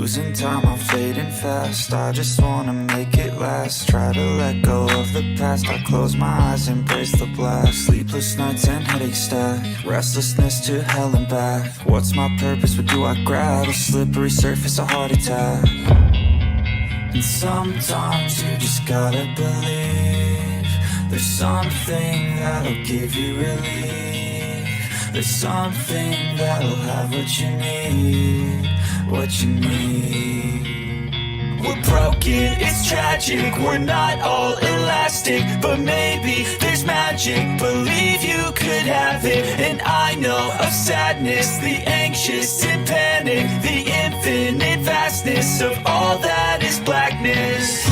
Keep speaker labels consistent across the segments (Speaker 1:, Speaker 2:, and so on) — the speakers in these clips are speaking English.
Speaker 1: Losing time, I'm fading fast. I just wanna make it last. Try to let go of the past. I close my eyes, embrace the blast. Sleepless nights and headache stack. Restlessness to hell and back. What's my purpose? What do I grab? A slippery surface, a heart attack. And sometimes you just gotta believe there's something that'll give you relief. There's something that'll have what you need. What you need. We're broken, it's tragic. We're not all elastic, but maybe there's magic. Believe you could have it. And I know of sadness, the anxious and panic, the infinite vastness of all that is blackness.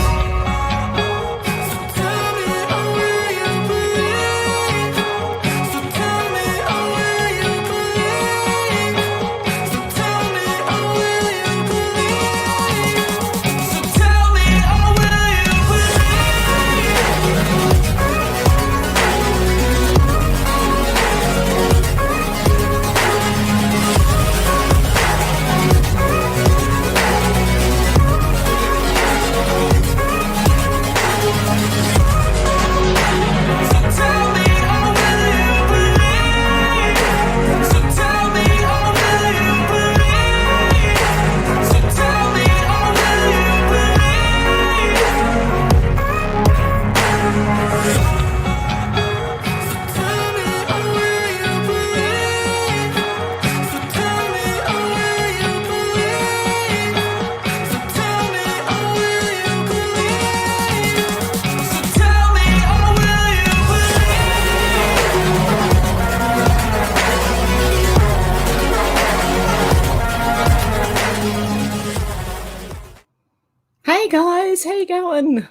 Speaker 2: Hey guys, how you going?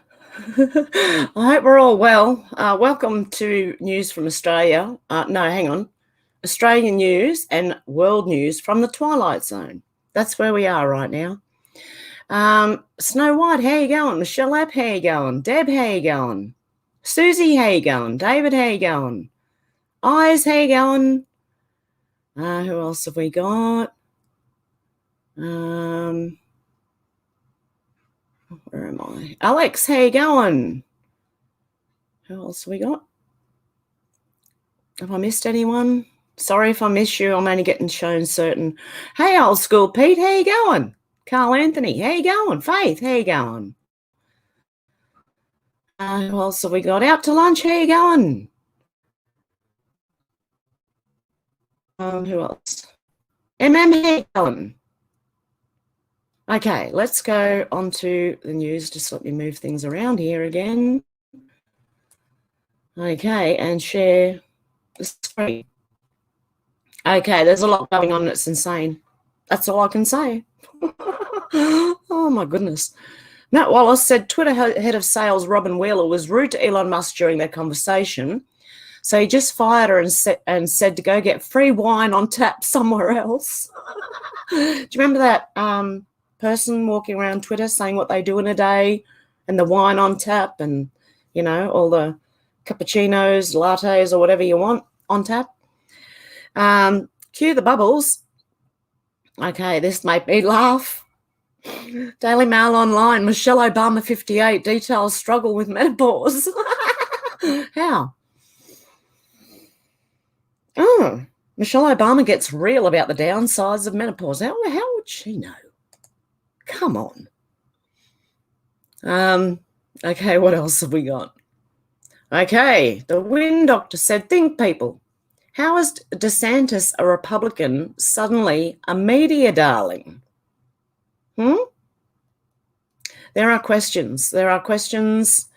Speaker 2: I hope we're all well. Welcome to News from Australia. No, hang on. Australian news and world news from the Twilight Zone. That's where we are right now. Snow White, how you going? Michelle App, how you going? Deb, how you going? Susie, how you going? David, how you going? Eyes, how you going? Who else have we got? Where am I? Alex, how you going? Who else have we got? Have I missed anyone? Sorry if I miss you. I'm only getting shown certain. Hey, old school Pete, how you going? Carl Anthony, how you going? Faith, how you going? Who else have we got? Out to lunch, how you going? Who else? MM, how you going? Okay, let's go on to the news. Just let me move things around here again. Okay, and share the screen. Okay, there's a lot going on. It's insane. That's all I can say. Oh, my goodness. Matt Wallace said Twitter head of sales Robin Wheeler was rude to Elon Musk during their conversation. So he just fired her and said to go get free wine on tap somewhere else. Do you remember that person walking around Twitter saying what they do in a day and the wine on tap and, you know, all the cappuccinos, lattes or whatever you want on tap? Cue the bubbles. Okay, this made me laugh. Daily Mail Online, Michelle Obama 58 details struggle with menopause. How? Oh, Michelle Obama gets real about the downsides of menopause. How would she know? Come on. Okay, what else have we got? Okay, the Wind Doctor said, think people. How is DeSantis, a Republican, suddenly a media darling? There are questions. There are questions.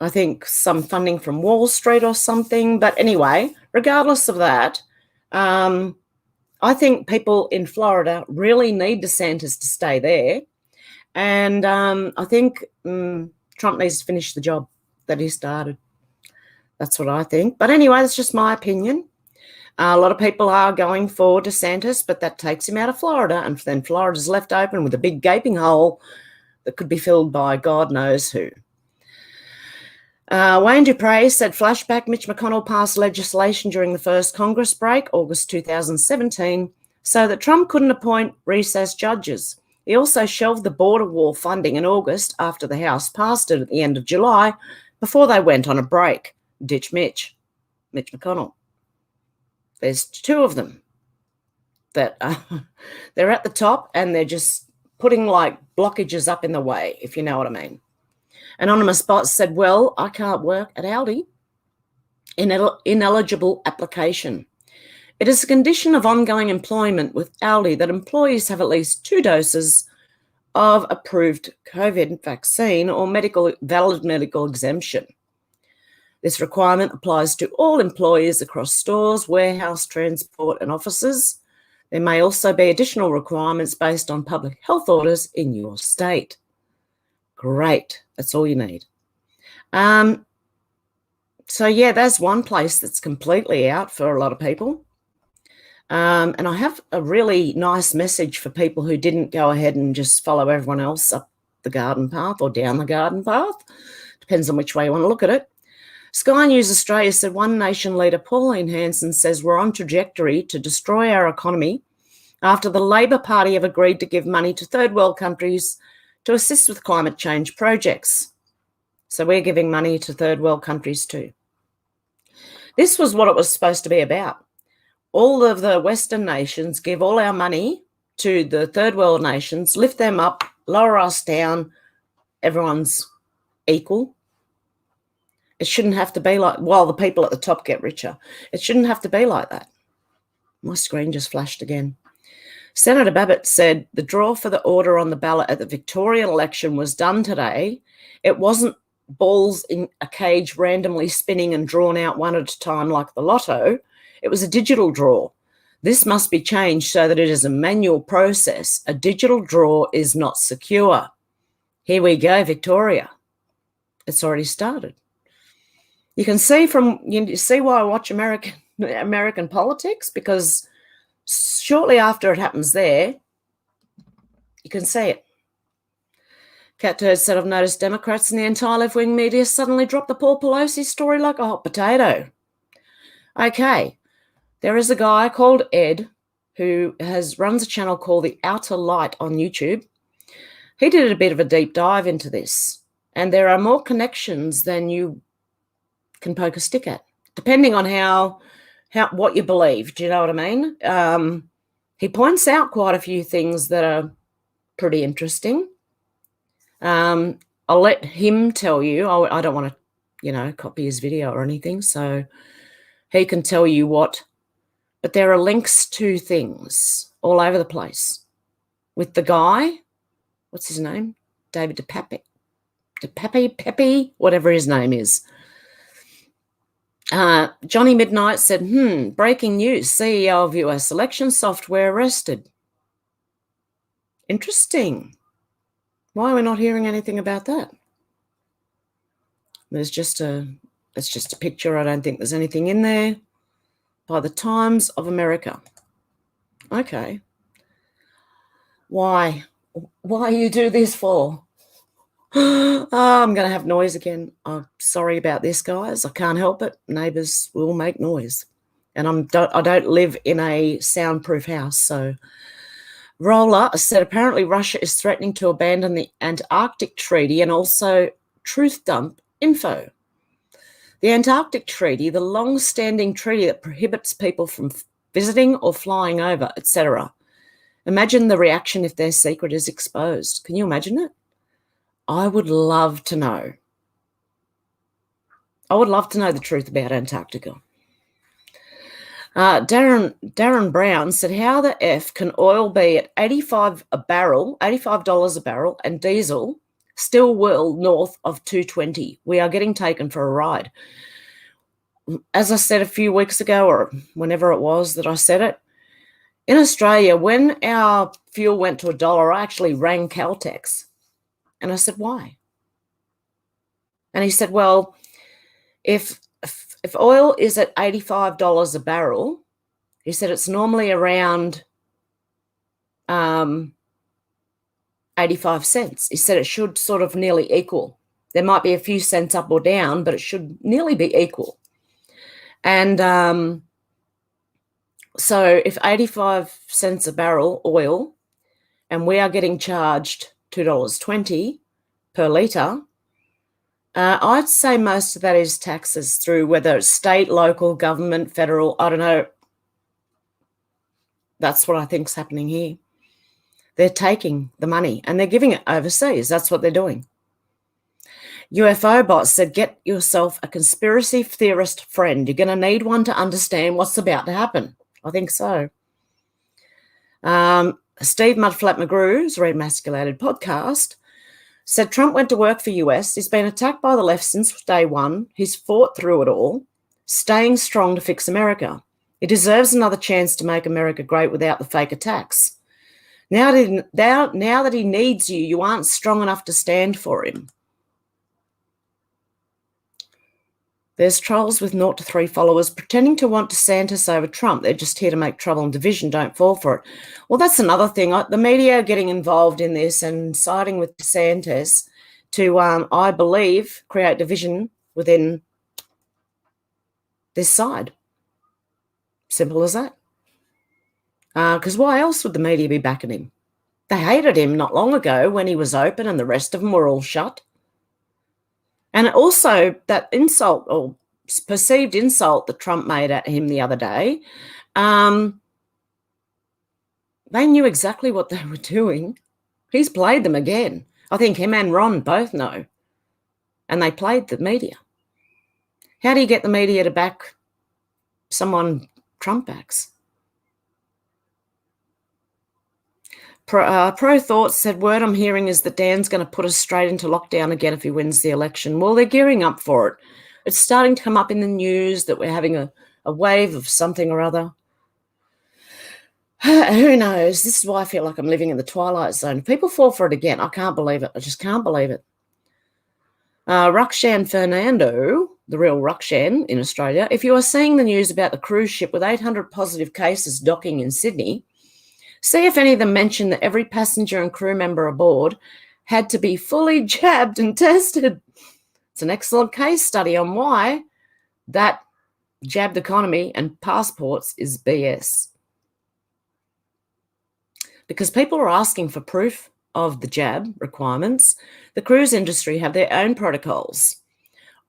Speaker 2: I think some funding from Wall Street or something. But anyway, regardless of that, I think people in Florida really need DeSantis to stay there. And I think Trump needs to finish the job that he started. That's what I think. But anyway, that's just my opinion. A lot of people are going for DeSantis, but that takes him out of Florida. And then Florida's left open with a big gaping hole that could be filled by God knows who. Wayne Dupre said, flashback, Mitch McConnell passed legislation during the first Congress break, August 2017, so that Trump couldn't appoint recess judges. He also shelved the border wall funding in August after the House passed it at the end of July before they went on a break. Ditch Mitch McConnell. There's two of them that they're at the top and they're just putting like blockages up in the way, if you know what I mean. Anonymous Bots said, well, I can't work at Aldi. Ineligible application. It is a condition of ongoing employment with Aldi that employees have at least 2 doses of approved COVID vaccine or valid medical exemption. This requirement applies to all employees across stores, warehouse, transport and offices. There may also be additional requirements based on public health orders in your state. Great. That's all you need. So, yeah, that's one place that's completely out for a lot of people. And I have a really nice message for people who didn't go ahead and just follow everyone else up the garden path or down the garden path. Depends on which way you want to look at it. Sky News Australia said One Nation leader Pauline Hanson says we're on trajectory to destroy our economy after the Labor Party have agreed to give money to third world countries to assist with climate change projects. So we're giving money to third world countries too. This was what it was supposed to be about. All of the Western nations give all our money to the third world nations, lift them up, lower us down. Everyone's equal. It shouldn't have to be like, while the people at the top get richer. It shouldn't have to be like that. My screen just flashed again. Senator Babbitt said the draw for the order on the ballot at the Victorian election was done today. It wasn't balls in a cage randomly spinning and drawn out one at a time like the lotto. It was a digital draw. This must be changed so that it is a manual process. A digital draw is not secure. Here we go, Victoria. It's already started. You see why I watch American politics, because shortly after it happens there, you can see it. Cat Turd said, I've noticed Democrats and the entire left-wing media suddenly dropped the Paul Pelosi story like a hot potato. Okay, there is a guy called Ed who runs a channel called The Outer Light on YouTube. He did a bit of a deep dive into this, and there are more connections than you can poke a stick at, depending on what you believe. Do you know what I mean? He points out quite a few things that are pretty interesting. I'll let him tell you. I don't want to, copy his video or anything, so he can tell you what. But there are links to things all over the place with the guy. What's his name? David DePape, whatever his name is. Johnny Midnight said, breaking news, CEO of US election software arrested. Interesting. Why are we not hearing anything about that? It's just a picture. I don't think there's anything in there. By the Times of America. Okay. Why you do this for? I'm going to have noise again. I'm sorry about this, guys. I can't help it. Neighbours will make noise. And I don't live in a soundproof house. So Roller said apparently Russia is threatening to abandon the Antarctic Treaty and also truth dump info. The Antarctic Treaty, the long-standing treaty that prohibits people from visiting or flying over, etc. Imagine the reaction if their secret is exposed. Can you imagine it? I would love to know. I would love to know the truth about Antarctica. Darren Brown said, how the F can oil be at $85 a barrel, and diesel still well north of $2.20? We are getting taken for a ride. As I said a few weeks ago, or whenever it was that I said it, in Australia, when our fuel went to $1, I actually rang Caltex. And I said, why? And he said, well, if oil is at $85 a barrel, he said it's normally around 85 cents. He said it should sort of nearly equal. There might be a few cents up or down, but it should nearly be equal. And so if 85 cents a barrel oil and we are getting charged $2.20 per litre, I'd say most of that is taxes through whether it's state, local, government, federal, I don't know. That's what I think is happening here. They're taking the money and they're giving it overseas. That's what they're doing. UFO bots said, get yourself a conspiracy theorist friend. You're going to need one to understand what's about to happen. I think so. Steve Mudflat McGrew's Remasculated podcast said Trump went to work for US. He's been attacked by the left since day one. He's fought through it all, staying strong to fix America. He deserves another chance to make America great without the fake attacks. Now that he needs you, you aren't strong enough to stand for him. There's trolls with 0 to 3 followers pretending to want DeSantis over Trump. They're just here to make trouble and division. Don't fall for it. Well, that's another thing. The media are getting involved in this and siding with DeSantis to, I believe, create division within this side. Simple as that. Because why else would the media be backing him? They hated him not long ago when he was open and the rest of them were all shut. And also that insult or perceived insult that Trump made at him the other day, they knew exactly what they were doing. He's played them again. I think him and Ron both know. And they played the media. How do you get the media to back someone Trump backs? Pro Thoughts said, word I'm hearing is that Dan's going to put us straight into lockdown again if he wins the election. Well, they're gearing up for it. It's starting to come up in the news that we're having a wave of something or other. Who knows? This is why I feel like I'm living in the Twilight Zone. If people fall for it again, I can't believe it. I just can't believe it. Rukshan Fernando, the real Rukshan in Australia, if you are seeing the news about the cruise ship with 800 positive cases docking in Sydney, see if any of them mention that every passenger and crew member aboard had to be fully jabbed and tested. It's an excellent case study on why that jabbed economy and passports is BS. Because people are asking for proof of the jab requirements, the cruise industry have their own protocols.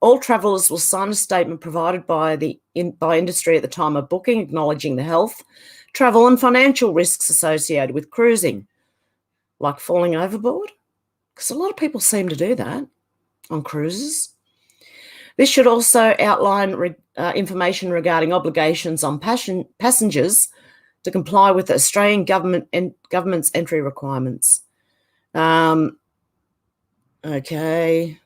Speaker 2: All travellers will sign a statement provided by industry at the time of booking, acknowledging the health, travel and financial risks associated with cruising, like falling overboard, because a lot of people seem to do that on cruises. This should also outline information regarding obligations on passengers to comply with the Australian government's entry requirements. Okay.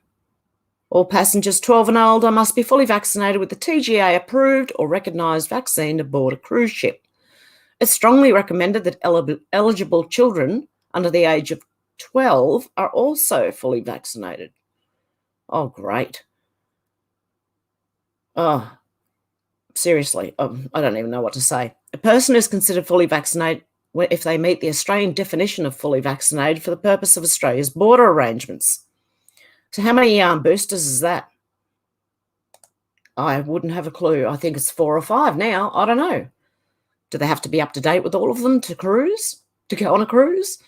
Speaker 2: All passengers 12 and older must be fully vaccinated with the TGA approved or recognised vaccine aboard a cruise ship. It's strongly recommended that eligible children under the age of 12 are also fully vaccinated. Oh, great. Oh, seriously, I don't even know what to say. A person is considered fully vaccinated if they meet the Australian definition of fully vaccinated for the purpose of Australia's border arrangements. So how many boosters is that? I wouldn't have a clue. I think it's 4 or 5 now. I don't know. Do they have to be up to date with all of them to go on a cruise?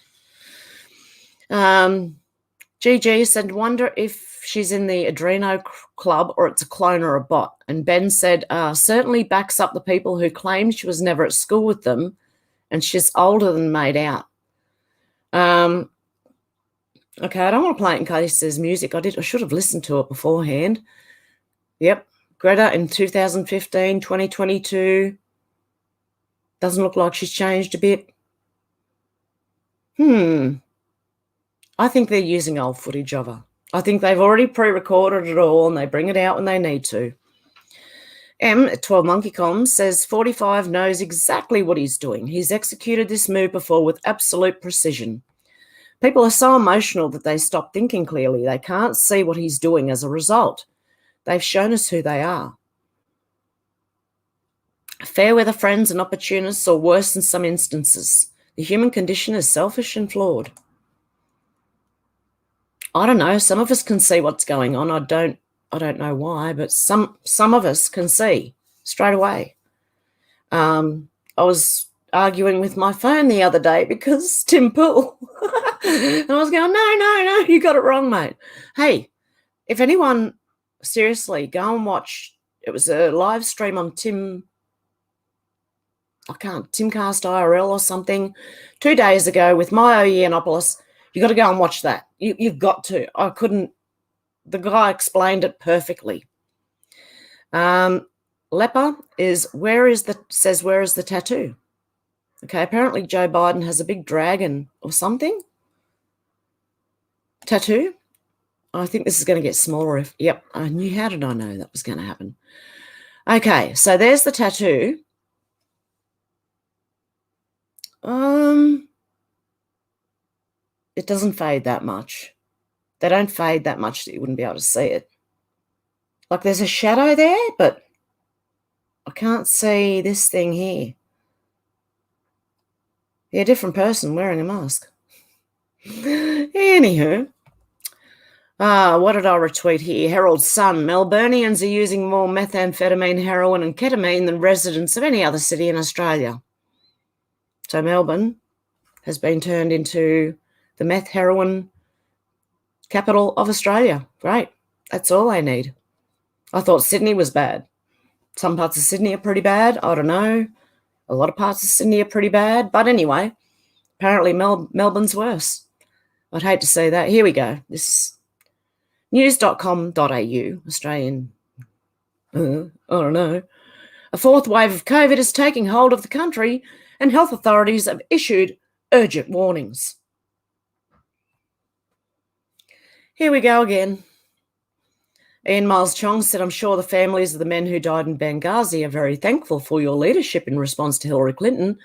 Speaker 2: GG said, wonder if she's in the Adreno club or it's a clone or a bot. And Ben said, certainly backs up the people who claim she was never at school with them and she's older than made out. Okay, I don't want to play it in case there's music. I should have listened to it beforehand. Yep, Greta in 2015, 2022. Doesn't look like she's changed a bit. I think they're using old footage of her. I think they've already pre-recorded it all and they bring it out when they need to. M at 12 Monkey Comms says 45 knows exactly what he's doing. He's executed this move before with absolute precision. People are so emotional that they stop thinking clearly. They can't see what he's doing as a result. They've shown us who they are. Fair weather friends and opportunists, or worse in some instances. The human condition is selfish and flawed. I don't know. Some of us can see what's going on. I don't know why, but some of us can see straight away. I was arguing with my phone the other day because Tim Pool. And I was going, no, you got it wrong, mate. Hey, if anyone, seriously, go and watch. It was a live stream on Timcast IRL or something 2 days ago with Mio Yiannopoulos. You got to go and watch that. You've got to. I couldn't. The guy explained it perfectly. Leper where is the tattoo? Okay, apparently Joe Biden has a big dragon or something. Tattoo. I think this is going to get smaller. Yep, I knew. How did I know that was going to happen? Okay, so there's the tattoo. It doesn't fade that much. They don't fade that much that you wouldn't be able to see it. Like there's a shadow there, but I can't see this thing here. Yeah, different person wearing a mask. Anywho. What did I retweet here? Herald Sun. Melburnians are using more methamphetamine, heroin and ketamine than residents of any other city in Australia. So Melbourne has been turned into the meth heroin capital of Australia. Great. That's all they need. I thought Sydney was bad. Some parts of Sydney are pretty bad. I don't know. A lot of parts of Sydney are pretty bad. But anyway, apparently Melbourne's worse. I'd hate to see that. Here we go. This is news.com.au, Australian. I don't know. A fourth wave of COVID is taking hold of the country and health authorities have issued urgent warnings. Here we go again. Ian Miles Chong said, I'm sure the families of the men who died in Benghazi are very thankful for your leadership in response to Hillary Clinton,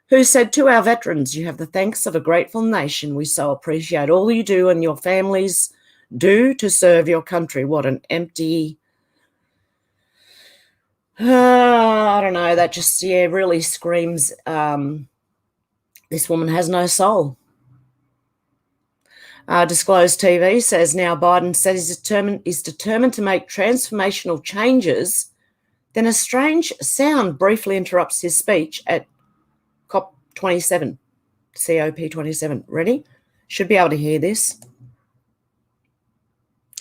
Speaker 2: who said to our veterans, you have the thanks of a grateful nation. We so appreciate all you do and your families do to serve your country. What an empty... I don't know. That just, really screams this woman has no soul. Disclosed TV says now Biden says he's determined to make transformational changes. Then a strange sound briefly interrupts his speech at COP27. COP27. Ready? Should be able to hear this.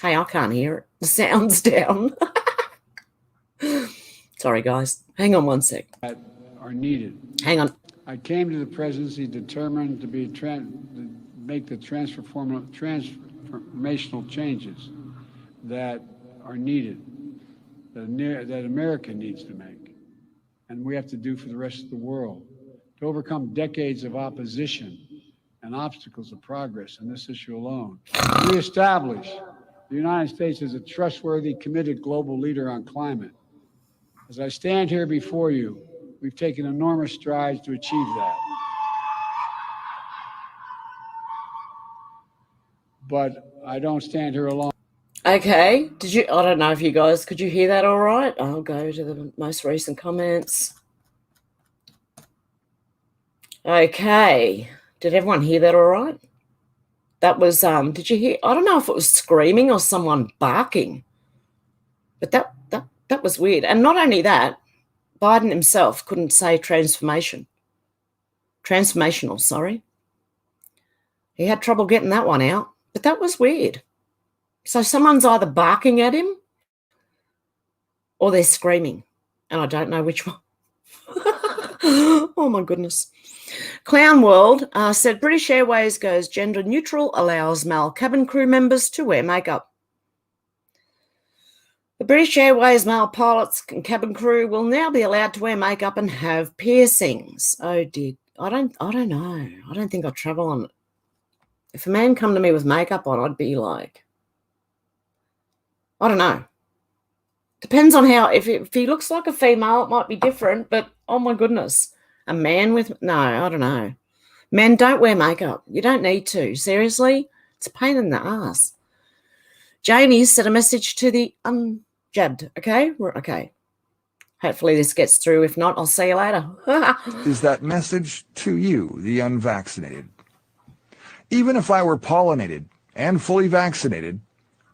Speaker 2: Hey, I can't hear it. The sound's down. Sorry, guys. Hang on one sec.
Speaker 3: That are needed.
Speaker 2: Hang on.
Speaker 3: I came to the presidency determined to make the transformational changes that are needed, that America needs to make, and we have to do for the rest of the world to overcome decades of opposition and obstacles of progress in this issue alone. Reestablish the United States as a trustworthy, committed global leader on climate. As I stand here before you, we've taken enormous strides to achieve that. But I don't stand here alone.
Speaker 2: Okay. I don't know if you guys, could you hear that all right? I'll go to the most recent comments. Okay. Did everyone hear that all right? That was, did you hear? I don't know if it was screaming or someone barking, but that was weird. And not only that, Biden himself couldn't say transformational, sorry. He had trouble getting that one out, but that was weird. So someone's either barking at him or they're screaming, and I don't know which one. Oh, my goodness. Clown World said British Airways goes gender neutral, allows male cabin crew members to wear makeup. The British Airways male pilots and cabin crew will now be allowed to wear makeup and have piercings. Oh dear, I don't know. I don't think I'd travel on it. If a man come to me with makeup on, I'd be like, I don't know. Depends on how. If he looks like a female, it might be different. But oh my goodness, a man with I don't know. Men don't wear makeup. You don't need to. Seriously, it's a pain in the ass. Janie sent a message to the unjabbed. Okay, okay. Hopefully this gets through. If not, I'll see you later.
Speaker 4: Is that message to you, the unvaccinated? Even if I were pollinated and fully vaccinated,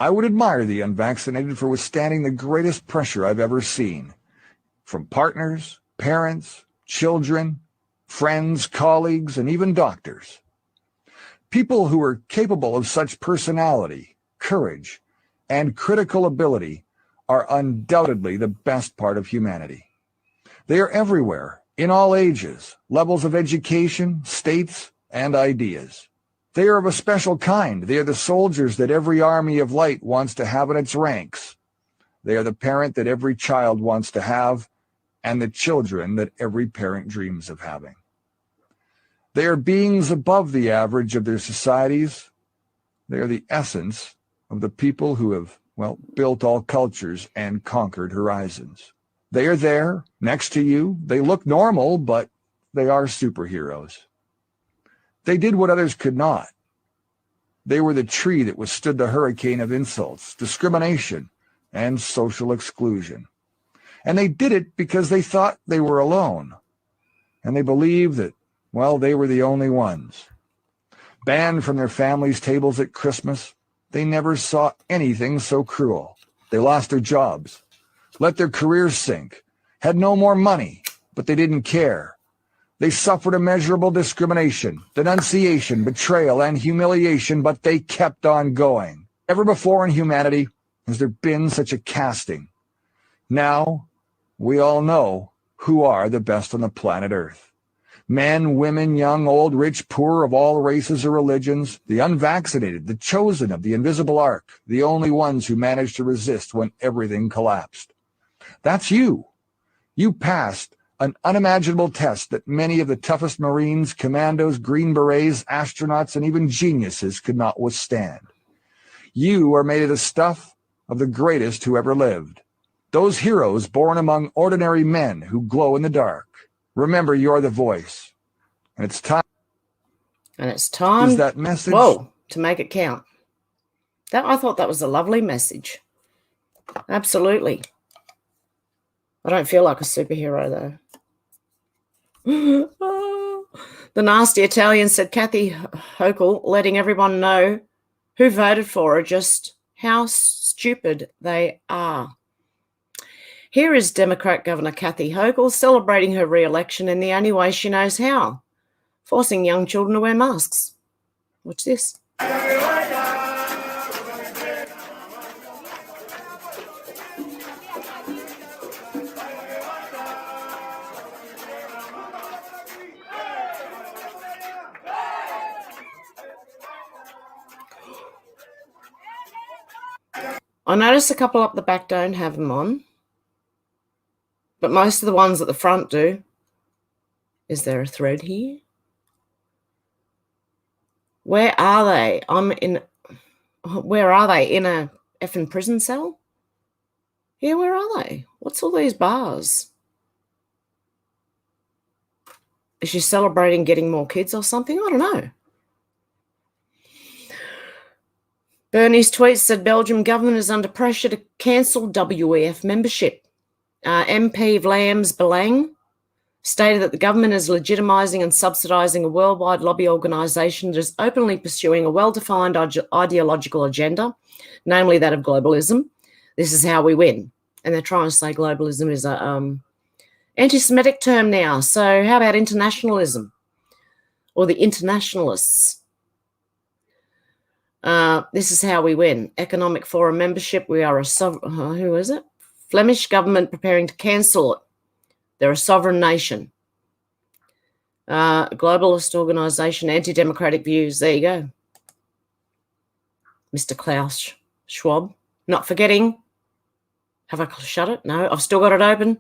Speaker 4: I would admire the unvaccinated for withstanding the greatest pressure I've ever seen. From partners, parents, children, friends, colleagues, and even doctors. People who are capable of such personality, courage, and critical ability are undoubtedly the best part of humanity. They are everywhere, in all ages, levels of education, states, and ideas. They are of a special kind. They are the soldiers that every army of light wants to have in its ranks. They are the parent that every child wants to have, and the children that every parent dreams of having. They are beings above the average of their societies. They are the essence of the people who have, well, built all cultures and conquered horizons. They are there, next to you. They look normal, but they are superheroes. They did what others could not. They were the tree that withstood the hurricane of insults, discrimination, and social exclusion. And they did it because they thought they were alone. And they believed that, well, they were the only ones. Banned from their families' tables at Christmas, they never saw anything so cruel. They lost their jobs, let their careers sink, had no more money, but they didn't care. They suffered immeasurable discrimination, denunciation, betrayal, and humiliation, but they kept on going. Never before in humanity has there been such a casting. Now, we all know who are the best on the planet Earth. Men, women, young, old, rich, poor, of all races or religions, the unvaccinated, the chosen of the invisible ark, the only ones who managed to resist when everything collapsed. That's you. You passed an unimaginable test that many of the toughest Marines, commandos, Green Berets, astronauts, and even geniuses could not withstand. You are made of the stuff of the greatest who ever lived. Those heroes born among ordinary men who glow in the dark. Remember, you're the voice. And it's time.
Speaker 2: And it's time.
Speaker 4: Is that message?
Speaker 2: Whoa, to make it count. I thought that was a lovely message. Absolutely. I don't feel like a superhero, though. The nasty Italian said, Kathy Hochul, letting everyone know who voted for her, just how stupid they are. Here is Democrat Governor Kathy Hochul celebrating her re-election in the only way she knows how, forcing young children to wear masks. Watch this. I notice a couple up the back don't have them on, but most of the ones at the front do. Is there a thread here? Where are they? Where are they? In a effing prison cell? Yeah, where are they? What's all these bars? Is she celebrating getting more kids or something? I don't know. Bernie's tweet said Belgium government is under pressure to cancel WEF membership. MP Vlaams Belang stated that the government is legitimising and subsidising a worldwide lobby organisation that is openly pursuing a well-defined ideological agenda, namely that of globalism. This is how we win. And they're trying to say globalism is an anti-Semitic term now. So how about internationalism or the internationalists? This is how we win. Economic Forum membership. We are a who is it? Flemish government preparing to cancel it. They're a sovereign nation. Globalist organisation, anti-democratic views. There you go. Mr. Klaus Schwab. Not forgetting. Have I shut it? No, I've still got it open.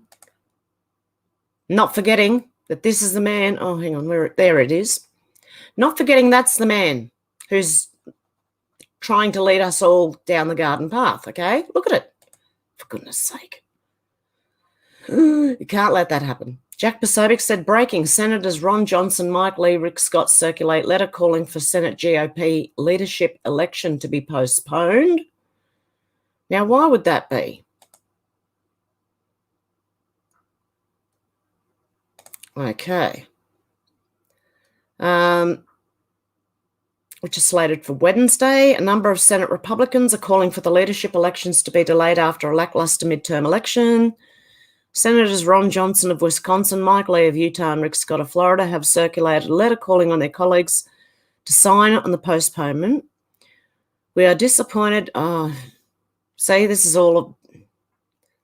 Speaker 2: Not forgetting that this is the man. Oh, hang on. There it is. Not forgetting that's the man who's trying to lead us all down the garden path, okay? Look at it. For goodness sake. You can't let that happen. Jack Posobiec said, breaking, Senators Ron Johnson, Mike Lee, Rick Scott circulate letter calling for Senate GOP leadership election to be postponed. Now, why would that be? Okay. Which is slated for Wednesday. A number of Senate Republicans are calling for the leadership elections to be delayed after a lackluster midterm election. Senators Ron Johnson of Wisconsin, Mike Lee of Utah, and Rick Scott of Florida have circulated a letter calling on their colleagues to sign on the postponement. We are disappointed. Say this is all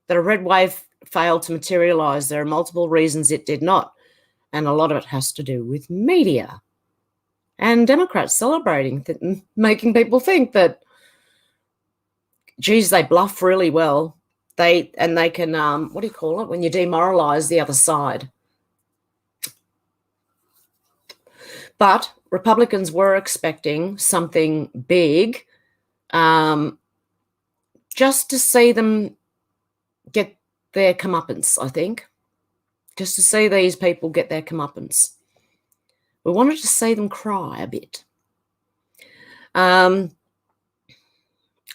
Speaker 2: that a red wave failed to materialise. There are multiple reasons it did not, and a lot of it has to do with media and Democrats celebrating, making people think that, geez, they bluff really well. They can, what do you call it, when you demoralise the other side. But Republicans were expecting something big, just to see them get their comeuppance, I think. Just to see these people get their comeuppance. We wanted to see them cry a bit.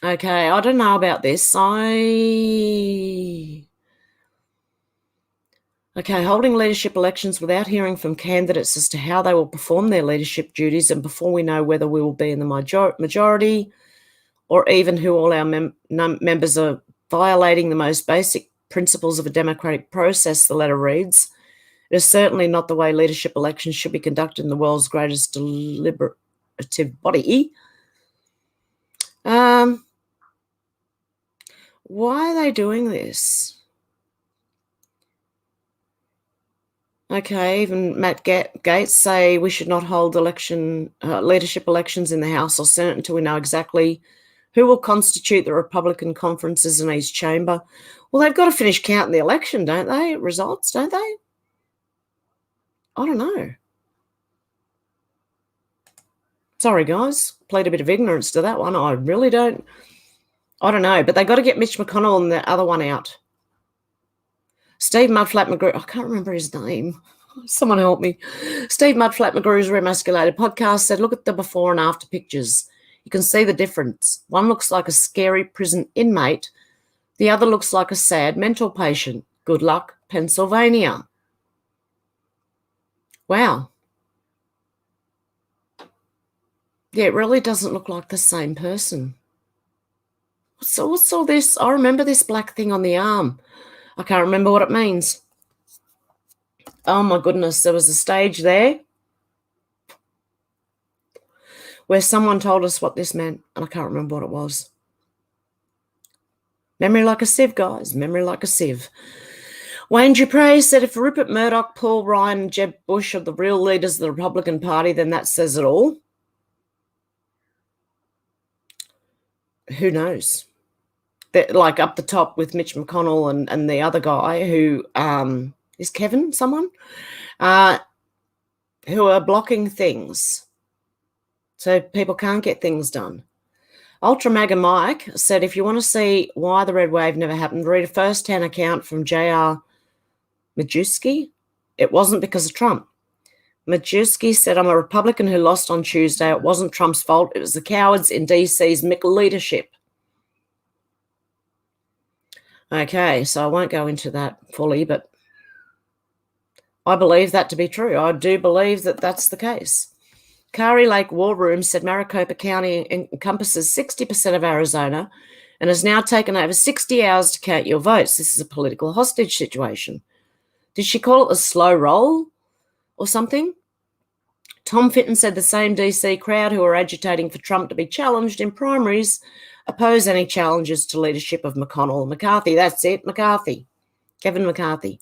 Speaker 2: Okay, I don't know about this. Okay, holding leadership elections without hearing from candidates as to how they will perform their leadership duties, and before we know whether we will be in the majority or even who all our members are violating the most basic principles of a democratic process, the letter reads. It is certainly not the way leadership elections should be conducted in the world's greatest deliberative body. Why are they doing this? Okay, even Matt Gaetz say we should not hold leadership elections in the House or Senate until we know exactly who will constitute the Republican conferences in each chamber. Well, they've got to finish counting the election, don't they? Results, don't they? I don't know. Sorry, guys. Played a bit of ignorance to that one. I really don't. I don't know. But they got to get Mitch McConnell and the other one out. Steve Mudflat McGrew. I can't remember his name. Someone help me. Steve Mudflat McGrew's Remasculated podcast said, look at the before and after pictures. You can see the difference. One looks like a scary prison inmate. The other looks like a sad mental patient. Good luck, Pennsylvania. Wow. Yeah, it really doesn't look like the same person. So what's all this? I remember this black thing on the arm. I can't remember what it means. Oh, my goodness. There was a stage there where someone told us what this meant, and I can't remember what it was. Memory like a sieve, guys. Memory like a sieve. Wayne Dupre said if Rupert Murdoch, Paul Ryan, and Jeb Bush are the real leaders of the Republican Party, then that says it all. Who knows? They're like up the top with Mitch McConnell and the other guy who is Kevin, someone, who are blocking things so people can't get things done. Ultra Mega Mike said, if you want to see why the red wave never happened, read a first-hand account from J.R. Majewski. It wasn't because of Trump. Majewski said, I'm a Republican who lost on Tuesday. It wasn't Trump's fault. It was the cowards in DC's leadership. Okay, so I won't go into that fully, but I believe that to be true. I do believe that that's the case. Kari Lake War Room said Maricopa County encompasses 60% of Arizona and has now taken over 60 hours to count your votes. This is a political hostage situation. Did she call it a slow roll or something? Tom Fitton said the same DC crowd who are agitating for Trump to be challenged in primaries oppose any challenges to leadership of McConnell and McCarthy. That's it, McCarthy. Kevin McCarthy.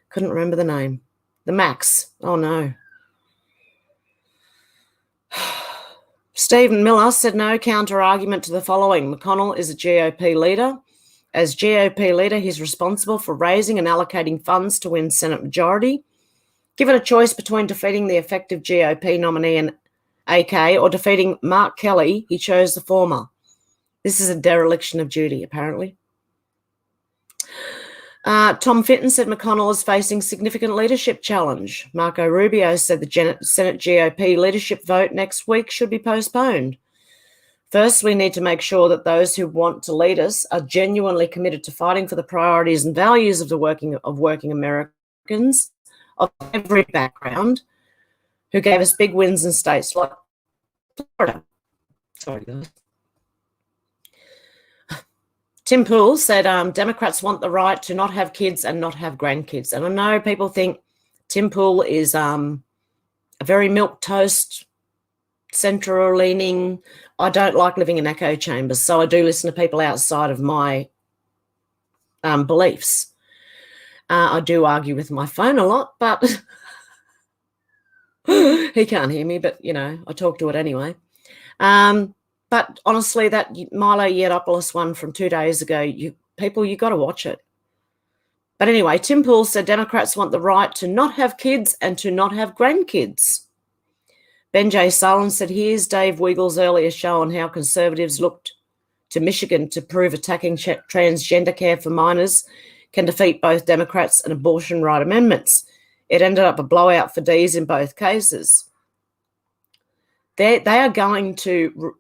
Speaker 2: Couldn't remember the name. The Max. Oh, no. Stephen Miller said no counter-argument to the following. McConnell is a GOP leader. As GOP leader, he's responsible for raising and allocating funds to win Senate majority. Given a choice between defeating the effective GOP nominee and AK or defeating Mark Kelly, he chose the former. This is a dereliction of duty, apparently. Tom Fitton said McConnell is facing significant leadership challenge. Marco Rubio said the Senate GOP leadership vote next week should be postponed. First, we need to make sure that those who want to lead us are genuinely committed to fighting for the priorities and values of working Americans of every background who gave us big wins in states like Florida. Sorry, guys. Tim Poole said Democrats want the right to not have kids and not have grandkids. And I know people think Tim Poole is a very milquetoast, central-leaning. I don't like living in echo chambers, so I do listen to people outside of my beliefs. I do argue with my phone a lot, but he can't hear me, but, you know, I talk to it anyway. But honestly, that Milo Yiannopoulos one from 2 days ago, you got to watch it. But anyway, Tim Poole said Democrats want the right to not have kids and to not have grandkids. Ben J. Sullen said, here's Dave Weagle's earlier show on how Conservatives looked to Michigan to prove attacking transgender care for minors can defeat both Democrats and abortion right amendments. It ended up a blowout for D's in both cases. They are going to,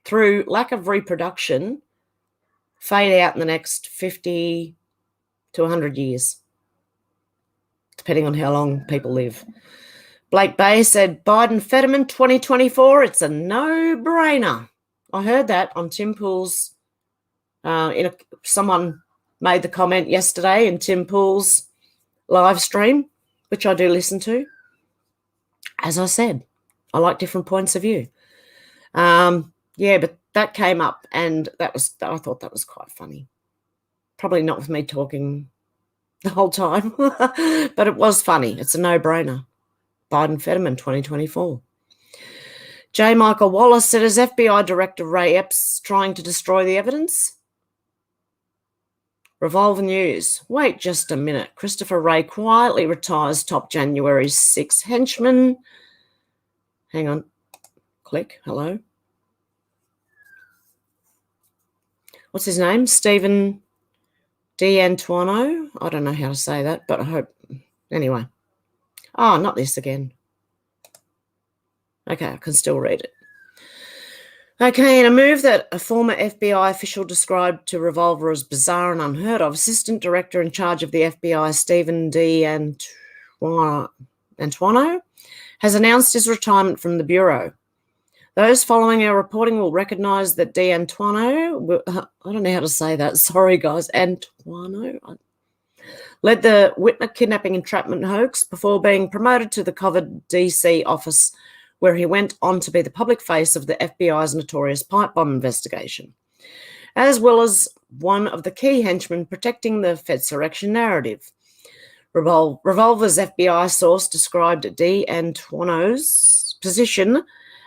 Speaker 2: through lack of reproduction, fade out in the next 50 to 100 years, depending on how long people live. Blake Bay said, Biden-Fetterman 2024, it's a no-brainer. I heard that on Tim Poole's, someone made the comment yesterday in Tim Poole's live stream, which I do listen to. As I said, I like different points of view. Yeah, but that came up, and I thought that was quite funny. Probably not with me talking the whole time, but it was funny. It's a no-brainer. Biden-Fetterman 2024. J. Michael Wallace said, is FBI Director Ray Epps trying to destroy the evidence? Revolver News. Wait just a minute. Christopher Wray quietly retires top January 6 henchman. Hang on. Click. Hello. What's his name? Stephen D'Antuono. I don't know how to say that, but I hope. Anyway. Oh, not this again. Okay, I can still read it. Okay, in a move that a former FBI official described to Revolver as bizarre and unheard of, Assistant Director in charge of the FBI, Stephen D'Antuono, has announced his retirement from the Bureau. Those following our reporting will recognise that D'Antuono, I don't know how to say that, sorry guys, Antuono, led the Whitmer kidnapping entrapment hoax before being promoted to the covered DC office, where he went on to be the public face of the FBI's notorious pipe bomb investigation, as well as one of the key henchmen protecting the Fedsurrection narrative. Revolver's FBI source described D'Antuono's position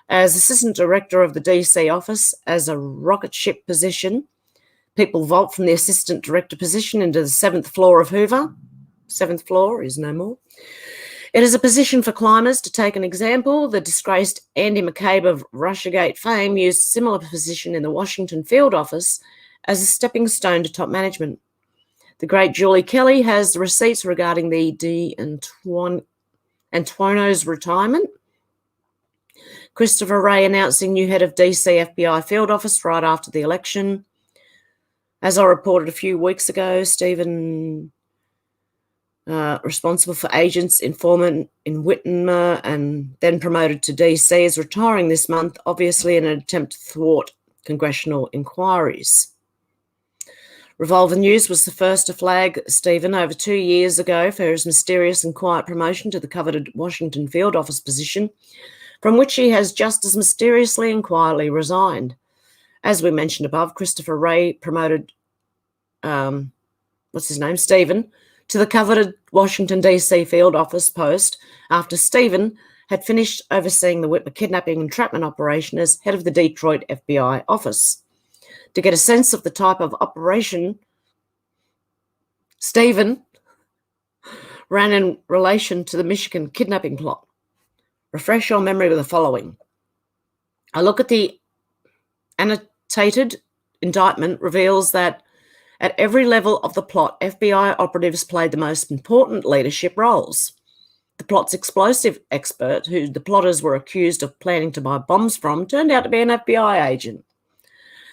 Speaker 2: as Assistant Director of the DC office as a rocket ship position. People vault from the Assistant Director position into the 7th floor of Hoover. 7th floor is no more. It is a position for climbers. To take an example, the disgraced Andy McCabe of Russiagate fame used a similar position in the Washington field office as a stepping stone to top management. The great Julie Kelly has the receipts regarding the D'Antuono's retirement. Christopher Wray announcing new head of DC FBI field office right after the election. As I reported a few weeks ago, Stephen, responsible for agents, informant in Whitmer and then promoted to DC, is retiring this month, obviously in an attempt to thwart congressional inquiries. Revolver News was the first to flag Stephen over 2 years ago for his mysterious and quiet promotion to the coveted Washington field office position, from which he has just as mysteriously and quietly resigned. As we mentioned above, Christopher Wray promoted, Stephen, to the coveted Washington, D.C. field office post after Stephen had finished overseeing the Whitmer kidnapping and entrapment operation as head of the Detroit FBI office. To get a sense of the type of operation Stephen ran in relation to the Michigan kidnapping plot, refresh your memory with the following. A look at the annotated indictment reveals that at every level of the plot, FBI operatives played the most important leadership roles. The plot's explosive expert, who the plotters were accused of planning to buy bombs from, turned out to be an FBI agent.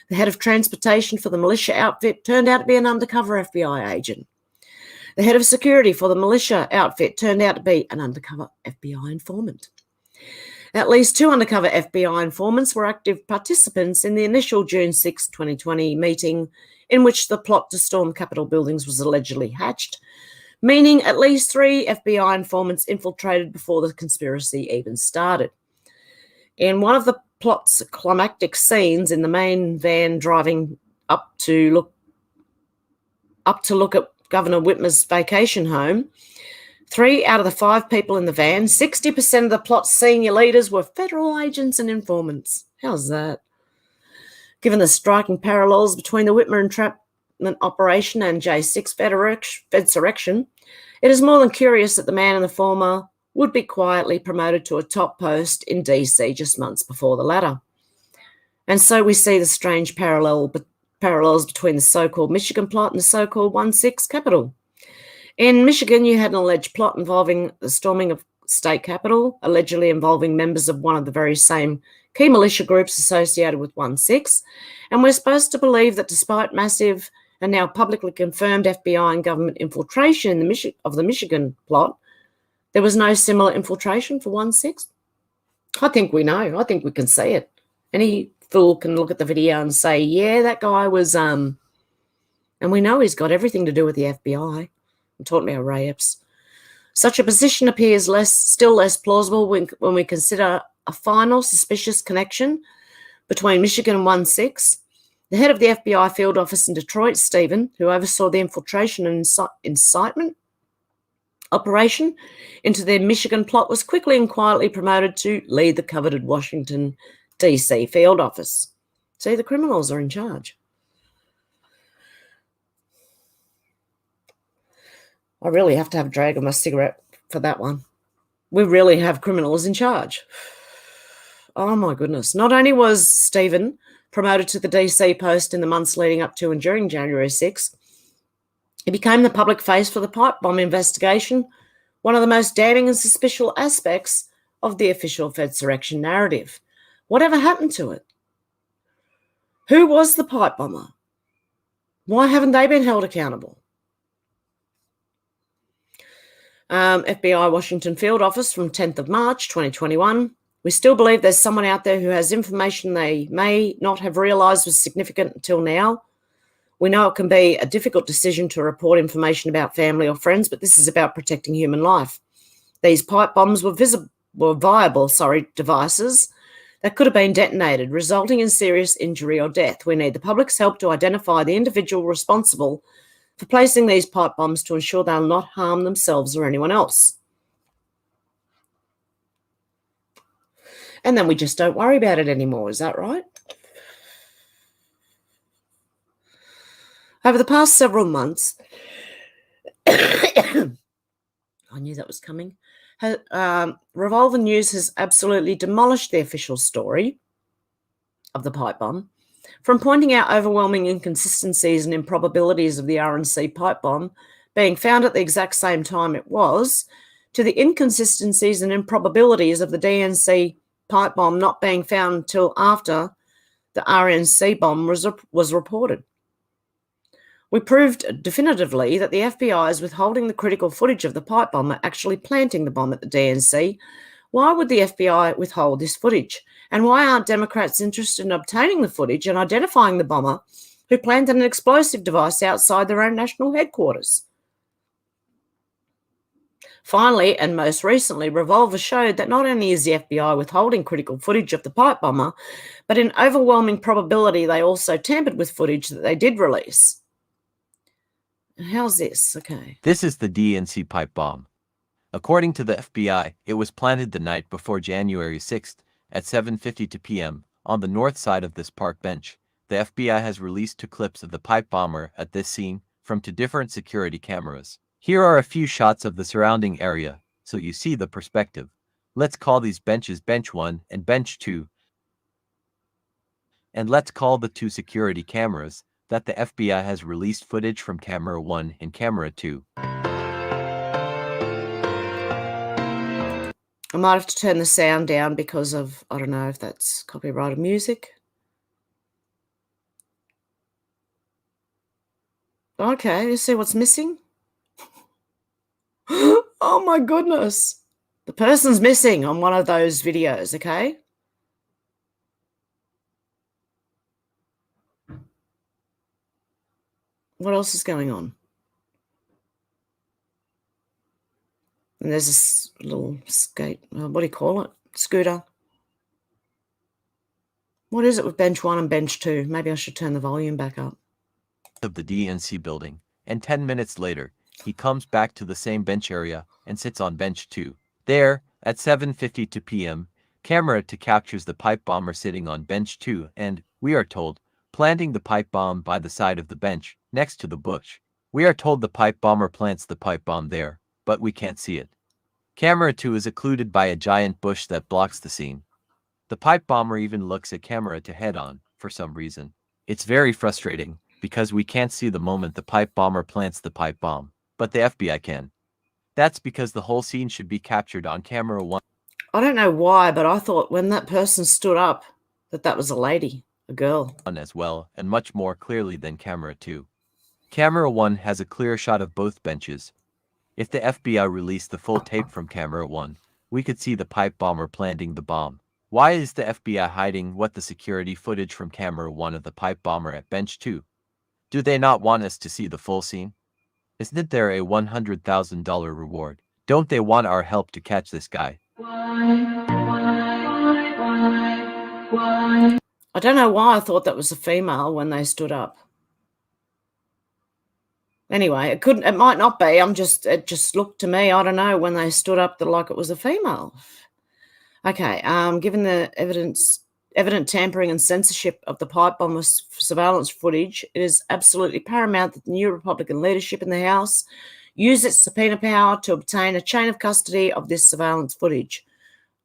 Speaker 2: The head of transportation for the militia outfit turned out to be an undercover FBI agent. The head of security for the militia outfit turned out to be an undercover FBI informant. At least 2 undercover FBI informants were active participants in the initial June 6, 2020 meeting in which the plot to storm Capitol buildings was allegedly hatched, meaning at least 3 FBI informants infiltrated before the conspiracy even started. In one of the plot's climactic scenes in the main van driving up to look at Governor Whitmer's vacation home, 3 out of the 5 people in the van, 60% of the plot's senior leaders, were federal agents and informants. How's that? Given the striking parallels between the Whitmer entrapment operation and J6 Fedsurrection, it is more than curious that the man in the former would be quietly promoted to a top post in DC just months before the latter. And so we see the strange parallels between the so-called Michigan plot and the so-called 1/6 Capitol. In Michigan, you had an alleged plot involving the storming of state capitol, allegedly involving members of one of the very same key militia groups associated with 1/6, and we're supposed to believe that despite massive and now publicly confirmed FBI and government infiltration of the Michigan plot, there was no similar infiltration for 1/6. I think we know. I think we can see it. Any fool can look at the video and say, yeah, that guy was, and we know he's got everything to do with the FBI. I'm talking about Ray-Epps. Such a position appears still less plausible when we consider a final suspicious connection between Michigan and 1/6. The head of the FBI field office in Detroit, Stephen, who oversaw the infiltration and incitement operation into their Michigan plot, was quickly and quietly promoted to lead the coveted Washington, D.C. field office. See, the criminals are in charge. I really have to have a drag of my cigarette for that one. We really have criminals in charge. Oh, my goodness. Not only was Stephen promoted to the DC post in the months leading up to and during January 6, he became the public face for the pipe bomb investigation, one of the most damning and suspicious aspects of the official Fedsurrection narrative. Whatever happened to it? Who was the pipe bomber? Why haven't they been held accountable? FBI Washington Field Office from 10th of March 2021. We still believe there's someone out there who has information they may not have realised was significant until now. We know it can be a difficult decision to report information about family or friends, but this is about protecting human life. These pipe bombs were viable devices that could have been detonated, resulting in serious injury or death. We need the public's help to identify the individual responsible for placing these pipe bombs to ensure they'll not harm themselves or anyone else. And then we just don't worry about it anymore. Is that right? Over the past several months, I knew that was coming, Revolver News has absolutely demolished the official story of the pipe bomb, from pointing out overwhelming inconsistencies and improbabilities of the RNC pipe bomb being found at the exact same time it was, to the inconsistencies and improbabilities of the DNC pipe bomb not being found until after the RNC bomb was reported. We proved definitively that the FBI is withholding the critical footage of the pipe bomber actually planting the bomb at the DNC. Why would the FBI withhold this footage? And why aren't Democrats interested in obtaining the footage and identifying the bomber who planted an explosive device outside their own national headquarters? Finally, and most recently, Revolver showed that not only is the FBI withholding critical footage of the pipe bomber, but in overwhelming probability they also tampered with footage that they did release. How's this? Okay.
Speaker 5: This is the DNC pipe bomb. According to the FBI, it was planted the night before January 6th at 7:52 p.m. on the north side of this park bench. The FBI has released 2 clips of the pipe bomber at this scene from 2 different security cameras. Here are a few shots of the surrounding area, so you see the perspective. Let's call these benches Bench 1 and Bench 2. And let's call the 2 security cameras that the FBI has released footage from Camera 1 and Camera 2.
Speaker 2: I might have to turn the sound down because of, I don't know if that's copyrighted music. Okay, you see what's missing? Oh my goodness. The person's missing on one of those videos, okay? What else is going on? And there's this little skate. What do you call it? Scooter. What is it with bench 1 and bench 2? Maybe I should turn the volume back up.
Speaker 5: Of the DNC building, and 10 minutes later, he comes back to the same bench area and sits on bench 2. There, at 7:52 p.m., camera 2 captures the pipe bomber sitting on bench 2 and, we are told, planting the pipe bomb by the side of the bench, next to the bush. We are told the pipe bomber plants the pipe bomb there, but we can't see it. Camera 2 is occluded by a giant bush that blocks the scene. The pipe bomber even looks at camera 2 head-on, for some reason. It's very frustrating, because we can't see the moment the pipe bomber plants the pipe bomb, but the FBI can. That's because the whole scene should be captured on camera 1.
Speaker 2: I don't know why, but I thought when that person stood up that was a lady, a girl.
Speaker 5: As well, and much more clearly than camera 2. Camera 1 has a clear shot of both benches. If the FBI released the full tape from camera 1, we could see the pipe bomber planting the bomb. Why is the FBI hiding the security footage from camera 1 of the pipe bomber at bench 2? Do they not want us to see the full scene? Isn't there a $100,000 reward? Don't they want our help to catch this guy?
Speaker 2: I don't know why I thought that was a female when they stood up. Anyway, it might not be. It just looked to me, I don't know, when they stood up like it was a female. Okay, given the evident tampering and censorship of the pipe bomber surveillance footage, it is absolutely paramount that the new Republican leadership in the House use its subpoena power to obtain a chain of custody of this surveillance footage.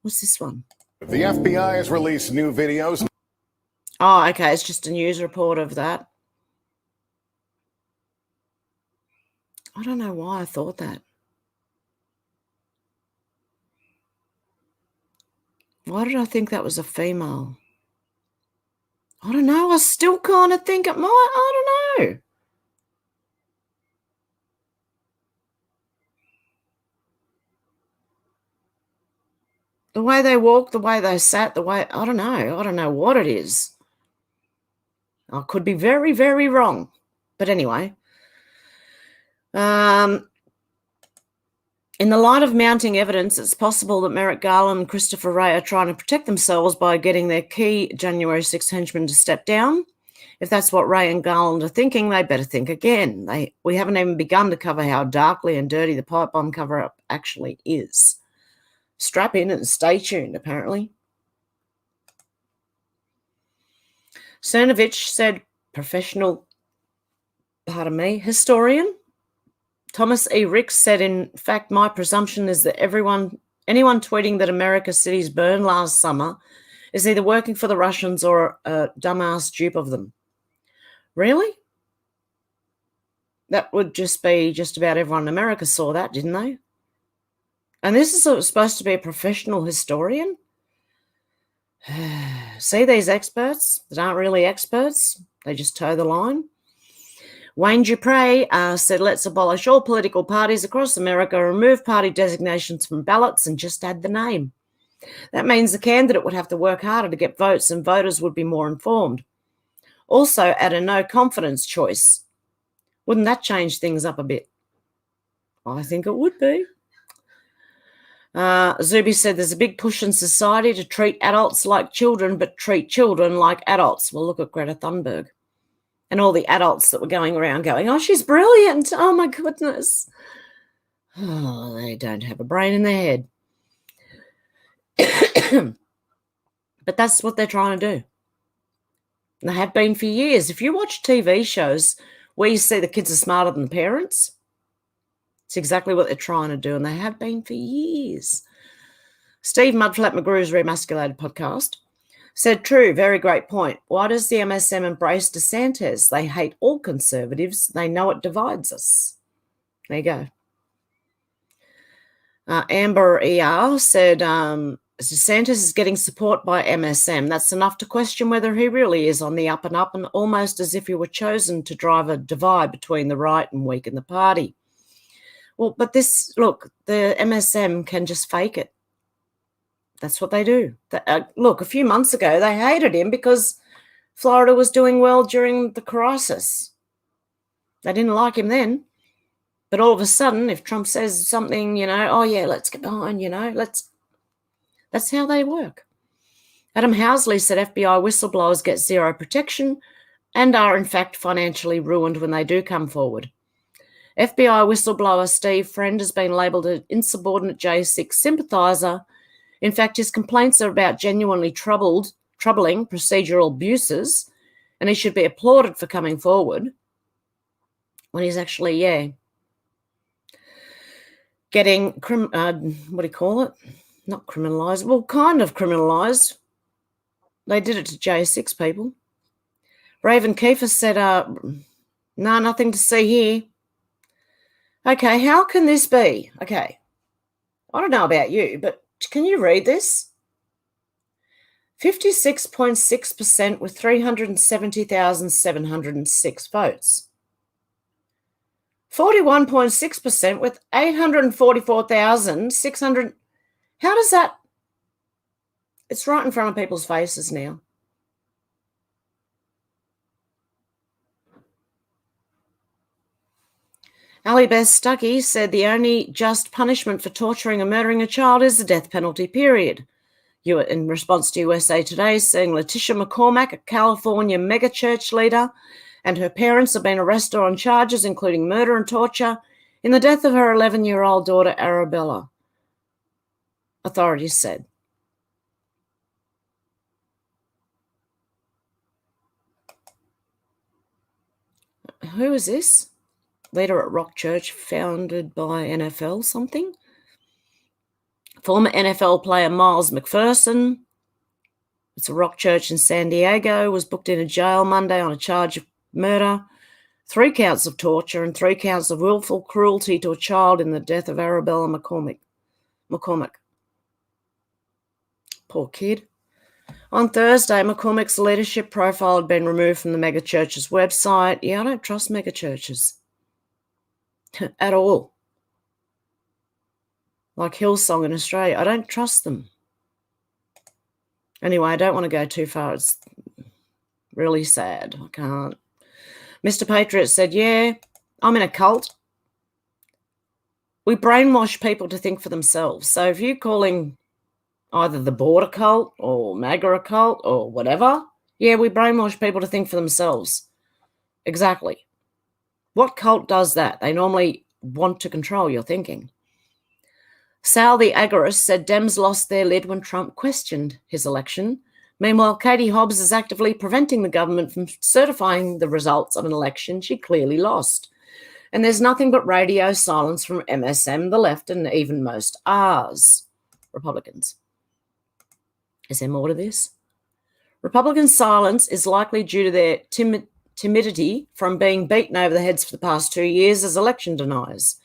Speaker 2: What's this one?
Speaker 6: The FBI has released new videos.
Speaker 2: Oh, okay, it's just a news report of that. I don't know why I thought that. Why did I think that was a female? I don't know. I still kind of think it might. I don't know. The way they walked, the way they sat, I don't know. I don't know what it is. I could be very, very wrong. But anyway. In the light of mounting evidence, it's possible that Merrick Garland and Christopher Wray are trying to protect themselves by getting their key January 6 henchmen to step down. If that's what Wray and Garland are thinking, they better think again. We haven't even begun to cover how darkly and dirty the pipe bomb cover-up actually is. Strap in and stay tuned, apparently. Cernovich said, historian. Thomas E. Ricks said, in fact, my presumption is that anyone tweeting that America's cities burned last summer is either working for the Russians or a dumbass dupe of them. Really? That would just be just about everyone in America saw that, didn't they? And this is supposed to be a professional historian? See these experts that aren't really experts? They just toe the line. Wayne Dupre said, let's abolish all political parties across America, remove party designations from ballots and just add the name. That means the candidate would have to work harder to get votes and voters would be more informed. Also, add a no confidence choice. Wouldn't that change things up a bit? I think it would be. Zuby said there's a big push in society to treat adults like children, but treat children like adults. Well, look at Greta Thunberg. And all the adults that were going around going, oh, she's brilliant. Oh, my goodness. Oh, they don't have a brain in their head. But that's what they're trying to do. And they have been for years. If you watch TV shows where you see the kids are smarter than the parents, it's exactly what they're trying to do. And they have been for years. Steve Mudflap McGrew's Remasculated podcast said, true, very great point. Why does the MSM embrace DeSantis? They hate all conservatives. They know it divides us. There you go. Amber ER said, DeSantis is getting support by MSM. That's enough to question whether he really is on the up and up, and almost as if he were chosen to drive a divide between the right and weaken the party. Well, but the MSM can just fake it. That's what they do. Look, a few months ago, they hated him because Florida was doing well during the crisis. They didn't like him then. But all of a sudden, if Trump says something, oh yeah, let's get behind, that's how they work. Adam Housley said FBI whistleblowers get zero protection and are in fact financially ruined when they do come forward. FBI whistleblower Steve Friend has been labelled an insubordinate J6 sympathiser. In fact, his complaints are about genuinely troubling procedural abuses, and he should be applauded for coming forward when he's actually, getting, not criminalised, well, kind of criminalised. They did it to J6 people. Raven Kiefer said, no, nothing to see here. Okay, how can this be? Okay, I don't know about you, but can you read this? 56.6% with 370,706 votes. 41.6% with 844,600. How does that? It's right in front of people's faces now. Ali Beth Stuckey said the only just punishment for torturing and murdering a child is the death penalty, period. In response to USA Today, saying Letitia McCormack, a California megachurch leader, and her parents have been arrested on charges including murder and torture in the death of her 11-year-old daughter, Arabella, authorities said. Who is this? Leader at Rock Church, founded by NFL something. Former NFL player Miles McPherson, it's a Rock Church in San Diego, was booked into jail Monday on a charge of murder, 3 counts of torture, and 3 counts of willful cruelty to a child in the death of Arabella McCormack. Poor kid. On Thursday, McCormack's leadership profile had been removed from the megachurch's website. Yeah, I don't trust megachurches at all. Like Hillsong in Australia, I don't trust them. Anyway, I don't want to go too far. It's really sad. I can't. Mr. Patriot said, yeah, I'm in a cult. We brainwash people to think for themselves. So if you're calling either the border cult or MAGA cult or whatever, yeah, we brainwash people to think for themselves. Exactly. What cult does that? They normally want to control your thinking. Sal the agorist said Dems lost their lid when Trump questioned his election. Meanwhile, Katie Hobbs is actively preventing the government from certifying the results of an election she clearly lost. And there's nothing but radio silence from MSM, the left, and even most Rs, Republicans. Is there more to this? Republican silence is likely due to their timidity from being beaten over the heads for the past 2 years as election deniers.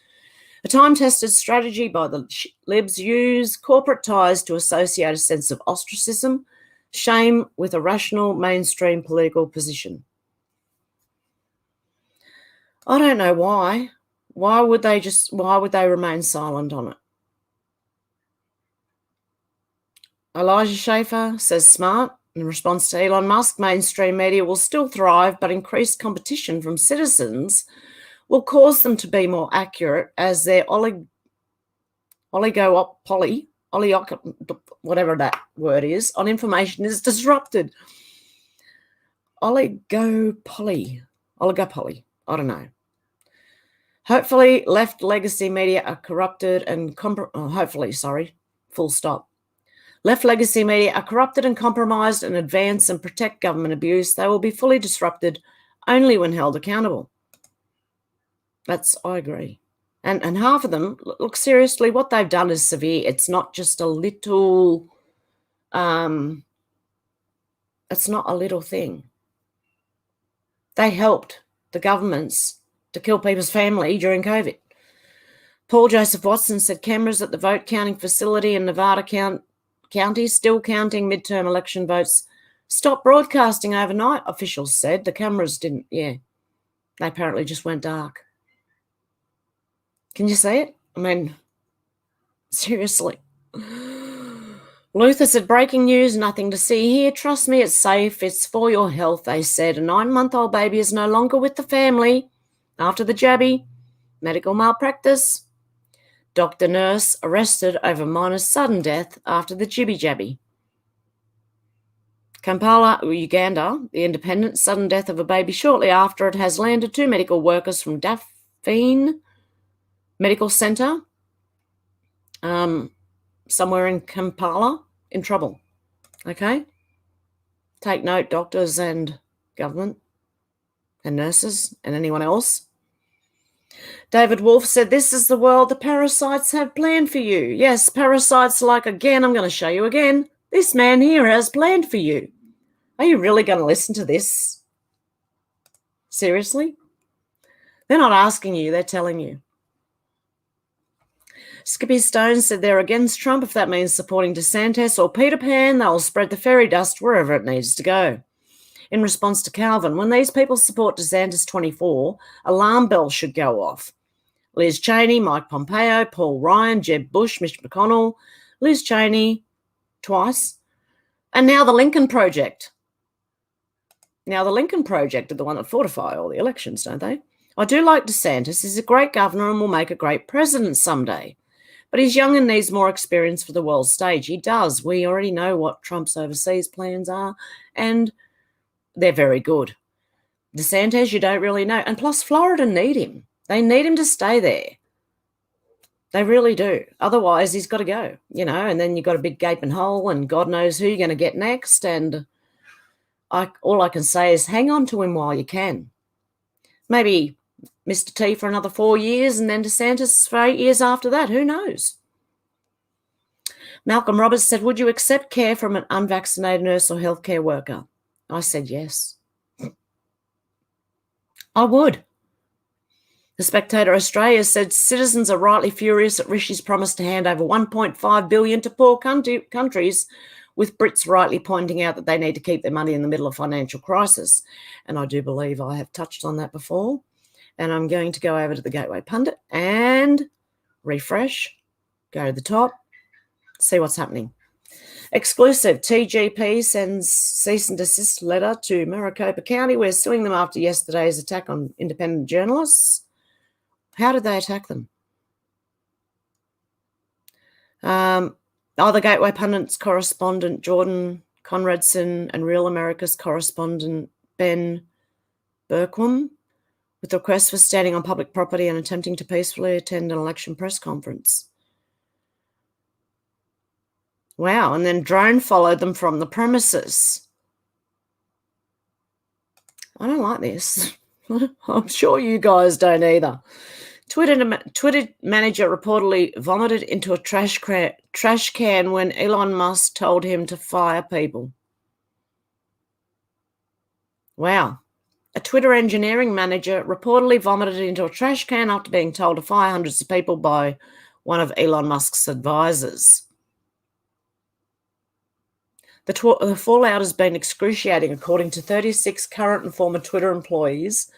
Speaker 2: A time-tested strategy by the Libs use corporate ties to associate a sense of ostracism, shame with a rational mainstream political position. I don't know why. Why would they remain silent on it? Elijah Schaefer says smart. In response to Elon Musk, mainstream media will still thrive, but increased competition from citizens will cause them to be more accurate as their oligopoly, whatever that word is, on information is disrupted. Oligopoly, I don't know. Hopefully, left legacy media are corrupted and full stop. Left legacy media are corrupted and compromised and advance and protect government abuse. They will be fully disrupted only when held accountable. I agree. And half of them, look, seriously, what they've done is severe. It's not just a little, it's not a little thing. They helped the governments to kill people's family during COVID. Paul Joseph Watson said cameras at the vote counting facility in Nevada County still counting midterm election votes stopped broadcasting overnight, officials said. The cameras didn't, they apparently just went dark. Can you see it? I mean, seriously. Luther said, breaking news, nothing to see here. Trust me, it's safe. It's for your health, they said. A 9-month-old baby is no longer with the family. After the jabby, medical malpractice. Doctor nurse arrested over minor's sudden death after the jibby jabby. Kampala, Uganda, the independent sudden death of a baby shortly after it has landed 2 medical workers from Daphne Medical Centre, somewhere in Kampala, in trouble. Okay? Take note, doctors and government and nurses and anyone else. David Wolf said, this is the world the parasites have planned for you. Yes, parasites like, again, I'm going to show you again. This man here has planned for you. Are you really going to listen to this? Seriously? They're not asking you, they're telling you. Skippy Stone said they're against Trump. If that means supporting DeSantis or Peter Pan, they'll spread the fairy dust wherever it needs to go. In response to Calvin, when these people support DeSantis 24, alarm bells should go off. Liz Cheney, Mike Pompeo, Paul Ryan, Jeb Bush, Mitch McConnell, Liz Cheney twice, and now the Lincoln Project. Now the Lincoln Project are the one that fortify all the elections, don't they? I do like DeSantis. He's a great governor and will make a great president someday. But he's young and needs more experience for the world stage. He does. We already know what Trump's overseas plans are, and they're very good. DeSantis, you don't really know. And plus, Florida need him. They need him to stay there. They really do. Otherwise, he's got to go, and then you've got a big gaping hole and God knows who you're going to get next. And all I can say is hang on to him while you can. Maybe Mr. T for another 4 years and then DeSantis for 8 years after that. Who knows? Malcolm Roberts said, would you accept care from an unvaccinated nurse or healthcare worker? I said yes. I would. The Spectator Australia said citizens are rightly furious at Rishi's promise to hand over $1.5 billion to poor countries, with Brits rightly pointing out that they need to keep their money in the middle of financial crisis. And I do believe I have touched on that before. And I'm going to go over to the Gateway Pundit and refresh, go to the top, see what's happening. Exclusive, TGP sends cease and desist letter to Maricopa County. We're suing them after yesterday's attack on independent journalists. How did they attack them? The Gateway Pundit's correspondent Jordan Conradson and Real America's correspondent Ben Berkwam, with requests for standing on public property and attempting to peacefully attend an election press conference. Wow, and then drone followed them from the premises. I don't like this. I'm sure you guys don't either. Twitter manager reportedly vomited into a trash can when Elon Musk told him to fire people. Wow. A Twitter engineering manager reportedly vomited into a trash can after being told to fire hundreds of people by one of Elon Musk's advisors. The fallout has been excruciating, according to 36 current and former Twitter employees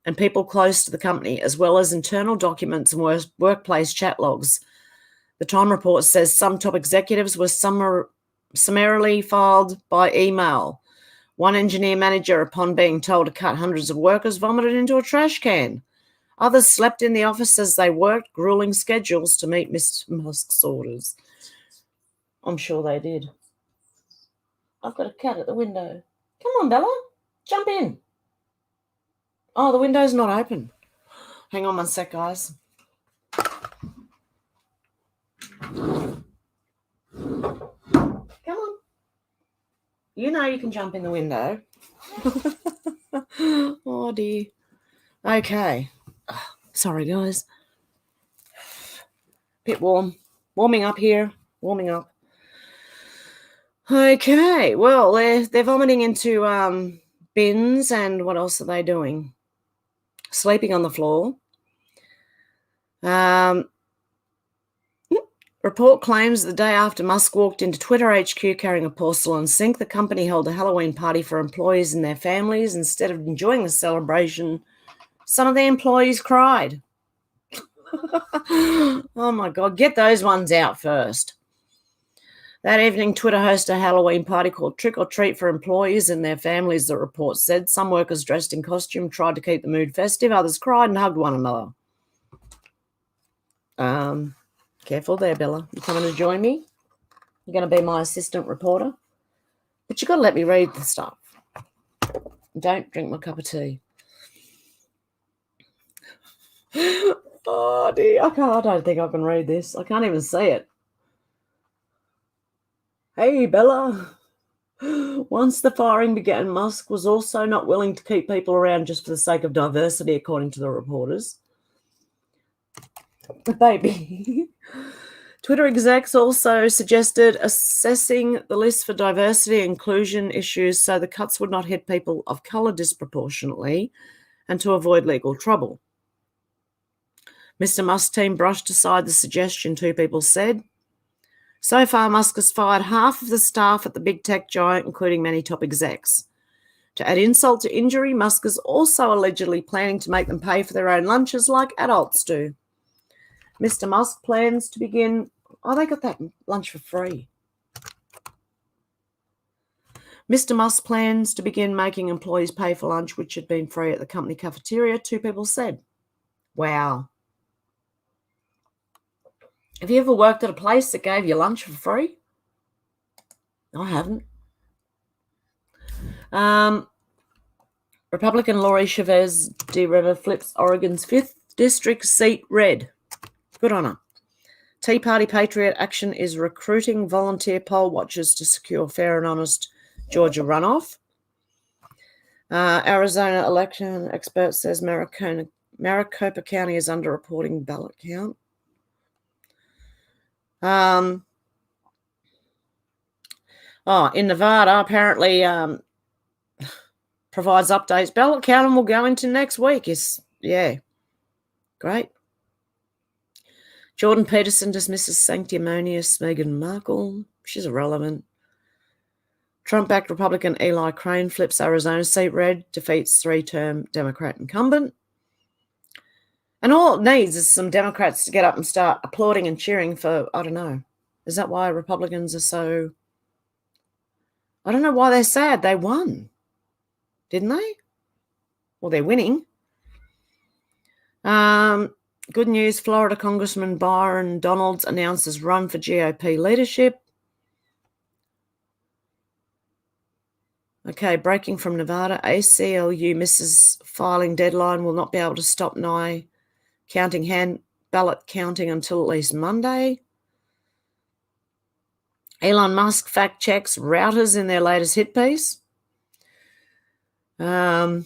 Speaker 2: and people close to the company, as well as internal documents and workplace chat logs. The Time report says some top executives were summarily filed by email. One engineer manager, upon being told to cut hundreds of workers, vomited into a trash can. Others slept in the office as they worked grueling schedules to meet Mr. Musk's orders. I'm sure they did. I've got a cat at the window. Come on, Bella. Jump in. Oh, the window's not open. Hang on one sec, guys. Come on. You know you can jump in the window. Oh, dear. Okay. Sorry, guys. Bit warm. Warming up here. Warming up. Okay. Well, they're vomiting into bins, and what else are they doing? Sleeping on the floor. Report claims the day after Musk walked into Twitter HQ carrying a porcelain sink, the company held a Halloween party for employees and their families. Instead of enjoying the celebration, some of the employees cried. Oh, my God. Get those ones out first. That evening, Twitter hosted a Halloween party called Trick or Treat for employees and their families, the report said. Some workers dressed in costume tried to keep the mood festive. Others cried and hugged one another. Careful there, Bella. You coming to join me? You're going to be my assistant reporter? But you've got to let me read the stuff. Don't drink my cup of tea. Oh, dear. I don't think I can read this. I can't even see it. Hey, Bella. Once the firing began, Musk was also not willing to keep people around just for the sake of diversity, according to the reporters. Baby. Twitter execs also suggested assessing the list for diversity and inclusion issues so the cuts would not hit people of colour disproportionately and to avoid legal trouble. Mr. Musk's team brushed aside the suggestion, two people said. So far, Musk has fired half of the staff at the big tech giant, including many top execs. To add insult to injury, Musk is also allegedly planning to make them pay for their own lunches like adults do. Mr. Musk plans to begin... Oh, they got that lunch for free. Mr. Musk plans to begin making employees pay for lunch, which had been free at the company cafeteria, two people said. Wow. Have you ever worked at a place that gave you lunch for free? I haven't. Republican Lori Chavez de River flips Oregon's 5th district seat red. Good on her. Tea Party Patriot Action is recruiting volunteer poll watchers to secure fair and honest Georgia runoff. Arizona election expert says Maricopa County is underreporting ballot count. In Nevada, apparently provides updates. Ballot counting will go into next week. Yeah, great. Jordan Peterson dismisses sanctimonious Meghan Markle. She's irrelevant. Trump-backed Republican Eli Crane flips Arizona seat red, defeats three-term Democrat incumbent. And all it needs is some Democrats to get up and start applauding and cheering for, I don't know. Is that why Republicans are so... I don't know why they're sad. They won. Didn't they? Well, they're winning. Good news, Florida Congressman Byron Donalds announces run for GOP leadership. Okay, breaking from Nevada, ACLU misses filing deadline, will not be able to stop Nye counting hand ballot counting until at least Monday. Elon Musk fact checks routers in their latest hit piece. Yeah.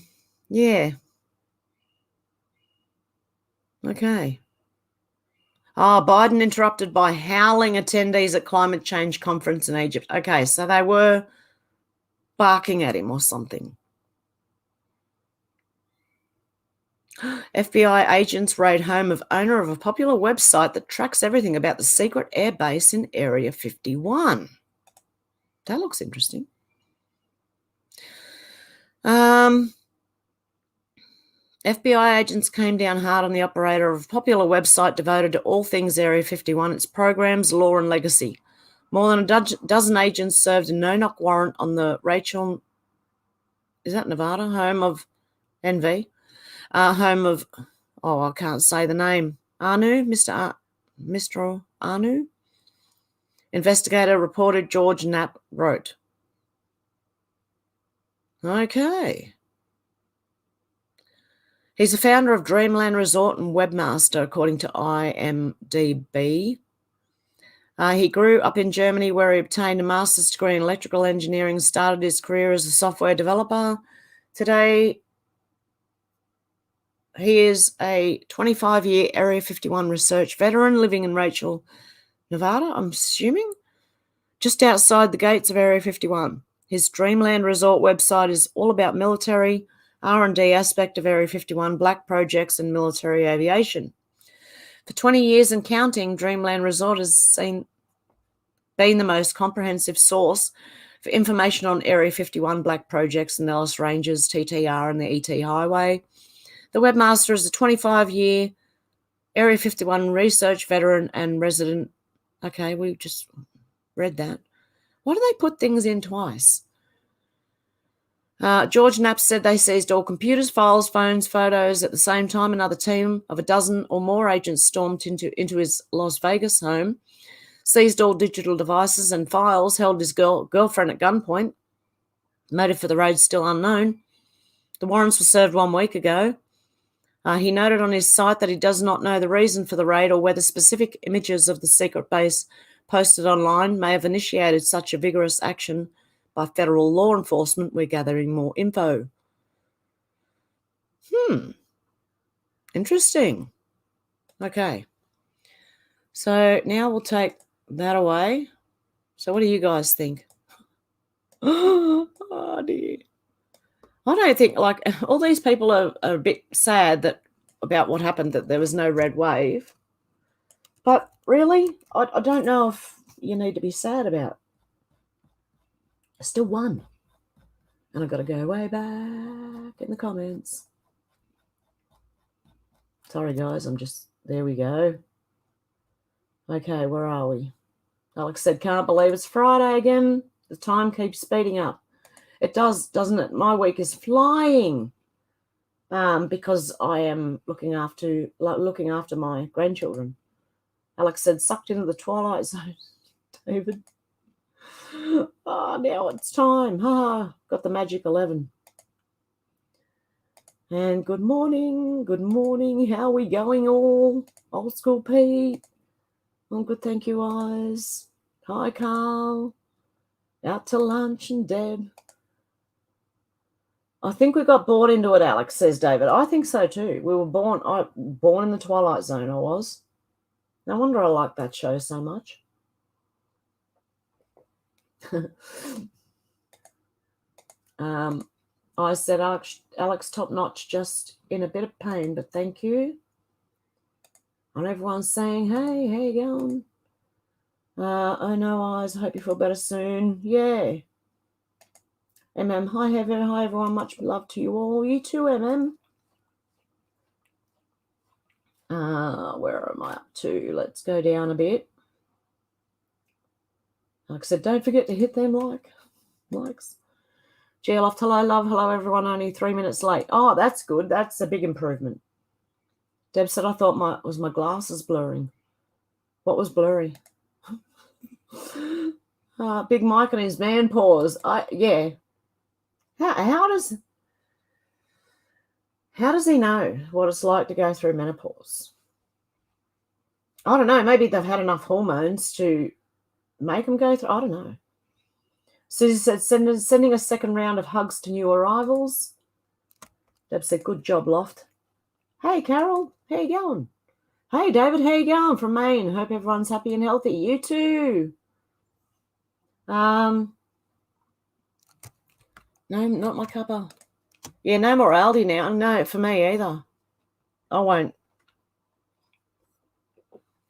Speaker 2: Okay. Biden interrupted by howling attendees at climate change conference in Egypt. Okay, so they were barking at him or something. FBI agents raid home of owner of a popular website that tracks everything about the secret air base in Area 51. That looks interesting. FBI agents came down hard on the operator of a popular website devoted to all things Area 51, its programs, law, and legacy. More than a dozen agents served a no-knock warrant on the Rachel, is that Nevada, home of NV, home of, I can't say the name, Anu, Mr. Anu. Investigator reported George Knapp wrote. Okay. He's the founder of Dreamland Resort and webmaster, according to IMDb. He grew up in Germany, where he obtained a master's degree in electrical engineering and started his career as a software developer. Today, he is a 25-year Area 51 research veteran living in Rachel, Nevada, I'm assuming, just outside the gates of Area 51. His Dreamland Resort website is all about military, R&D aspect of Area 51, black projects, and military aviation. For 20 years and counting, Dreamland Resort has been the most comprehensive source for information on Area 51 black projects in the Ellis Ranges, TTR, and the ET Highway. The webmaster is a 25-year Area 51 research veteran and resident. Okay, we just read that. Why do they put things in twice? George Knapp said they seized all computers, files, phones, photos at the same time. Another team of a dozen or more agents stormed into his Las Vegas home, seized all digital devices and files, held his girlfriend at gunpoint. Motive for the raid still unknown. The warrants were served 1 week ago. He noted on his site that he does not know the reason for the raid or whether specific images of the secret base posted online may have initiated such a vigorous action by federal law enforcement. We're gathering more info. Interesting. Okay. So now we'll take that away. So what do you guys think? Oh, dear. I don't think, like, all these people are a bit sad about what happened, that there was no red wave. But really, I don't know if you need to be sad about it. I still won. And I've got to go way back in the comments. Sorry, guys, there we go. Okay, where are we? Alex said, can't believe it's Friday again. The time keeps speeding up. It does, doesn't it? My week is flying because I am looking after my grandchildren. Alex said, sucked into the Twilight Zone, David. Oh, now it's time. Got the magic 11. And good morning. Good morning. How are we going all? Old school Pete. I'm good, thank you, eyes. Hi, Carl. Out to lunch and Deb. I think we got born into it, Alex, says David. I think so too. We were born in the Twilight Zone, I was. No wonder I like that show so much. I said, Alex, top notch, just in a bit of pain, but thank you. And everyone's saying, hey, how you going? Oh no, eyes, I hope you feel better soon. Yeah. Hi, Heather. Hi, everyone. Much love to you all. You too, Where am I up to? Let's go down a bit. Like I said, don't forget to hit them likes. GLoft, hello, love. Hello, everyone. Only 3 minutes late. Oh, that's good. That's a big improvement. Deb said, I thought my glasses blurring. What was blurry? Big Mike and his man paws. Yeah. How does he know what it's like to go through menopause? I don't know. Maybe they've had enough hormones to make them go through. I don't know. Susie said, sending a second round of hugs to new arrivals. Deb said, good job, Loft. Hey, Carol, how you going? Hey, David, how you going from Maine? Hope everyone's happy and healthy. You too. No, not my cuppa. Yeah, no more Aldi now. No, for me either. I won't.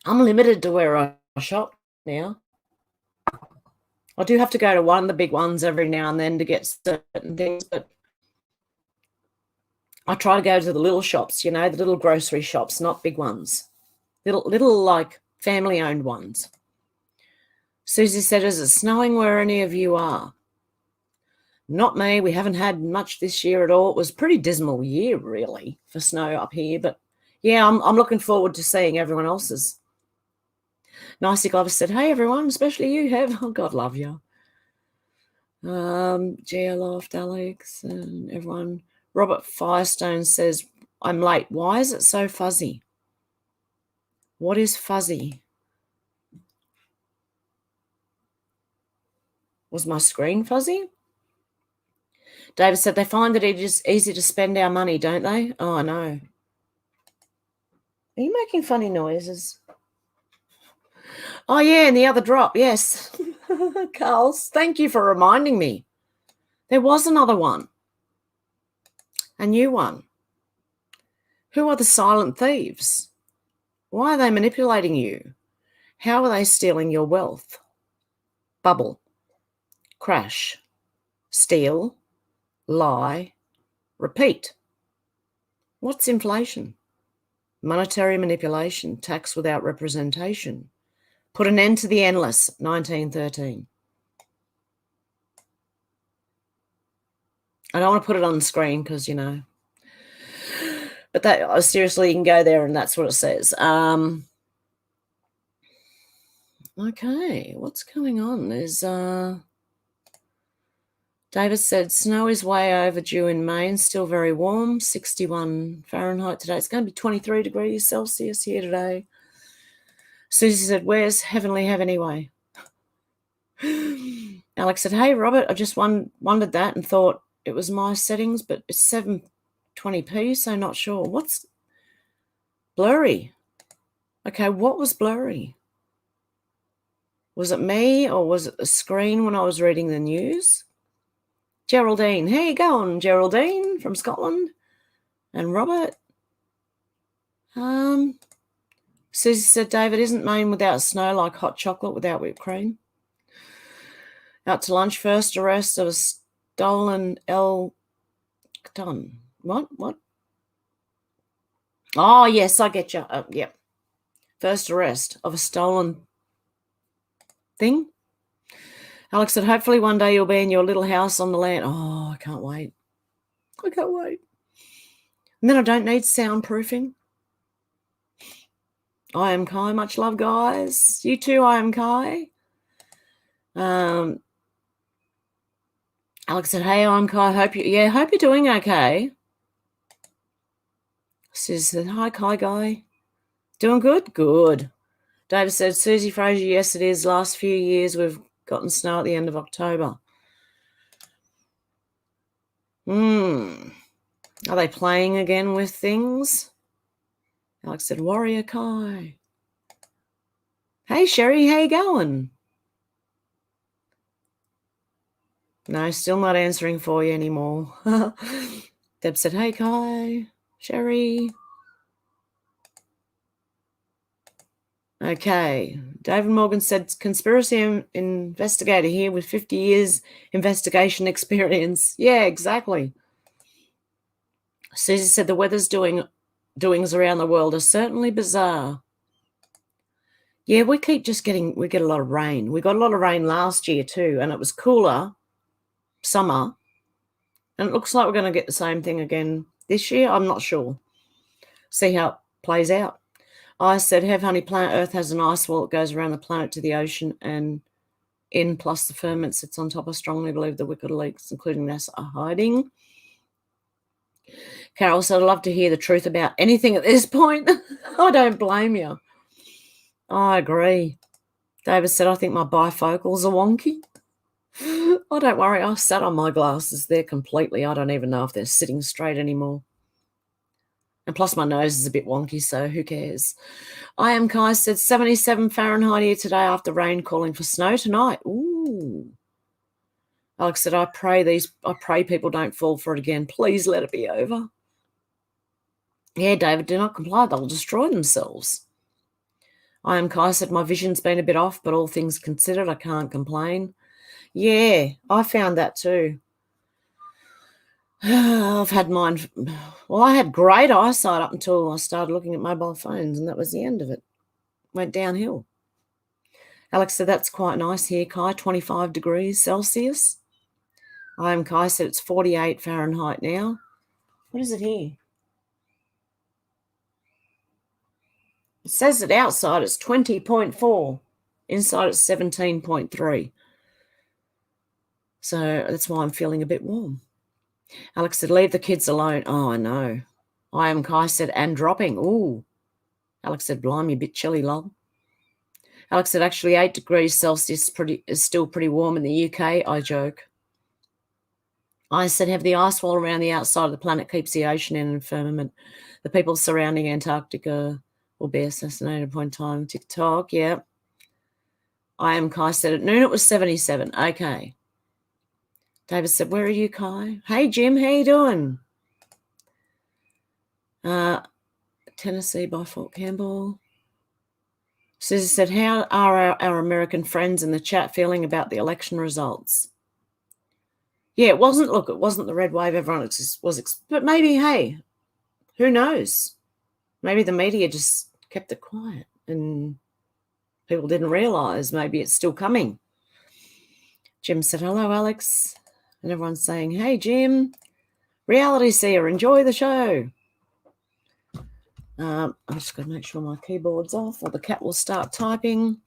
Speaker 2: I'm limited to where I shop now. I do have to go to one of the big ones every now and then to get certain things, but I try to go to the little shops, the little grocery shops, not big ones. Little like family-owned ones. Susie said, is it snowing where any of you are? Not me. We haven't had much this year at all. It was a pretty dismal year, really, for snow up here. But, yeah, I'm looking forward to seeing everyone else's. Nicey Glover said, hey, everyone, especially you, Hev. Oh, God love you. Geoloft, Alex, and everyone. Robert Firestone says, I'm late. Why is it so fuzzy? What is fuzzy? Was my screen fuzzy? David said, they find that it is easy to spend our money, don't they? Oh, I know. Are you making funny noises? Oh, yeah, and the other drop, yes. Carls, thank you for reminding me. There was another one. A new one. Who are the silent thieves? Why are they manipulating you? How are they stealing your wealth? Bubble. Crash. Steal. Lie. Repeat. What's inflation? Monetary manipulation. Tax without representation. Put an end to the endless. 1913. I don't want to put it on the screen because, you know. But that seriously, you can go there and that's what it says. Okay, what's going on? There's David said snow is way overdue in Maine, still very warm, 61 Fahrenheit today. It's going to be 23 degrees Celsius here today. Susie said, where's Heavenly Hev anyway? Alex said, hey, Robert, I just wondered that and thought it was my settings, but it's 720p, so not sure. What's blurry? Okay, what was blurry? Was it me or was it the screen when I was reading the news? Geraldine, how you going, Geraldine from Scotland? And Robert. Susie said, David, isn't Maine without snow like hot chocolate without whipped cream? Out to lunch, first arrest of a stolen done. What? Oh, yes, I get you. Yep. First arrest of a stolen thing. Alex said, hopefully one day you'll be in your little house on the land. Oh, I can't wait. I can't wait. And then I don't need soundproofing. I am Kai. Much love, guys. You too, I am Kai. Alex said, hey, I'm Kai. Hope you're doing okay. Susie said, hi, Kai guy. Doing good? Good. David said, Susie Fraser, yes, it is. Last few years we've gotten snow at the end of October. Are they playing again with things? Alex said, Warrior Kai. Hey, Sherry, how you going? No, still not answering for you anymore. Deb said, hey, Kai, Sherry. Okay. David Morgan said, conspiracy investigator here with 50 years investigation experience. Yeah, exactly. Susie said the weather's doings around the world are certainly bizarre. Yeah, we get a lot of rain. We got a lot of rain last year too, and it was cooler summer. And it looks like we're going to get the same thing again this year. I'm not sure. See how it plays out. I said, Hev, honey, planet Earth has an ice wall that goes around the planet to the ocean and in plus the firmament sits on top. I strongly believe the wicked leaks, including NASA, are hiding. Carol said, I'd love to hear the truth about anything at this point. I don't blame you. I agree. David said, I think my bifocals are wonky. Oh, don't worry. I sat on my glasses there completely. I don't even know if they're sitting straight anymore. And plus my nose is a bit wonky, so who cares? I am Kai said 77 Fahrenheit here today after rain, calling for snow tonight. Ooh. Alex said, I pray people don't fall for it again. Please let it be over. Yeah, David, do not comply. They'll destroy themselves. I am Kai said, my vision's been a bit off, but all things considered, I can't complain. Yeah, I found that too. I've had mine. Well, I had great eyesight up until I started looking at mobile phones, and that was the end of it. Went downhill. Alex said, that's quite nice here, Kai, 25 degrees Celsius. I am Kai said, it's 48 Fahrenheit now. What is it here? It says that outside it's 20.4. Inside it's 17.3. So that's why I'm feeling a bit warm. Alex said, leave the kids alone. Oh, I know. I am Kai said, and dropping. Ooh. Alex said, blimey, a bit chilly, lol. Alex said, actually 8 degrees Celsius is still pretty warm in the UK. I joke. I said, have the ice wall around the outside of the planet keeps the ocean in and firmament. The people surrounding Antarctica will be assassinated at point in time. TikTok, yeah. I am Kai said, at noon it was 77. Okay. David said, where are you, Kai? Hey, Jim, how you doing? Tennessee by Fort Campbell. Susie said, how are our American friends in the chat feeling about the election results? Yeah, it wasn't the red wave everyone was, but maybe, hey, who knows? Maybe the media just kept it quiet and people didn't realise maybe it's still coming. Jim said, hello, Alex. And everyone's saying, hey, Jim, reality seer, enjoy the show. I'm just going to make sure my keyboard's off or the cat will start typing.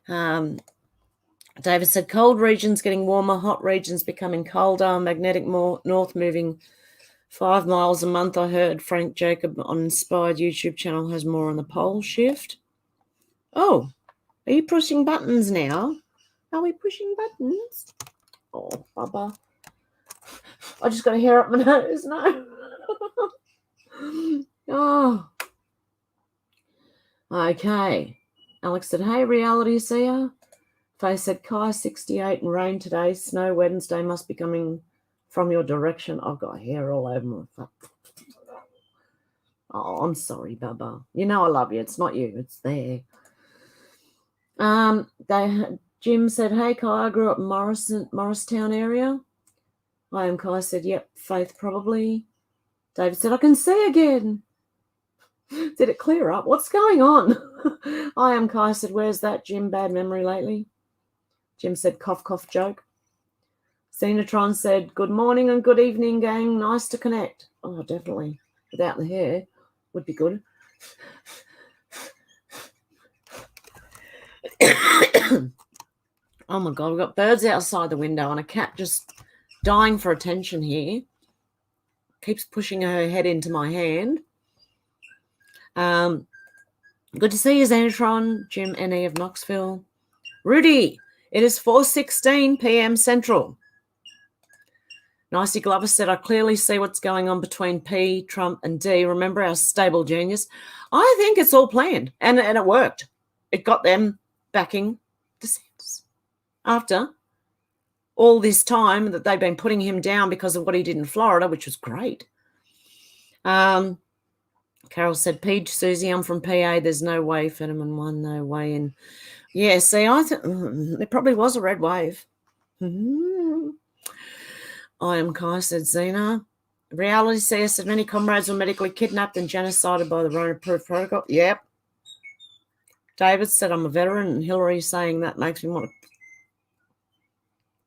Speaker 2: David said, cold regions getting warmer, hot regions becoming colder, magnetic north moving 5 miles a month. I heard Frank Jacob on Inspired YouTube channel has more on the pole shift. Oh, are you pushing buttons now? Are we pushing buttons? Oh, Bubba. I just got a hair up my nose. No. Oh. Okay. Alex said, hey, reality seer. Faye said, Kai, 68 and rain today. Snow Wednesday must be coming from your direction. I've got hair all over my face. Oh, I'm sorry, Bubba. You know I love you. It's not you. It's there. Jim said, hey, Kai, I grew up in Morristown area. I am Kai said, yep, Faith probably. David said, I can see again. Did it clear up? What's going on? I am Kai said, where's that, Jim? Bad memory lately. Jim said, cough, cough, joke. Xenotron said, good morning and good evening, gang. Nice to connect. Oh, definitely. Without the hair would be good. Oh, my God. We've got birds outside the window and a cat just dying for attention here. Keeps pushing her head into my hand. Good to see you, Xenotron. Jim NE of Knoxville. Rudy, it is 4:16 p.m. Central. Nicey Glover said, I clearly see what's going on between P, Trump, and D. Remember our stable genius? I think it's all planned, and it worked. It got them backing DeSantis. After all this time that they've been putting him down because of what he did in Florida, which was great. Carol said, P, Susie, I'm from PA. There's no way Fetterman won, no way in. Yeah, see, I think there probably was a red wave. I am Kai, said Zena. Reality seer said many comrades were medically kidnapped and genocided by the Rona-approved protocol. Yep. David said I'm a veteran, and Hillary saying that makes me want to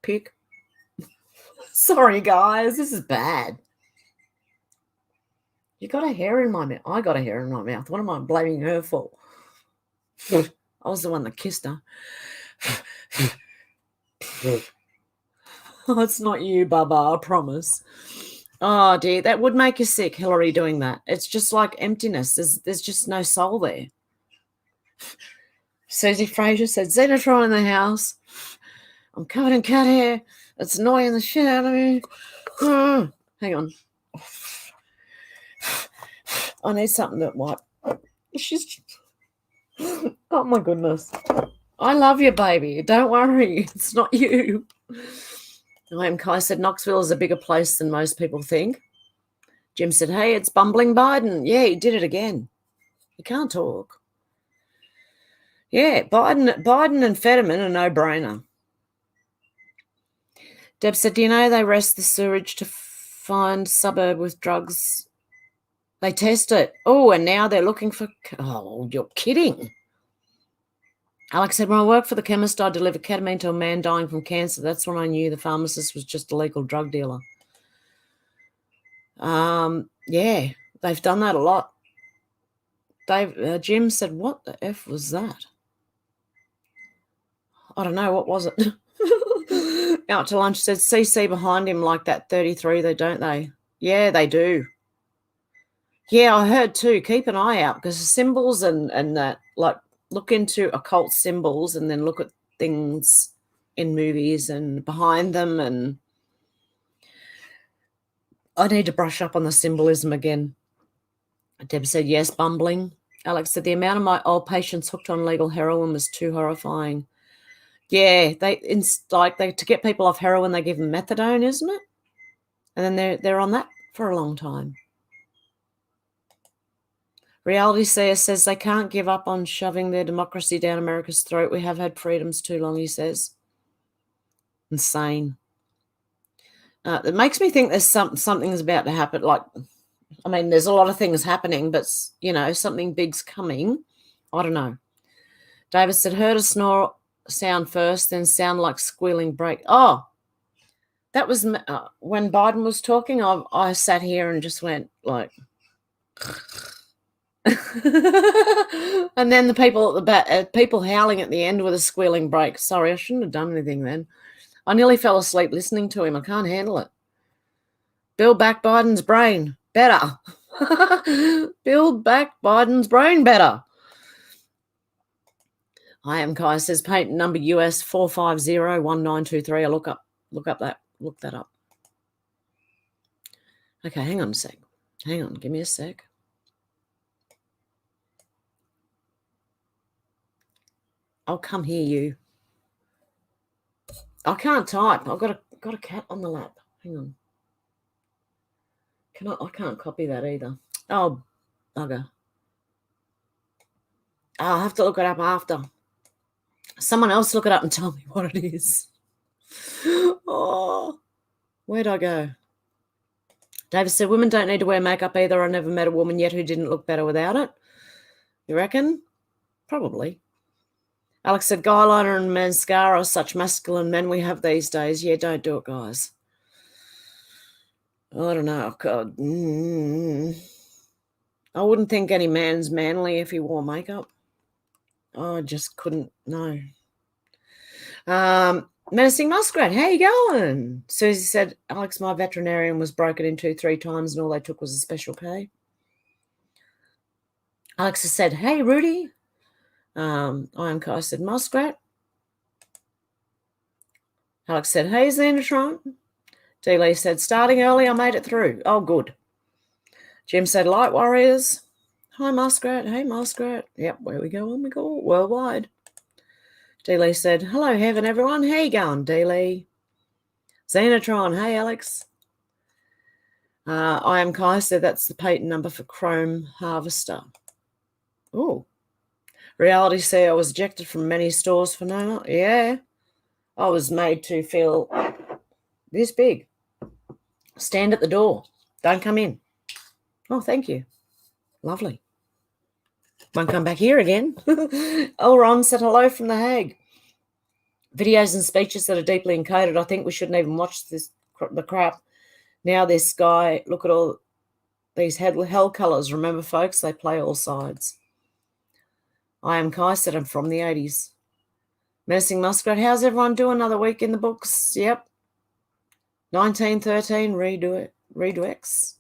Speaker 2: pick. Sorry, guys. This is bad. You got a hair in my mouth. I got a hair in my mouth. What am I blaming her for? I was the one that kissed her. Oh, it's not you, Bubba, I promise. Oh, dear, that would make you sick, Hillary, doing that. It's just like emptiness. There's just no soul there. Susie Fraser said, Xenotron in the house. I'm covered in cat hair. It's annoying the shit out of me. Hang on. I need something that wipe. She's... Oh, my goodness. I love you, baby. Don't worry. It's not you. I am Kai said Knoxville is a bigger place than most people think. Jim said, hey, it's bumbling Biden. Yeah, he did it again. He can't talk. Yeah, Biden and Fetterman are no-brainer. Deb said, do you know they rest the sewage to find suburb with drugs? They test it. Oh, and now they're looking for... Oh, you're kidding. Alex said, when I worked for the chemist, I delivered ketamine to a man dying from cancer. That's when I knew the pharmacist was just a legal drug dealer. Yeah, they've done that a lot. Jim said, what the F was that? I don't know. What was it? Out to lunch said, CC behind him like that 33, don't they? Yeah, they do. Yeah, I heard too. Keep an eye out because the symbols and that, like, look into occult symbols and then look at things in movies and behind them. And I need to brush up on the symbolism again. Deb said, yes, bumbling. Alex said, the amount of my old patients hooked on legal heroin was too horrifying. Yeah, to get people off heroin, they give them methadone, isn't it? And then they're on that for a long time. Reality seer says they can't give up on shoving their democracy down America's throat. We have had freedoms too long, he says. Insane. It makes me think there's something's about to happen. Like, I mean, there's a lot of things happening, but, you know, something big's coming. I don't know. David said, heard a snore sound first, then sound like squealing brake. Oh, that was when Biden was talking. I sat here and just went like, and then the people at the back, people howling at the end with a squealing brake. Sorry, I shouldn't have done anything then. I nearly fell asleep listening to him. I can't handle it. Build back Biden's brain better. Build back Biden's brain better. I am Kai says patent number US 4501923. I look that up. Okay, hang on a sec. Hang on, give me a sec. I'll come here, you. I can't type. I've got a cat on the lap. Hang on. I can't copy that either. Oh, bugger. I'll have to look it up after. Someone else look it up and tell me what it is. Oh, where'd I go? David said, women don't need to wear makeup either. I never met a woman yet who didn't look better without it. You reckon? Probably. Alex said, eyeliner and mascara are such masculine men we have these days. Yeah, don't do it, guys. I don't know. God. I wouldn't think any man's manly if he wore makeup. I just couldn't. No. Menacing Muskrat, how you going? Susie said, Alex, my veterinarian was broken into 3 times and all they took was a special pay. Alex has said, hey, Rudy. I am Kai said, Muskrat. Alex said, hey, Xenotron. D. Lee said, starting early, I made it through. Oh, good. Jim said, Light Warriors. Hi, Muskrat. Hey, Muskrat. Yep, where we go on we go worldwide. D. Lee said, hello, Heaven, everyone. How you going, D. Lee? Xenotron. Hey, Alex. I am Kai said, that's the patent number for Chrome Harvester. Oh. Reality say I was ejected from many stores for no. Yeah. I was made to feel this big. Stand at the door. Don't come in. Oh, thank you. Lovely. Won't come back here again. Ron said hello from The Hague. Videos and speeches that are deeply encoded. I think we shouldn't even watch the crap. Now this guy, look at all these hell colours. Remember, folks, they play all sides. I am Kai said I'm from the 80s. Menacing Muskrat, how's everyone doing? Another week in the books. Yep. 1913, Redux.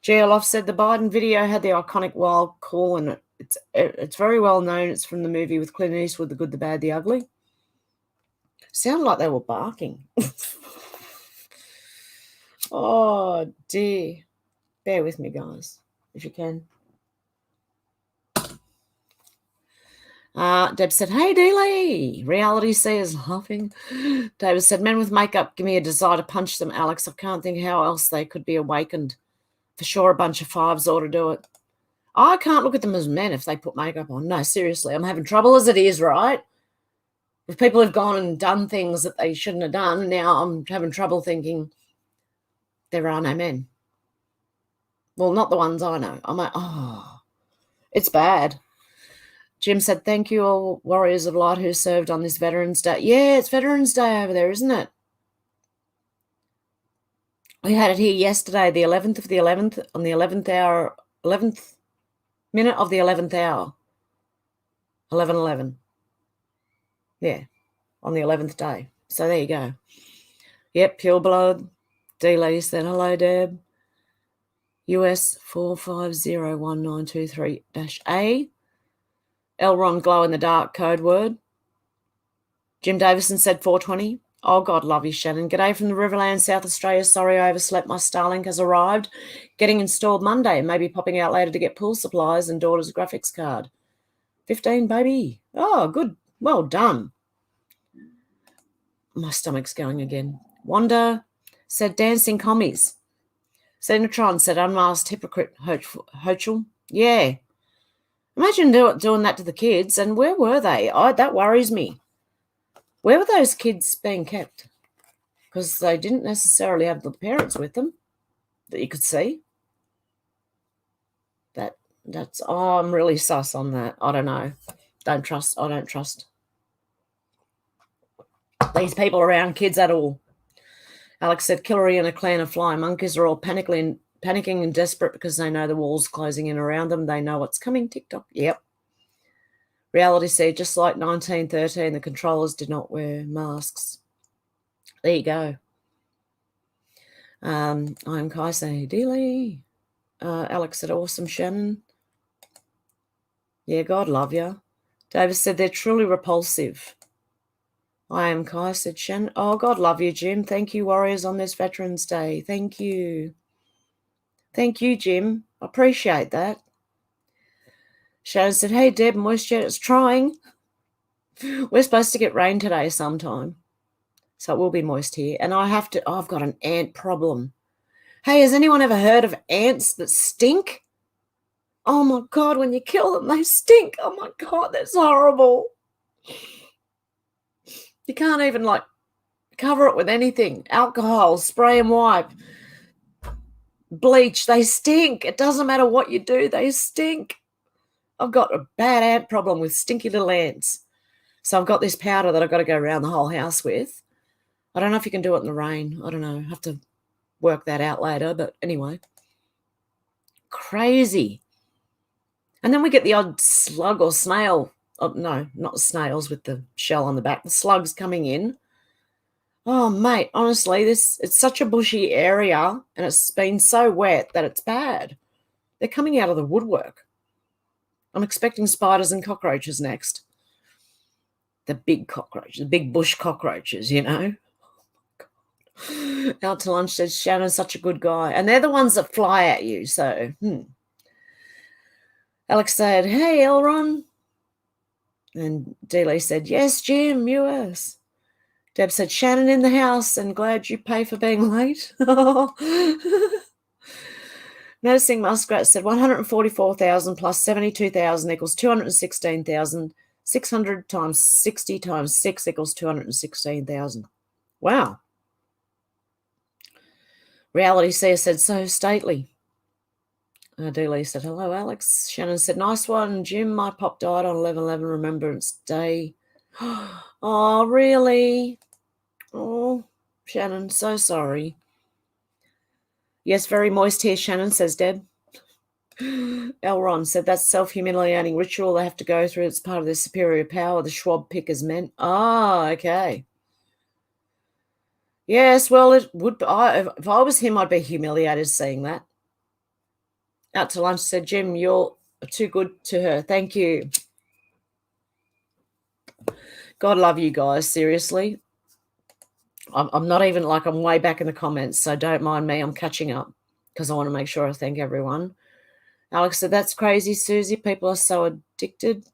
Speaker 2: GLoff said the Biden video had the iconic wild call and it's very well known. It's from the movie with Clint Eastwood, The Good, the Bad, the Ugly. Sounded like they were barking. Oh, dear. Bear with me, guys, if you can. Deb said, hey, Dealey. Reality C is laughing. David said, men with makeup give me a desire to punch them, Alex. I can't think how else they could be awakened. For sure, a bunch of 5s ought to do it. I can't look at them as men if they put makeup on. No, seriously, I'm having trouble as it is, right? If people have gone and done things that they shouldn't have done, now I'm having trouble thinking there are no men. Well, not the ones I know. I'm like, oh, it's bad. Jim said, thank you, all warriors of light who served on this Veterans Day. Yeah, it's Veterans Day over there, isn't it? We had it here yesterday, the 11th of the 11th, on the 11th hour, 11th minute of the 11th hour. 11:11. Yeah, on the 11th day. So there you go. Yep, pure blood. D-Lee said, hello, Deb. US 4501923-A. Elron glow in the dark code word. Jim Davison said 420. Oh, God love you, Shannon. G'day from the Riverland, South Australia. Sorry I overslept. My Starlink has arrived. Getting installed Monday. Maybe popping out later to get pool supplies and daughter's graphics card. 15, baby. Oh, good. Well done. My stomach's going again. Wanda said dancing commies. Xenotron said unmasked hypocrite Hochul. Yeah. Imagine doing that to the kids. And where were they? That worries me. Where were those kids being kept? Because they didn't necessarily have the parents with them that you could see. That I'm really sus on that. I don't know. I don't trust these people around kids at all. Alex said, Hillary and a clan of flying monkeys are all panicking and desperate because they know the wall's closing in around them. They know what's coming. TikTok. Yep. Reality said, just like 1913, the controllers did not wear masks. There you go. I'm Kaise Dealey. Alex said, awesome, Shannon. Yeah, God love you. Davis said, they're truly repulsive. I am Kai, said Shannon. Oh, God love you, Jim. Thank you, Warriors, on this Veterans Day. Thank you. Thank you, Jim. I appreciate that. Shannon said, hey, Deb, moisture, it's trying. We're supposed to get rain today sometime. So it will be moist here. And I've got an ant problem. Hey, has anyone ever heard of ants that stink? Oh, my God, when you kill them, they stink. Oh, my God, that's horrible. You can't even, cover it with anything. Alcohol, spray and wipe, bleach, they stink. It doesn't matter what you do, they stink. I've got a bad ant problem with stinky little ants. So I've got this powder that I've got to go around the whole house with. I don't know if you can do it in the rain. I don't know. I have to work that out later. But anyway, crazy. And then we get the odd slug or snail. Oh, no, not snails with the shell on the back. The slugs coming in. Oh, mate, honestly, it's such a bushy area and it's been so wet that it's bad. They're coming out of the woodwork. I'm expecting spiders and cockroaches next. The big cockroaches, the big bush cockroaches, you know. Out to lunch says Shannon's such a good guy. And they're the ones that fly at you, so. Alex said, hey, Elron. And Dealey said, yes, Jim, US. Deb said, Shannon in the house and glad you pay for being late. Noticing Muskrat said 144,000 plus 72,000 equals 216,000. 600 times 60 times 6 equals 216,000. Wow. Reality Seer said, so stately. Dealey said, hello, Alex. Shannon said, nice one, Jim. My pop died on 11/11 Remembrance Day. Oh, really? Oh, Shannon, so sorry. Yes, very moist here, Shannon, says Deb. Elron said, that's self-humiliating ritual they have to go through. It's part of their superior power, the Schwab pickers meant. Ah, okay. Yes, well, it would. If I was him, I'd be humiliated seeing that. Out to lunch said, Jim, you're too good to her. Thank you. God love you guys, seriously. I'm not even I'm way back in the comments, so don't mind me. I'm catching up because I want to make sure I thank everyone. Alex said, that's crazy, Susie. People are so addicted.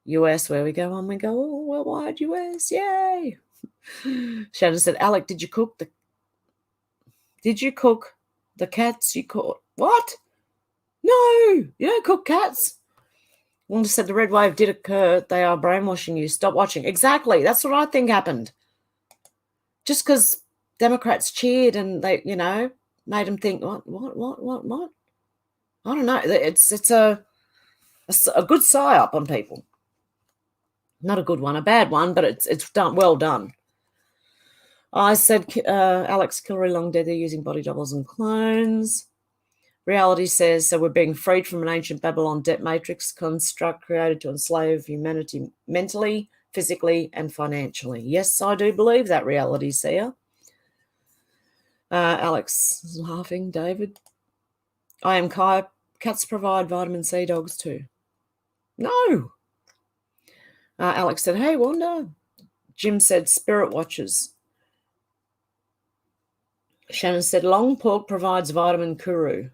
Speaker 2: US, where we go on, we go, oh, worldwide US, yay. Shannon said, Alec, did you cook the cats you caught? What? No, you don't cook cats. Wanda said, the red wave did occur. They are brainwashing you. Stop watching. Exactly. That's what I think happened. Just because Democrats cheered and they, made them think, what? I don't know. It's a good psyop on people. Not a good one, a bad one, but it's done well done. I said, Alex Hillary long dead. They're using body doubles and clones. Reality says, so we're being freed from an ancient Babylon debt matrix construct created to enslave humanity mentally, physically, and financially. Yes, I do believe that, Reality seer. Alex is laughing. David. I am Kai. Cats provide vitamin C, dogs too. No. Alex said, hey, Wanda. Jim said, spirit watchers. Shannon said, long pork provides vitamin kuru.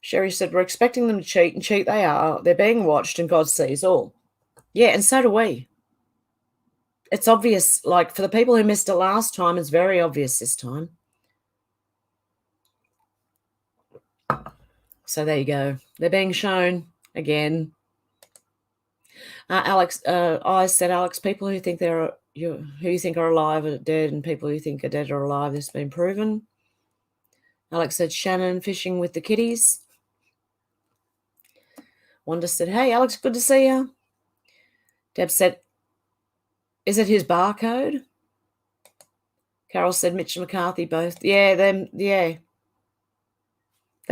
Speaker 2: Sherry said, we're expecting them to cheat, and cheat they are. They're being watched, and God sees all. Yeah, and so do we. It's obvious, for the people who missed it last time, it's very obvious this time. So there you go. They're being shown again. Alex, I said, Alex, people who think who you think are alive are dead, and people who think are dead are alive. This has been proven. Alex said, Shannon fishing with the kitties. Wanda said, hey, Alex, good to see you. Deb said, is it his barcode? Carol said, Mitch and McCarthy both. Yeah, they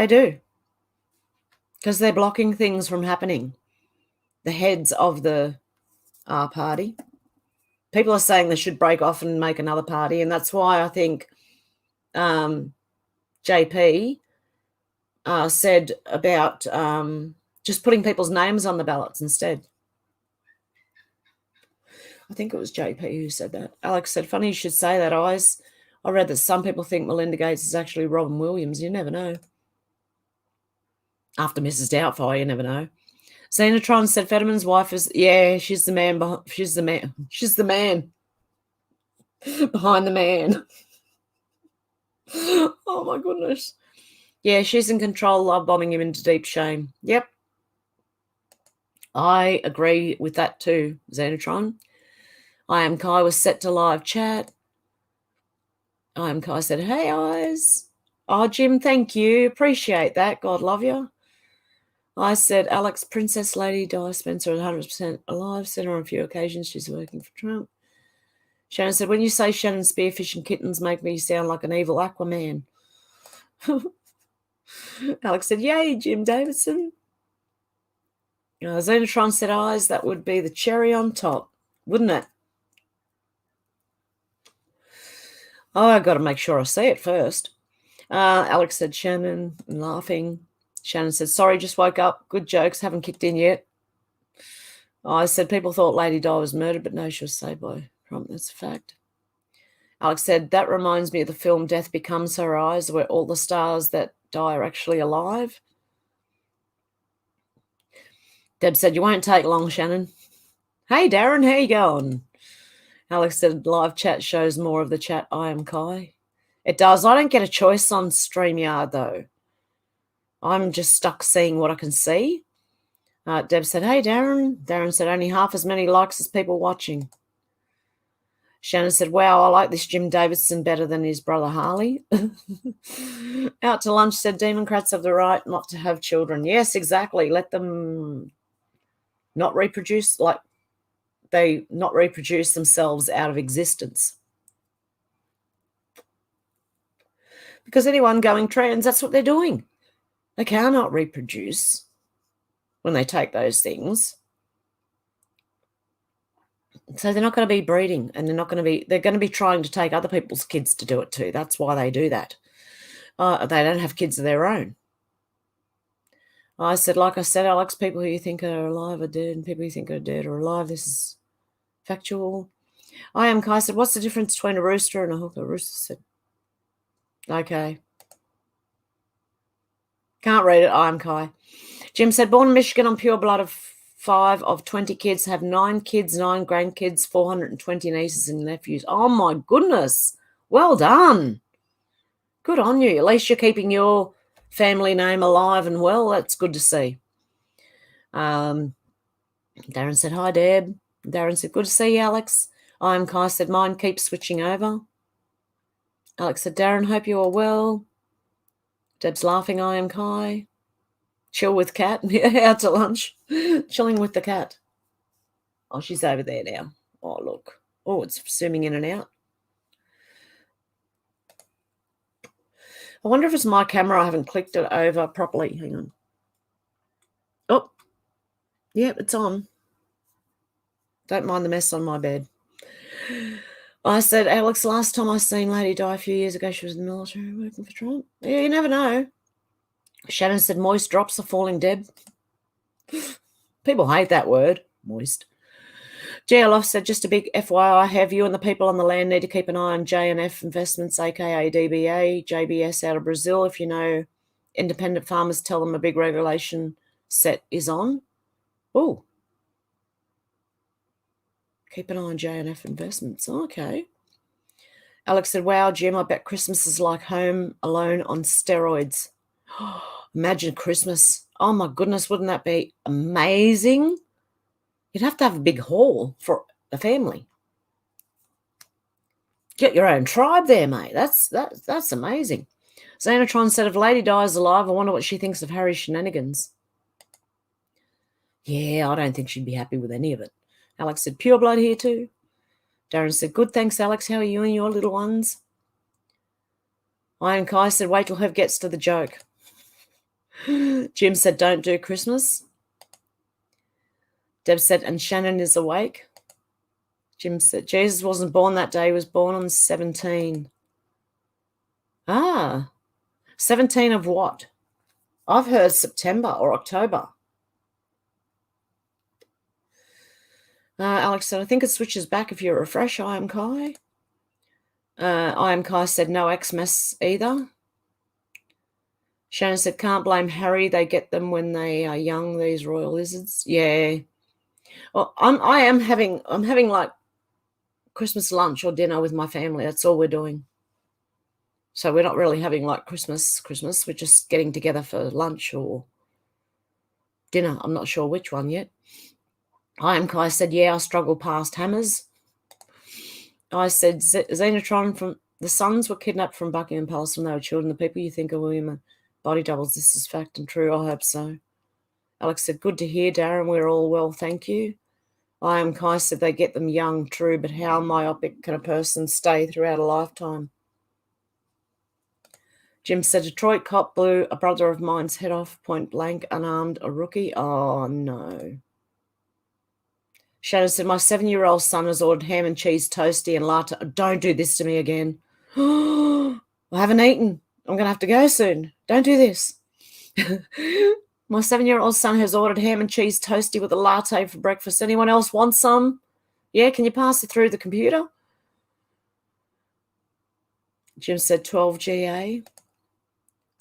Speaker 2: do. Because they're blocking things from happening. The heads of the party. People are saying they should break off and make another party, and that's why I think JP said about just putting people's names on the ballots instead. I think it was JP who said that. Alex said, funny you should say that, Eyes. I read that some people think Melinda Gates is actually Robin Williams. You never know. After Mrs. Doubtfire, you never know. Xenotron said Fetterman's wife is, yeah, she's the man behind the man. Oh, my goodness. Yeah, she's in control, love bombing him into deep shame. Yep. I agree with that too, Xenotron. I Am Kai was set to live chat. I Am Kai said, hey, Eyes. Oh, Jim, thank you. Appreciate that. God love you. I said, Alex, Princess Lady Di Spencer is 100% alive. Said her on a few occasions she's working for Trump. Shannon said, when you say Shannon Spearfish and kittens make me sound like an evil Aquaman. Alex said, yay, Jim Davidson. Xenotron said, Eyes, that would be the cherry on top, wouldn't it? Oh, I've got to make sure I see it first. Alex said, Shannon, and laughing. Shannon said, sorry, just woke up. Good jokes, haven't kicked in yet. I said, people thought Lady Di was murdered, but no, she was saved by Trump. That's a fact. Alex said, that reminds me of the film Death Becomes Her Eyes, where all the stars that die are actually alive. Deb said, you won't take long, Shannon. Hey, Darren, how you going? Alex said, live chat shows more of the chat. I Am Kai. It does. I don't get a choice on StreamYard, though. I'm just stuck seeing what I can see. Deb said, hey, Darren. Darren said, only half as many likes as people watching. Shannon said, wow, I like this Jim Davidson better than his brother Harley. Out to lunch said, Democrats have the right not to have children. Yes, exactly. Let them not reproduce, like they not reproduce themselves out of existence. Because anyone going trans, that's what they're doing. They cannot reproduce when they take those things. So they're not going to be breeding, and they're going to be trying to take other people's kids to do it too. That's why they do that. They don't have kids of their own. I said, like I said, Alex, people who you think are alive are dead, and people who you think are dead are alive. This is factual. I Am Kai said, what's the difference between a rooster and a hooker? Rooster said, okay. Can't read it. I Am Kai. Jim said, born in Michigan on pure blood of 5 of 20 kids, have 9 kids, 9 grandkids, 420 nieces and nephews. Oh, my goodness. Well done. Good on you. At least you're keeping your family name alive and well. That's good to see. Darren said, hi, Deb. Darren said, good to see you, Alex. I Am Kai said, mine keeps switching over. Alex said, Darren, hope you are well. Deb's laughing, I Am Kai. Chill with cat. Out to lunch. Chilling with the cat. Oh, she's over there now. Oh, look. Oh, it's zooming in and out. I wonder if it's my camera. I haven't clicked it over properly. Hang on. Oh, yep, it's on. Don't mind the mess on my bed. I said, Alex, last time I seen Lady Di a few years ago, she was in the military working for Trump. Yeah, you never know. Shannon said, moist drops are falling, Deb. People hate that word, moist. GLF said, just a big FYI, have you and the people on the land need to keep an eye on J&F Investments, a.k.a. DBA, JBS out of Brazil. If you know independent farmers, tell them a big regulation set is on. Oh. Keep an eye on J&F Investments. Okay. Alex said, wow, Jim, I bet Christmas is like Home Alone on steroids. Imagine Christmas. Oh, my goodness, wouldn't that be amazing? You'd have to have a big haul for the family. Get your own tribe there, mate. That's amazing. Xenotron said, if Lady Di is alive, I wonder what she thinks of Harry's shenanigans. Yeah, I don't think she'd be happy with any of it. Alex said, pure blood here too. Darren said, good, thanks, Alex. How are you and your little ones? Iron Kai said, wait till Hev gets to the joke. Jim said, don't do Christmas. Deb said, and Shannon is awake. Jim said, Jesus wasn't born that day. He was born on 17. 17 of what? I've heard September or October. Alex said, I think it switches back if you refresh, I am Kai. I am Kai said, no Xmas either. Shannon said, can't blame Harry. They get them when they are young, these royal lizards. Yeah. Well, I'm having like Christmas lunch or dinner with my family. That's all we're doing. So we're not really having like Christmas. We're just getting together for lunch or dinner. I'm not sure which one yet. I am Kai said, yeah, I struggle past hammers. I said, Xenotron from the sons were kidnapped from Buckingham Palace when they were children. The people you think are William body doubles. This is fact and true. I hope so. Alex said, good to hear, Darren. We're all well, thank you. I am Kai said, they get them young, true, but how myopic can a person stay throughout a lifetime? Jim said, Detroit cop blew a brother of mine's head off, point blank, unarmed, a rookie. Oh, no. Shannon said, my 7-year-old son has ordered ham and cheese toasty and latte. Don't do this to me again. I haven't eaten. I'm going to have to go soon. Don't do this. My 7-year-old son has ordered ham and cheese toasty with a latte for breakfast. Anyone else want some? Yeah, can you pass it through the computer? Jim said 12 GA.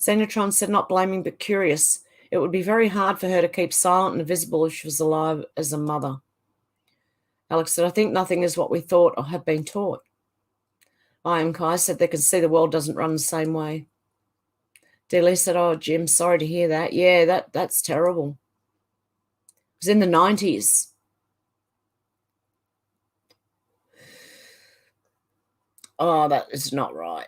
Speaker 2: Xenotron said, not blaming but curious. It would be very hard for her to keep silent and invisible if she was alive as a mother. Alex said, I think nothing is what we thought or have been taught. I am Kai said, they can see the world doesn't run the same way. Dealey said, oh, Jim, sorry to hear that. Yeah, that's terrible. It was in the 90s. Oh, that is not right.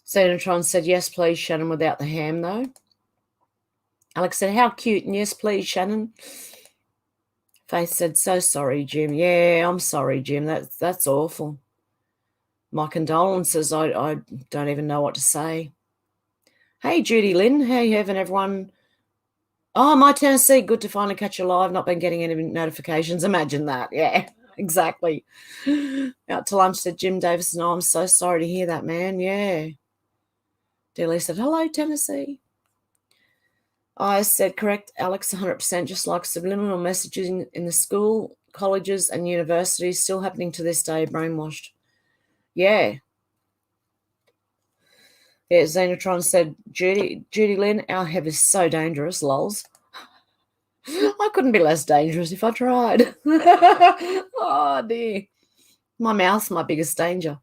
Speaker 2: Xenotron said, yes, please, Shannon, without the ham, though. Alex said, how cute, and yes, please, Shannon. Faith said, so sorry, Jim. Yeah, I'm sorry, Jim. That's awful. My condolences. I don't even know what to say. Hey, Judy Lynn. How you having, everyone? Oh, my Tennessee. Good to finally catch you live. Not been getting any notifications. Imagine that. Yeah, exactly. Out to lunch, said Jim Davison. Oh, I'm so sorry to hear that, man. Yeah. Dealey said, hello, Tennessee. I said, correct, Alex, 100%, just like subliminal messaging in the school, colleges and universities, still happening to this day, brainwashed. Yeah. Yeah, Xenotron said, Judy Lynn, our Hev is so dangerous, lols. I couldn't be less dangerous if I tried. Oh, dear. My mouth's my biggest danger.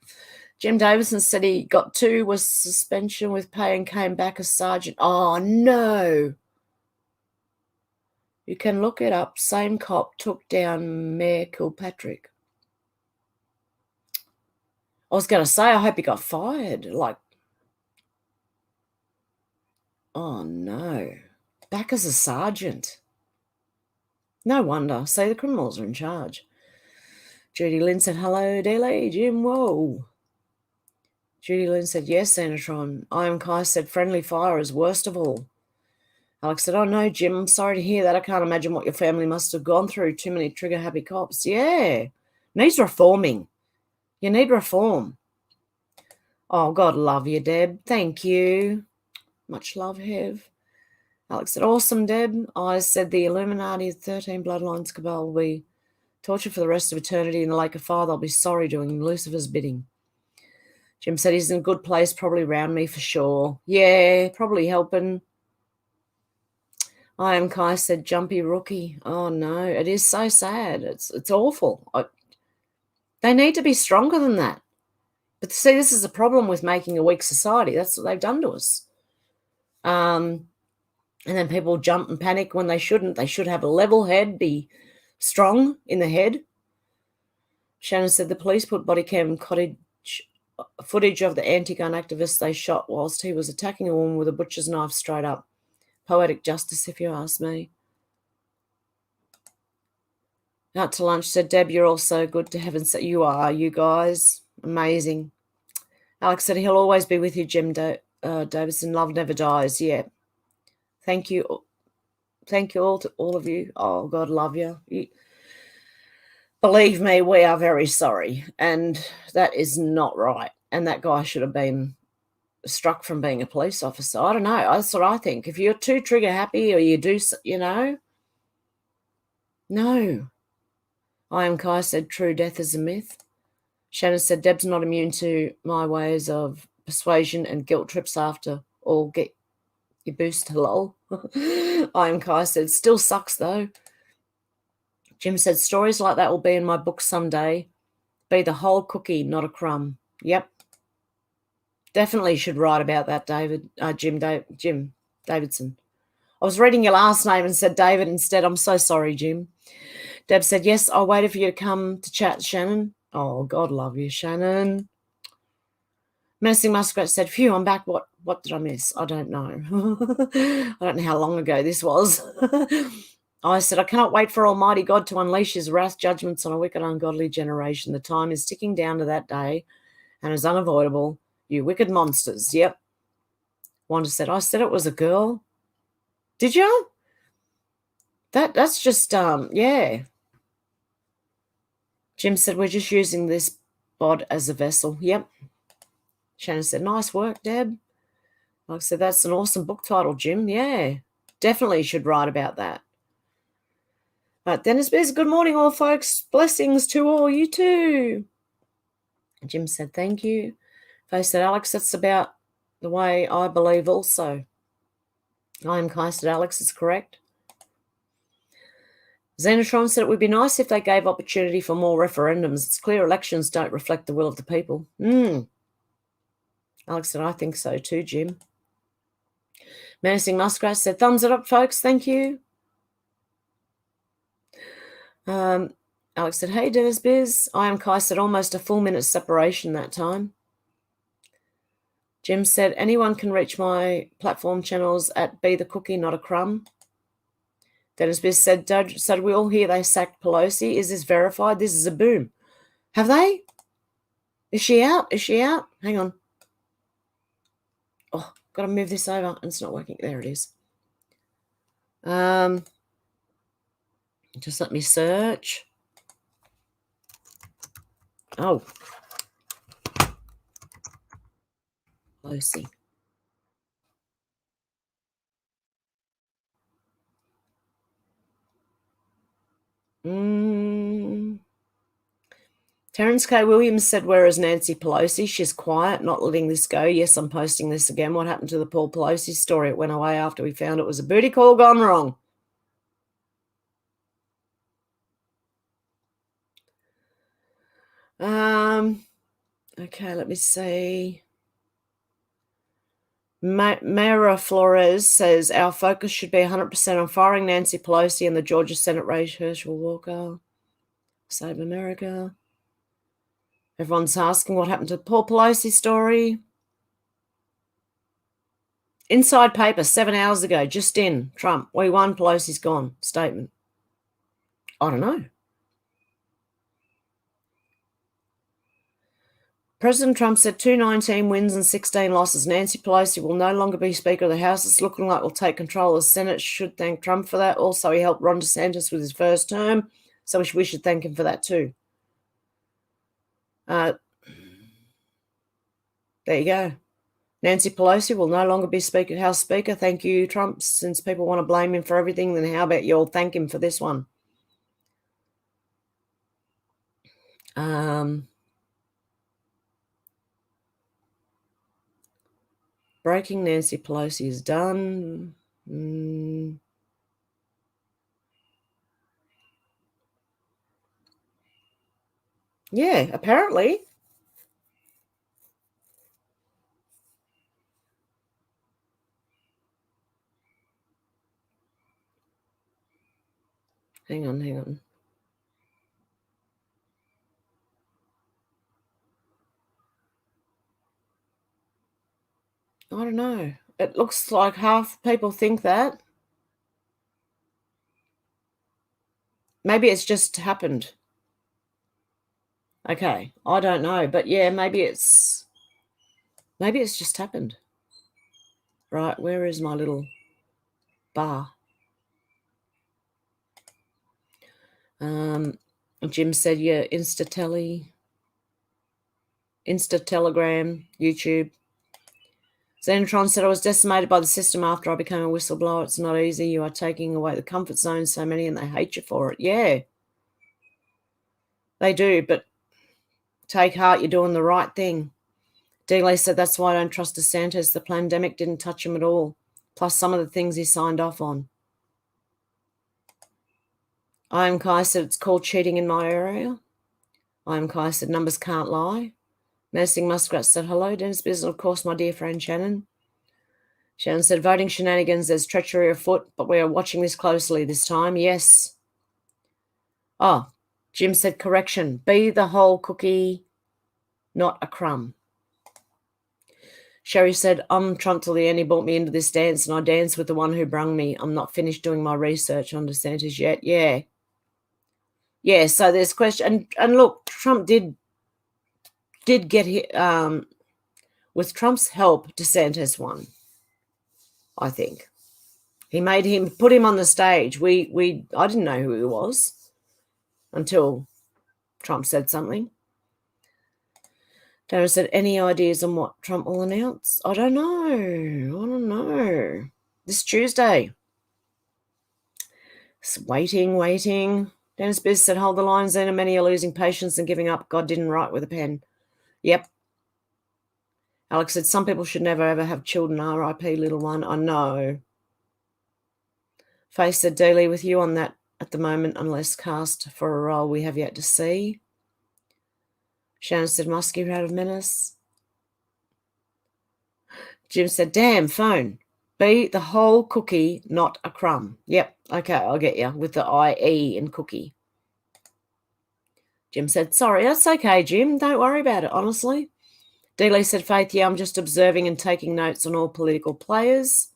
Speaker 2: Jim Davison said he got 2, was suspension with pay and came back as sergeant. Oh, no. You can look it up. Same cop took down Mayor Kilpatrick. I was going to say, I hope he got fired. Like, oh, no. Back as a sergeant. No wonder. Say the criminals are in charge. Judy Lynn said, hello, Dealey. Jim, whoa. Judy Lynn said, yes, Xenotron. I am Kai said, friendly fire is worst of all. Alex said, oh, no, Jim, I'm sorry to hear that. I can't imagine what your family must have gone through. Too many trigger-happy cops. Yeah. Needs reforming. You need reform. Oh, God love you, Deb. Thank you. Much love, Hev. Alex said, awesome, Deb. I said, the Illuminati 13 bloodlines cabal will be tortured for the rest of eternity in the lake of fire. They'll be sorry doing Lucifer's bidding. Jim said, he's in a good place, probably around me for sure. Yeah, probably helping. I am Kai said, jumpy rookie. Oh, no, it is so sad. It's awful. They need to be stronger than that. But see, this is a problem with making a weak society. That's what they've done to us. And then people jump and panic when they shouldn't. They should have a level head, be strong in the head. Shannon said the police put body cam footage of the anti-gun activist they shot whilst he was attacking a woman with a butcher's knife straight up. Poetic justice, if you ask me. Out to lunch, said Deb, you're all so good to heaven. You are, you guys. Amazing. Alex said he'll always be with you, Jim Davidson. Love never dies. Yeah. Thank you. Thank you all to all of you. Oh, God love you. Believe me, we are very sorry. And that is not right. And that guy should have been struck from being a police officer. I don't know. That's what I think. If you're too trigger happy or you do, no. I am Kai said true death is a myth. Shannon said Deb's not immune to my ways of persuasion and guilt trips after all get your boost. Lol. I am Kai said still sucks though. Jim said stories like that will be in my book someday. Be the whole cookie, not a crumb. Yep. Definitely should write about that, Jim Davidson. I was reading your last name and said David instead. I'm so sorry, Jim. Deb said, yes, I waited for you to come to chat, Shannon. Oh, God love you, Shannon. Menacing Muskrat said, phew, I'm back. What did I miss? I don't know. I don't know how long ago this was. I said, I cannot wait for Almighty God to unleash his wrath judgments on a wicked, ungodly generation. The time is ticking down to that day and is unavoidable. You wicked monsters. Yep. Wanda said, I said it was a girl. Did you? That's just, yeah. Jim said, we're just using this bod as a vessel. Yep. Shannon said, nice work, Deb. Like I said, that's an awesome book title, Jim. Yeah. Definitely should write about that. Dennis Biz, good morning, all folks. Blessings to all you too. Jim said, thank you. Faye said, Alex, that's about the way I believe also. I am Kai said, Alex, it's correct. Xenotron said it would be nice if they gave opportunity for more referendums. It's clear elections don't reflect the will of the people. Alex said, I think so too, Jim. Menacing Muskrat said, thumbs it up, folks. Thank you. Alex said, hey, Dennis Biz. I am Kai said, almost a full minute separation that time. Jim said, anyone can reach my platform channels at Be the Cookie, Not a Crumb. Dennis Biz said, so do we all hear they sacked Pelosi? Is this verified? This is a boom. Have they? Is she out? Is she out? Hang on. Oh, got to move this over. It's not working. There it is. Just let me search. Oh. Lucy. Terrence K. Williams said, where is Nancy Pelosi? She's quiet, not letting this go. Yes, I'm posting this again. What happened to the Paul Pelosi story? It went away after we found it was a booty call gone wrong. Okay, let me see. Mayra Flores says, our focus should be 100% on firing Nancy Pelosi and the Georgia Senate race. Herschel Walker. Save America. Everyone's asking what happened to the Paul Pelosi story. Inside paper 7 hours ago, just in. Trump, we won, Pelosi's gone. Statement. I don't know. President Trump said 219 wins and 16 losses. Nancy Pelosi will no longer be Speaker of the House. It's looking like we'll take control of the Senate. Should thank Trump for that. Also, he helped Ron DeSantis with his first term, so we should thank him for that too. There you go. Nancy Pelosi will no longer be House Speaker. Thank you, Trump. Since people want to blame him for everything, then how about you all thank him for this one? Breaking Nancy Pelosi is done. Yeah, apparently. Hang on. I don't know. It looks like half people think that. Maybe it's just happened. Okay, I don't know, but yeah, maybe it's just happened. Right, where is my little bar? Jim said, yeah, Insta Telegram, YouTube. Xenotron said, I was decimated by the system after I became a whistleblower. It's not easy. You are taking away the comfort zone, so many, and they hate you for it. Yeah, they do, but take heart, you're doing the right thing. Dealey said, that's why I don't trust DeSantis. The pandemic didn't touch him at all, plus some of the things he signed off on. I am Kai said, it's called cheating in my area. I am Kai said, numbers can't lie. Menacing Muskrat said, hello, Dennis Business, of course, my dear friend Shannon. Shannon said, voting shenanigans, there's treachery afoot, but we are watching this closely this time. Yes. Oh, Jim said, correction. Be the whole cookie, not a crumb. Sherry said, I'm Trump till the end. He brought me into this dance, and I danced with the one who brung me. I'm not finished doing my research on DeSantis yet. Yeah. Yeah, so there's question. And look, Trump did get, with Trump's help, DeSantis won. I think he put him on the stage. I didn't know who he was until Trump said something. Dara said, any ideas on what Trump will announce? I don't know. This Tuesday. Just waiting. Dennis Biz said, hold the line, Zena. Many are losing patience and giving up. God didn't write with a pen. Yep. Alex said, some people should never ever have children. R.I.P. little one. I know. Faye said, Dealey with you on that at the moment, unless cast for a role we have yet to see. Shannon said, Muskie out of menace. Jim said, damn, phone. Be the whole cookie, not a crumb. Yep, okay, I'll get you with the I-E in cookie. Jim said, sorry, that's okay, Jim. Don't worry about it, honestly. Dealey said, Faith, yeah, I'm just observing and taking notes on all political players.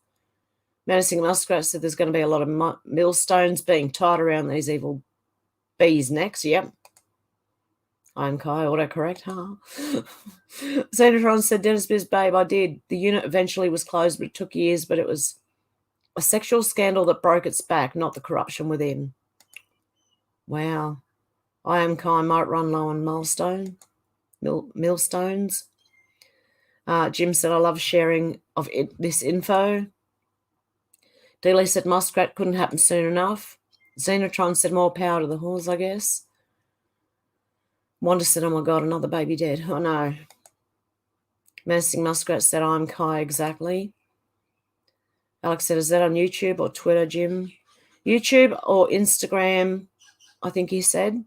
Speaker 2: Menacing Muskrat said there's going to be a lot of millstones being tied around these evil bees' necks. Yep. I'm Kai, autocorrect, huh? Xenotron said, Dennis Biz, babe, I did. The unit eventually was closed, but it took years, but it was a sexual scandal that broke its back, not the corruption within. Wow. I am Kai, might run low on millstones. Jim said, I love sharing of this info. Dealey said, Muskrat couldn't happen soon enough. Xenotron said, more power to the horse, I guess. Wanda said, oh my God, another baby dead. Oh no. Menacing Muskrat said, I'm Kai, exactly. Alex said, is that on YouTube or Twitter, Jim? YouTube or Instagram, I think he said.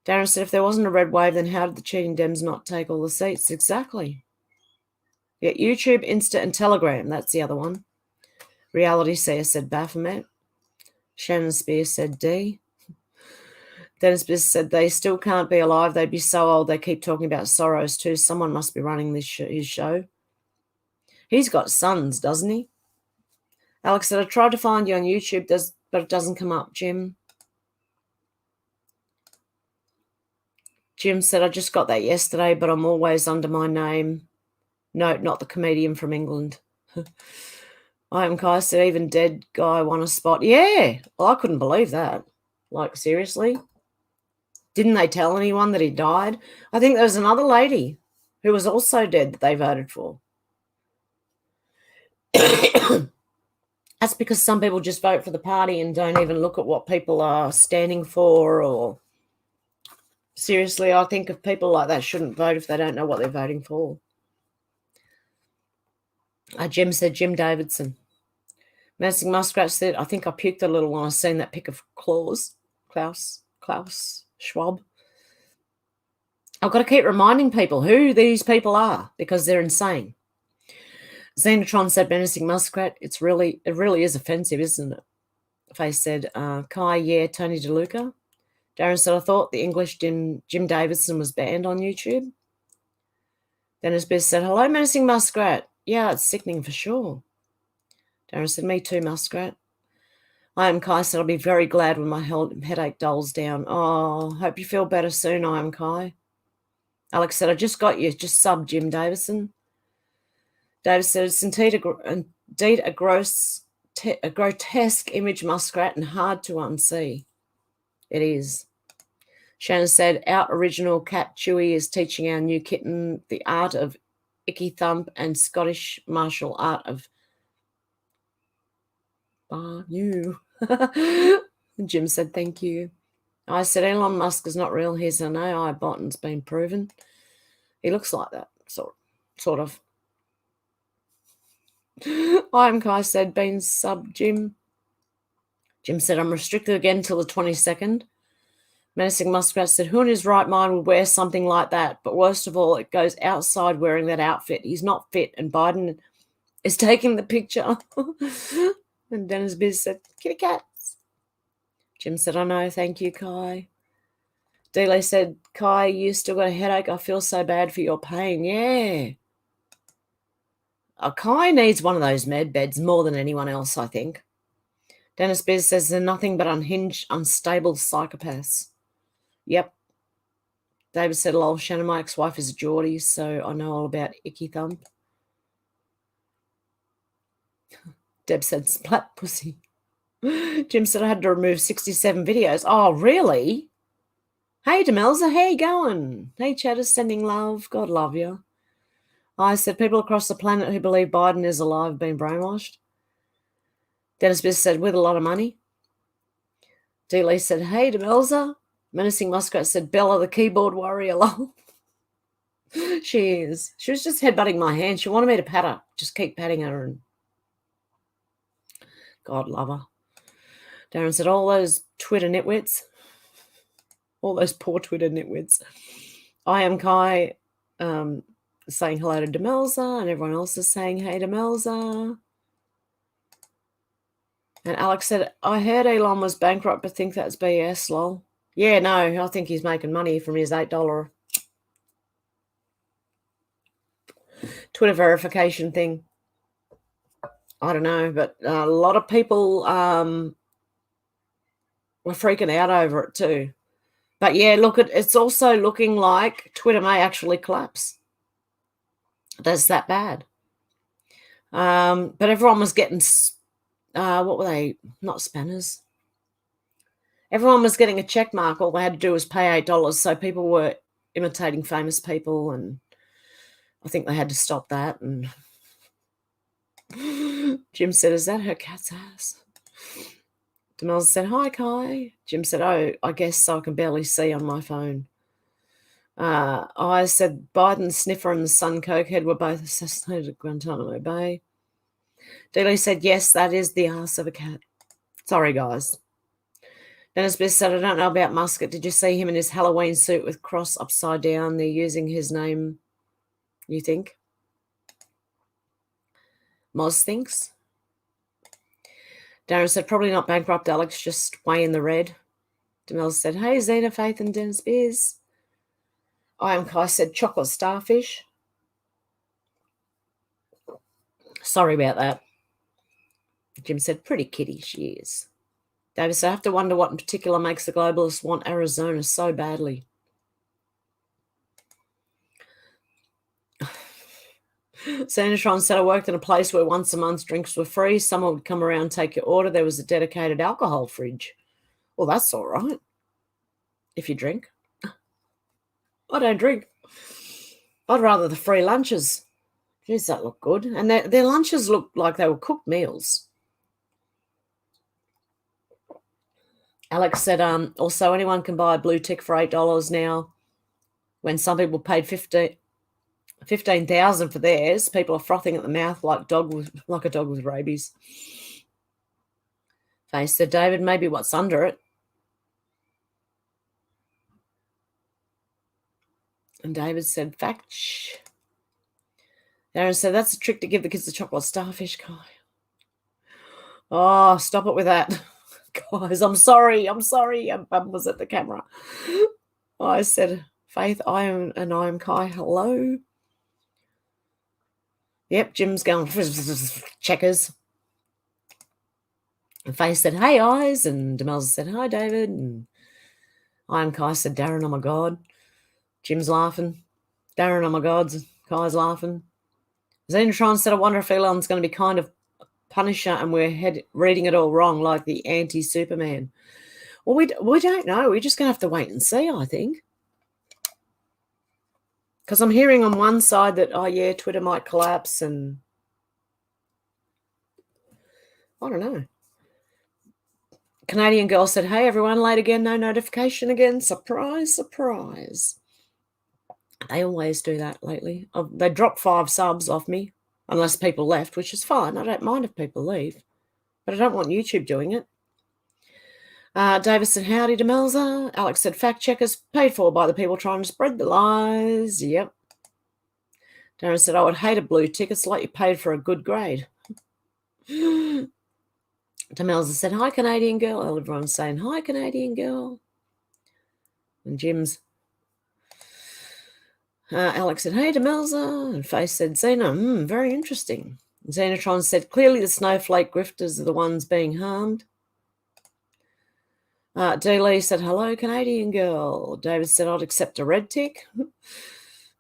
Speaker 2: Darren said, if there wasn't a red wave, then how did the cheating Dems not take all the seats? Exactly. Yeah, YouTube, Insta, and Telegram. That's the other one. Reality Seer said Baphomet. Shannon Spears said D. Dennis Bliss said they still can't be alive. They'd be so old. They keep talking about Soros too. Someone must be running his show. He's got sons, doesn't he? Alex said, I tried to find you on YouTube, but it doesn't come up, Jim. Jim said, I just got that yesterday, but I'm always under my name. No, not the comedian from England. I am Kai said, even dead guy won a spot. Yeah, well, I couldn't believe that. Like, seriously? Didn't they tell anyone that he died? I think there was another lady who was also dead that they voted for. That's because some people just vote for the party and don't even look at what people are standing for. Or seriously, I think if people like that shouldn't vote if they don't know what they're voting for. Jim said Jim Davidson. Menacing Muskrat said, I think I puked a little when I seen that pic of Klaus Schwab. I've got to keep reminding people who these people are because they're insane. Xenotron said, Menacing Muskrat, it really is offensive, isn't it? Faye said, Kai, yeah, Tony DeLuca. Darren said, I thought the English Jim Davidson was banned on YouTube. Dennis Biss said, hello, Menacing Muskrat. Yeah, it's sickening for sure. Darren said, me too, Muskrat. I am Kai said, I'll be very glad when my headache dulls down. Oh, hope you feel better soon, I am Kai. Alex said, I just got you. Just sub Jim Davison. Davis said, it's indeed a grotesque image, Muskrat, and hard to unsee. It is. Shannon said, our original cat Chewy is teaching our new kitten the art of icky thump and Scottish martial art of you. Jim said, thank you. I said, Elon Musk is not real. He's an AI bot and it's been proven. He looks like that, sort of. I'm Kai said, been sub Jim. Jim said, I'm restricted again till the 22nd. Menacing Muskrat said, who in his right mind would wear something like that? But worst of all, it goes outside wearing that outfit. He's not fit, and Biden is taking the picture. And Dennis Biz said, kitty cats. Jim said, I know, thank you, Kai. Dealey said, Kai, you still got a headache? I feel so bad for your pain. Yeah. Kai needs one of those med beds more than anyone else, I think. Dennis Biz says they're nothing but unhinged, unstable psychopaths. Yep. David said, lol, Shannon, my ex-wife is a Geordie, so I know all about icky thump. Deb said, splat pussy. Jim said, I had to remove 67 videos. Oh, really? Hey, Demelza, how you going? Hey, Chatter, sending love. God love you. I said, people across the planet who believe Biden is alive have been brainwashed. Dennis Biss said, with a lot of money. D. Lee said, hey, Demelza. Menacing Muskrat said, Bella, the keyboard warrior, lol. She is. She was just headbutting my hand. She wanted me to pat her. Just keep patting her. And God love her. Darren said, all those Twitter nitwits. All those poor Twitter nitwits. I am Kai saying hello to Demelza, and everyone else is saying hey, Demelza. And Alex said, I heard Elon was bankrupt, but think that's BS, lol. Yeah, no, I think he's making money from his $8 Twitter verification thing. I don't know, but a lot of people were freaking out over it too. But yeah, look, it's also looking like Twitter may actually collapse. That's that bad. But everyone was getting, what were they? Not spanners. Everyone was getting a check mark. All they had to do was pay $8. So people were imitating famous people, and I think they had to stop that. And Jim said, is that her cat's ass? Demelza said, hi, Kai. Jim said, oh, I guess so. I can barely see on my phone. I said, Biden, Sniffer, and the Sun Cokehead were both assassinated at Guantanamo Bay. Dealey said, yes, that is the ass of a cat. Sorry, guys. Dennis Biss said, I don't know about Muscat. Did you see him in his Halloween suit with cross upside down? They're using his name, you think? Moz thinks. Darren said, probably not bankrupt, Alex, just way in the red. Demelza said, hey, Zena, Faith, and Dennis Beers. I am Kai said, chocolate starfish. Sorry about that. Jim said, pretty kitty she is. David said, I have to wonder what in particular makes the globalists want Arizona so badly. Sanatron said, I worked in a place where once a month drinks were free. Someone would come around, take your order. There was a dedicated alcohol fridge. Well, that's all right. If you drink. I don't drink. I'd rather the free lunches. Jeez, that looked good. And their lunches looked like they were cooked meals. Alex said, also anyone can buy a blue tick for $8 now. When some people paid $15,000 for theirs, people are frothing at the mouth like a dog with rabies. Faye said, David, maybe what's under it. And David said, fact. Darren said, that's a trick to give the kids the chocolate starfish, Kai. Oh, stop it with that. Guys, I'm sorry. I'm bum was at the camera. I said, Faith, I am Kai. Hello. Yep, Jim's going checkers. And Faye said, hey, Eyes. And Demelza said, hi, David. And I and Kai said, Darren, oh my God. Jim's laughing. Darren, oh my God. Kai's laughing. Xenotron said, I wonder if Elon's going to be kind of Punisher and we're reading it all wrong, like the anti-Superman. Well, we don't know. We're just going to have to wait and see, I think. Because I'm hearing on one side that, oh, yeah, Twitter might collapse and I don't know. Canadian girl said, hey, everyone, late again, no notification again. Surprise, surprise. They always do that lately. They dropped 5 subs off me, unless people left, which is fine. I don't mind if people leave. But I don't want YouTube doing it. David said, howdy, Demelza. Alex said, fact checkers paid for by the people trying to spread the lies. Yep. Darren said, I would hate a blue tick. It's like you paid for a good grade. Demelza said, hi, Canadian girl. Everyone's saying, hi, Canadian girl. And Jim's. Alex said, hey, Demelza. And Faye said, Xena, very interesting. And Xenotron said, clearly the snowflake grifters are the ones being harmed. D. Lee said, hello, Canadian girl. David said, I'd accept a red tick.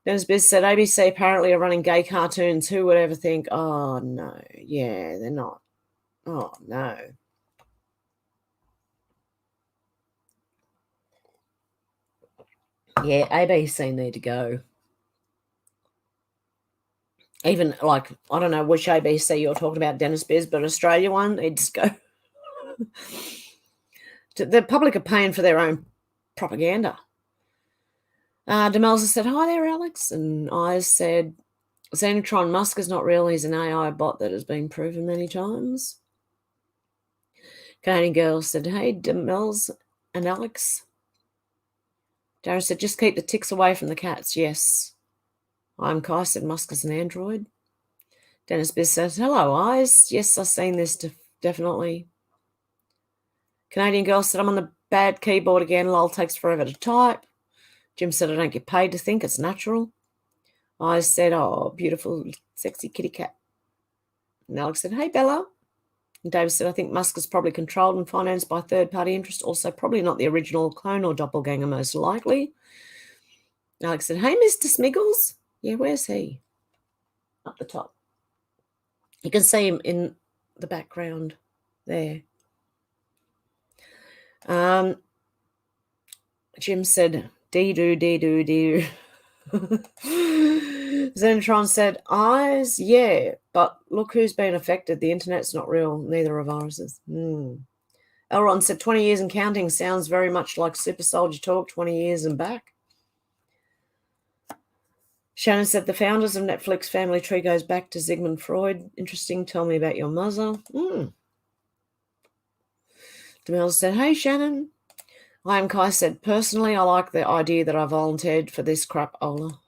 Speaker 2: Dennis Biz said, ABC apparently are running gay cartoons. Who would ever think? Oh, no. Yeah, they're not. Oh, no. Yeah, ABC need to go. Even, like, I don't know which ABC you're talking about, Dennis Biz, but Australia one needs to go. The public are paying for their own propaganda. Demelza said, hi there, Alex. And I said, Xenotron Musk is not real. He's an AI bot that has been proven many times. Canadian girl said, hey, Demelza and Alex. Darren said, just keep the ticks away from the cats. Yes. I'm Kai, said Musk is an android. Dennis Biz says, hello, Eyes. Yes, I've seen this definitely. Canadian girl said, I'm on the bad keyboard again. Lol, takes forever to type. Jim said, I don't get paid to think. It's natural. I said, oh, beautiful, sexy kitty cat. And Alex said, hey, Bella. And David said, I think Musk is probably controlled and financed by third-party interest. Also, probably not the original clone or doppelganger, most likely. Alex said, hey, Mr. Smiggles. Yeah, where's he? Up the top. You can see him in the background there. Jim said, dee-doo, dee-doo, dee-doo. Xenotron said, Eyes, yeah, but look who's been affected. The internet's not real. Neither are viruses. Elron said, 20 years and counting sounds very much like Super Soldier Talk, 20 years and back. Shannon said, the founders of Netflix Family Tree goes back to Sigmund Freud. Interesting. Tell me about your mother. Demel said, hey, Shannon. I am Kai said, personally, I like the idea that I volunteered for this crap, Ola.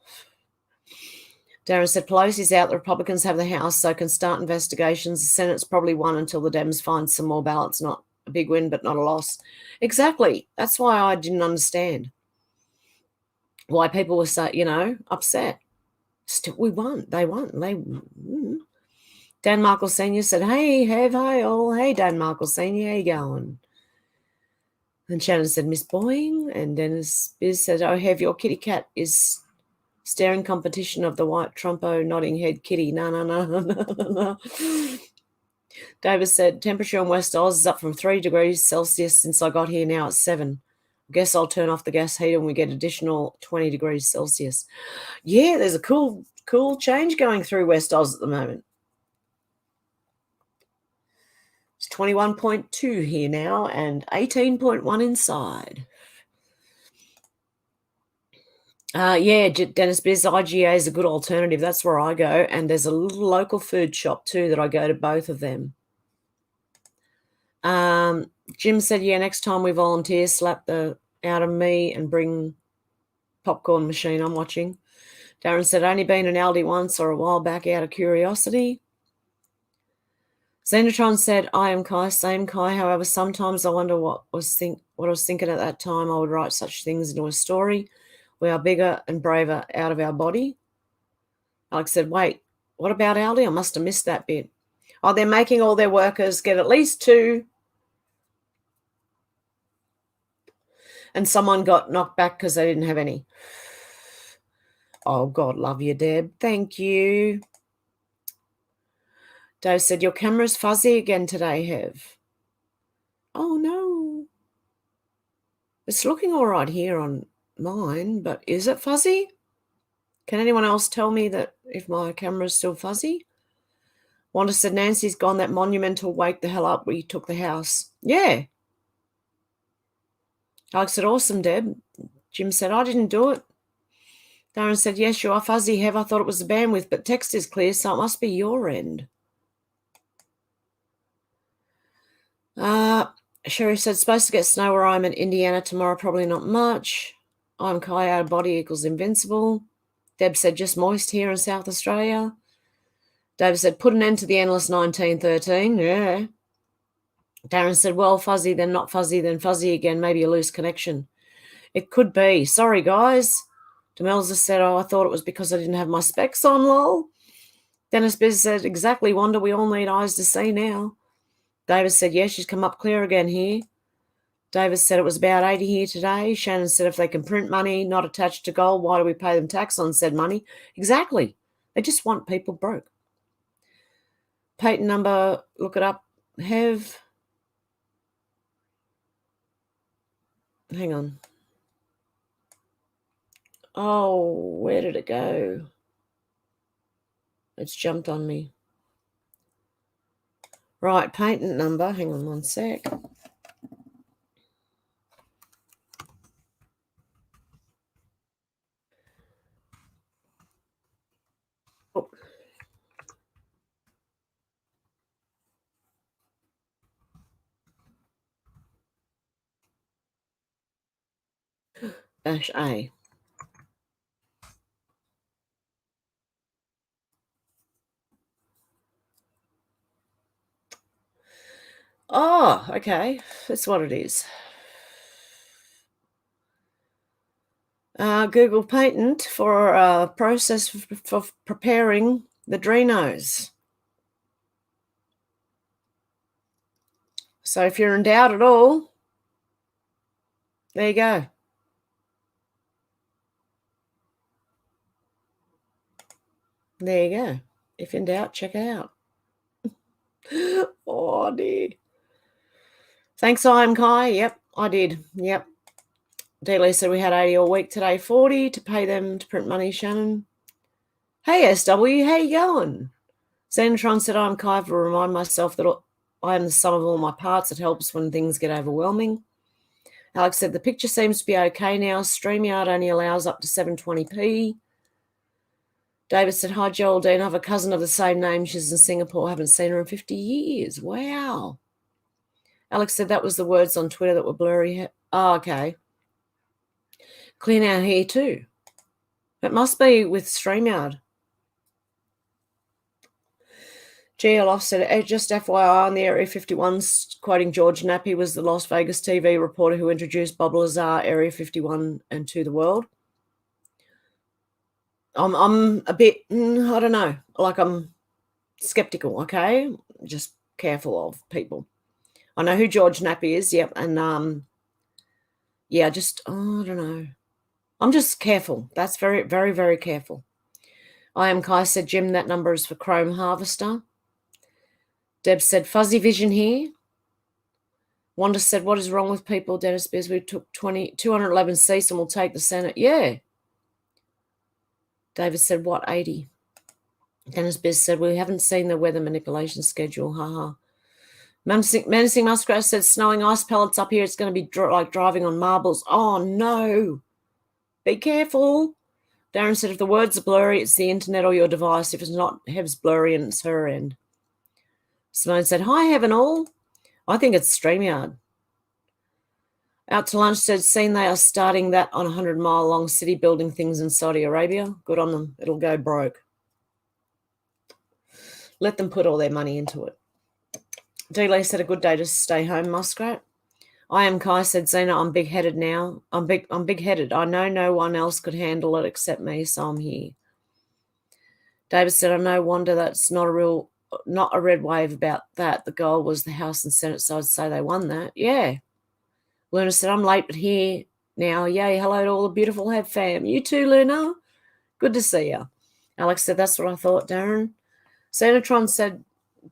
Speaker 2: Darren said, Pelosi's out. The Republicans have the House, so can start investigations. The Senate's probably won until the Dems find some more ballots. Not a big win, but not a loss. Exactly. That's why I didn't understand why people were so, upset. Still, we won. They won. Dan Markle Sr. said, hey, Hev, hi, all. Hey, Dan Markle Sr., how you going? And Shannon said, Miss Boying. And Dennis Biz said, oh, Hev, your kitty cat is staring competition of the white Trumpo nodding head kitty. No. David said, temperature in West Oz is up from 3 degrees Celsius since I got here. Now it's 7. I guess I'll turn off the gas heater and we get additional 20 degrees Celsius. Yeah, there's a cool change going through West Oz at the moment. It's 21.2 here now and 18.1 inside. Dennis Biz, IGA is a good alternative. That's where I go. And there's a little local food shop too that I go to both of them. Jim said, yeah, next time we volunteer, slap the out of me and bring popcorn machine I'm watching. Darren said, only been in Aldi once or a while back out of curiosity. Xenotron said, I am Kai, same Kai. However, sometimes I wonder what I was thinking at that time. I would write such things into a story. We are bigger and braver out of our body. Alex said, wait, What about Aldi? I must have missed that bit. Oh, they're making all their workers get at least 2. And someone got knocked back because they didn't have any. Oh, God love you, Deb. Thank you. Dave said, your camera's fuzzy again today, Hev. Oh, no. It's looking all right here on mine, but is it fuzzy? Can anyone else tell me that if my camera's still fuzzy? Wanda said, Nancy's gone. That monumental wake the hell up. We took the house. Yeah. Alex said, awesome, Deb. Jim said, I didn't do it. Darren said, yes, you are fuzzy, Hev. I thought it was the bandwidth, but text is clear, so it must be your end. Sherry said, supposed to get snow where I'm in Indiana tomorrow, probably not much. I'm Kai, out of body equals invincible. Deb said, just moist here in South Australia. David said, put an end to the endless 1913. Yeah. Darren said, well, fuzzy, then not fuzzy, then fuzzy again, maybe a loose connection. It could be. Sorry, guys. Demelza said, oh, I thought it was because I didn't have my specs on, lol. Dennis Biz said, exactly, Wanda, we all need eyes to see now. David said, yes, she's come up clear again here. David said it was about 80 here today. Shannon said, if they can print money not attached to gold, why do we pay them tax on said money? Exactly. They just want people broke. Patent number, look it up. Hang on. Oh, where did it go? It's jumped on me. Right, patent number. Hang on one sec. Oh. -A. Oh, okay. That's what it is. Google patent for a process for preparing the Drinos. So if you're in doubt at all, there you go. There you go. If in doubt, check it out. Oh, dear. Thanks, I'm Kai. Yep, I did. Yep. Dealey said we had 80 all week today, 40 to pay them to print money, Shannon. Hey, SW, how you going? Xenotron said, I'm Kai, to remind myself that I am the sum of all my parts. It helps when things get overwhelming. Alex said, the picture seems to be okay now. StreamYard only allows up to 720p. David said, hi, Geraldine. I have a cousin of the same name. She's in Singapore. I haven't seen her in 50 years. Wow. Alex said that was the words on Twitter that were blurry. Oh, okay. Clear now here too. It must be with StreamYard. GL off said, just FYI, on the Area 51, quoting George Nappy, was the Las Vegas TV reporter who introduced Bob Lazar, Area 51, and to the world. I'm a bit, I don't know, like I'm skeptical, okay? Just careful of people. I know who George Nappy is, yep, and yeah, just, I don't know. I'm just careful. That's very, very, very careful. I am Kai said, Jim, that number is for Chrome Harvester. Deb said, fuzzy vision here. Wanda said, what is wrong with people? Dennis Beers, we took 211 seats and we'll take the Senate. Yeah. David said, what, 80? Dennis Beers said, we haven't seen the weather manipulation schedule. Haha. Menacing Muskrat said, snowing ice pellets up here. It's going to be like driving on marbles. Oh, no. Be careful. Darren said, if the words are blurry, it's the internet or your device. If it's not, Hev's blurry and it's her end. Simone said, hi, Hev and all. I think it's StreamYard. Out to lunch said, seen they are starting that on a 100-mile-long city building things in Saudi Arabia. Good on them. It'll go broke. Let them put all their money into it. D-Lay said, a good day to stay home, Muskrat. I am Kai said, Zena, I'm big-headed now. I'm big-headed. I know no one else could handle it except me, so I'm here. David said, no wonder that's not a red wave about that. The goal was the House and Senate, so I'd say they won that. Yeah. Luna said, I'm late but here now. Yay, hello to all the beautiful Hev fam. You too, Luna. Good to see you. Alex said, that's what I thought, Darren. Xenotron said,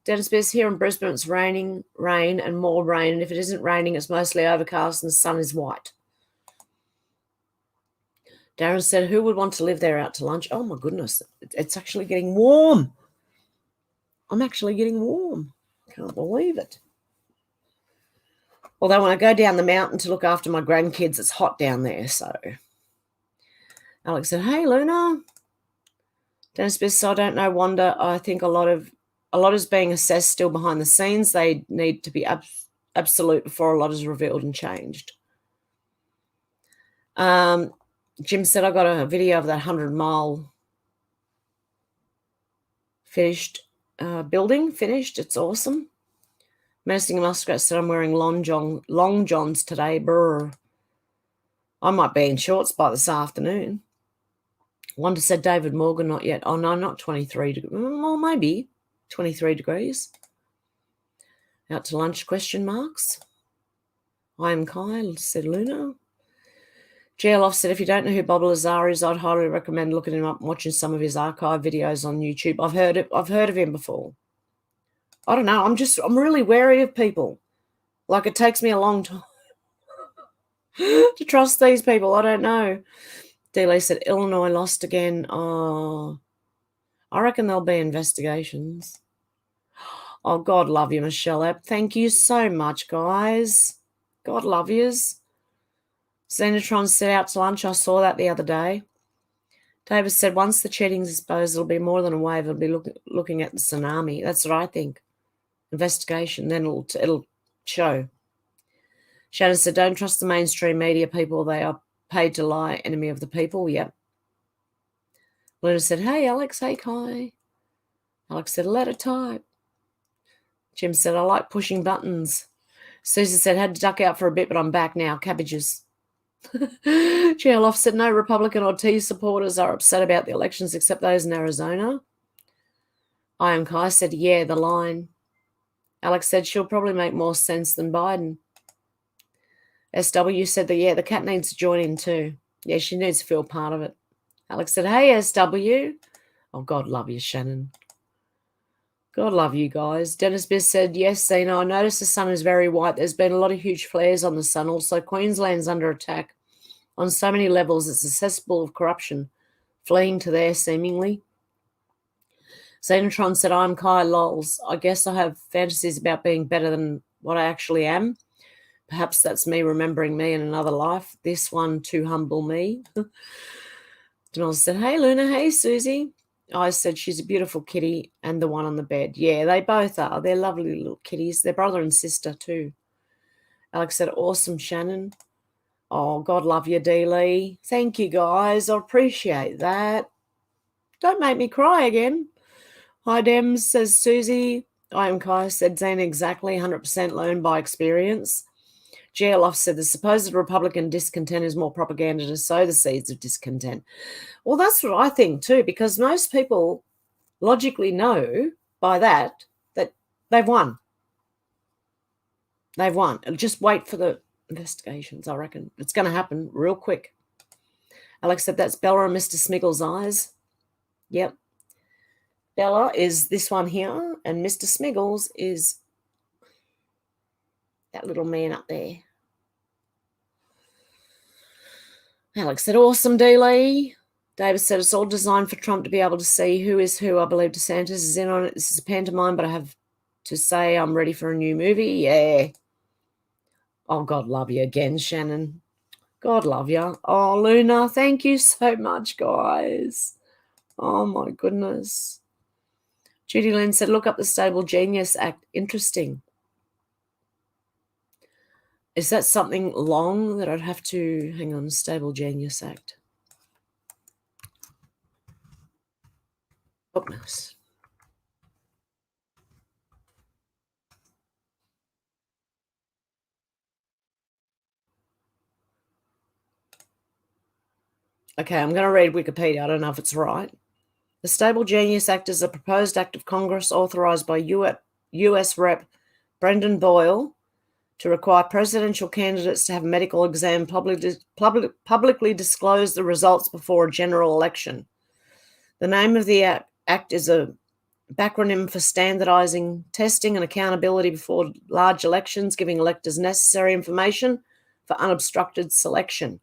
Speaker 2: Dennis Bears, here in Brisbane, it's raining, rain, and more rain. And if it isn't raining, it's mostly overcast and the sun is white. Darren said, who would want to live there out to lunch? Oh, my goodness. It's actually getting warm. I'm actually getting warm. Can't believe it. Although when I go down the mountain to look after my grandkids, it's hot down there. So Alex said, hey, Luna. Dennis Bears, so I don't know wonder. I think a lot is being assessed still behind the scenes. They need to be absolute before a lot is revealed and changed. Jim said, I got a video of that 100-mile finished building. Finished. It's awesome. Menacing Muskrat said, I'm wearing long johns today. Brr. I might be in shorts by this afternoon. Wanda said, David Morgan, not yet. Oh, no, not 23 degrees. Well, maybe 23 degrees. Out to lunch, question marks. I am Kyle, said Luna. GLoff said, if you don't know who Bob Lazar is, I'd highly recommend looking him up and watching some of his archive videos on YouTube. I've heard of him before. I don't know. I'm really wary of people. Like, it takes me a long time to trust these people. I don't know. D-Lee said, Illinois lost again. Oh, I reckon there'll be investigations. Oh, God love you, Michelle App. Thank you so much, guys. God love yous. Xenotron said, out to lunch. I saw that the other day. David said, once the cheating's exposed, it'll be more than a wave. It'll be looking at the tsunami. That's what I think. Investigation. Then it'll show. Shannon said, don't trust the mainstream media people. They are paid to lie. Enemy of the people. Yep. Luna said, hey, Alex. Hey, Kai. Alex said, let it type. Jim said, I like pushing buttons. Susan said, had to duck out for a bit, but I'm back now. Cabbages. GLoff said, no Republican or T supporters are upset about the elections except those in Arizona. I am Kai said, yeah, the line. Alex said, she'll probably make more sense than Biden. SW said that, yeah, the cat needs to join in too. Yeah, she needs to feel part of it. Alex said, hey, SW. Oh, God love you, Shannon. God love you guys. Dennis Biss said, yes, Zena, I noticed the sun is very white. There's been a lot of huge flares on the sun. Also, Queensland's under attack on so many levels. It's a cesspool of corruption, fleeing to there seemingly. Xenotron said, I'm Kai Lols. I guess I have fantasies about being better than what I actually am. Perhaps that's me remembering me in another life. This one to humble me. Denal said, hey, Luna. Hey, Susie. I said, she's a beautiful kitty and the one on the bed. Yeah, they both are. They're lovely little kitties. They're brother and sister too. Alex said, awesome, Shannon. Oh, God love you, D-Lee. Thank you, guys. I appreciate that. Don't make me cry again. Hi, Dems, says Susie. I am Kai, said Zane, exactly 100% learned by experience. GLoff said the supposed Republican discontent is more propaganda to sow the seeds of discontent. Well, that's what I think too, because most people logically know by that they've won. They've won. Just wait for the investigations, I reckon. It's going to happen real quick. Alex said that's Bella and Mr. Smiggle's eyes. Yep. Bella is this one here, and Mr. Smiggles is that little man up there. Alex said, awesome, D-Lee. David said, it's all designed for Trump to be able to see who is who. I believe DeSantis is in on it. This is a pantomime, but I have to say I'm ready for a new movie. Yeah. Oh, God love you again, Shannon. God love you. Oh, Luna, thank you so much, guys. Oh, my goodness. Judy Lynn said, look up the Stable Genius Act. Interesting. Is that something long that I'd have to, hang on, Stable Genius Act? Goodness. Okay, I'm going to read Wikipedia. I don't know if it's right. The Stable Genius Act is a proposed act of Congress authorized by U.S. Rep. Brendan Boyle to require presidential candidates to have a medical exam publicly disclose the results before a general election. The name of the act is a backronym for standardizing testing and accountability before large elections, giving electors necessary information for unobstructed selection.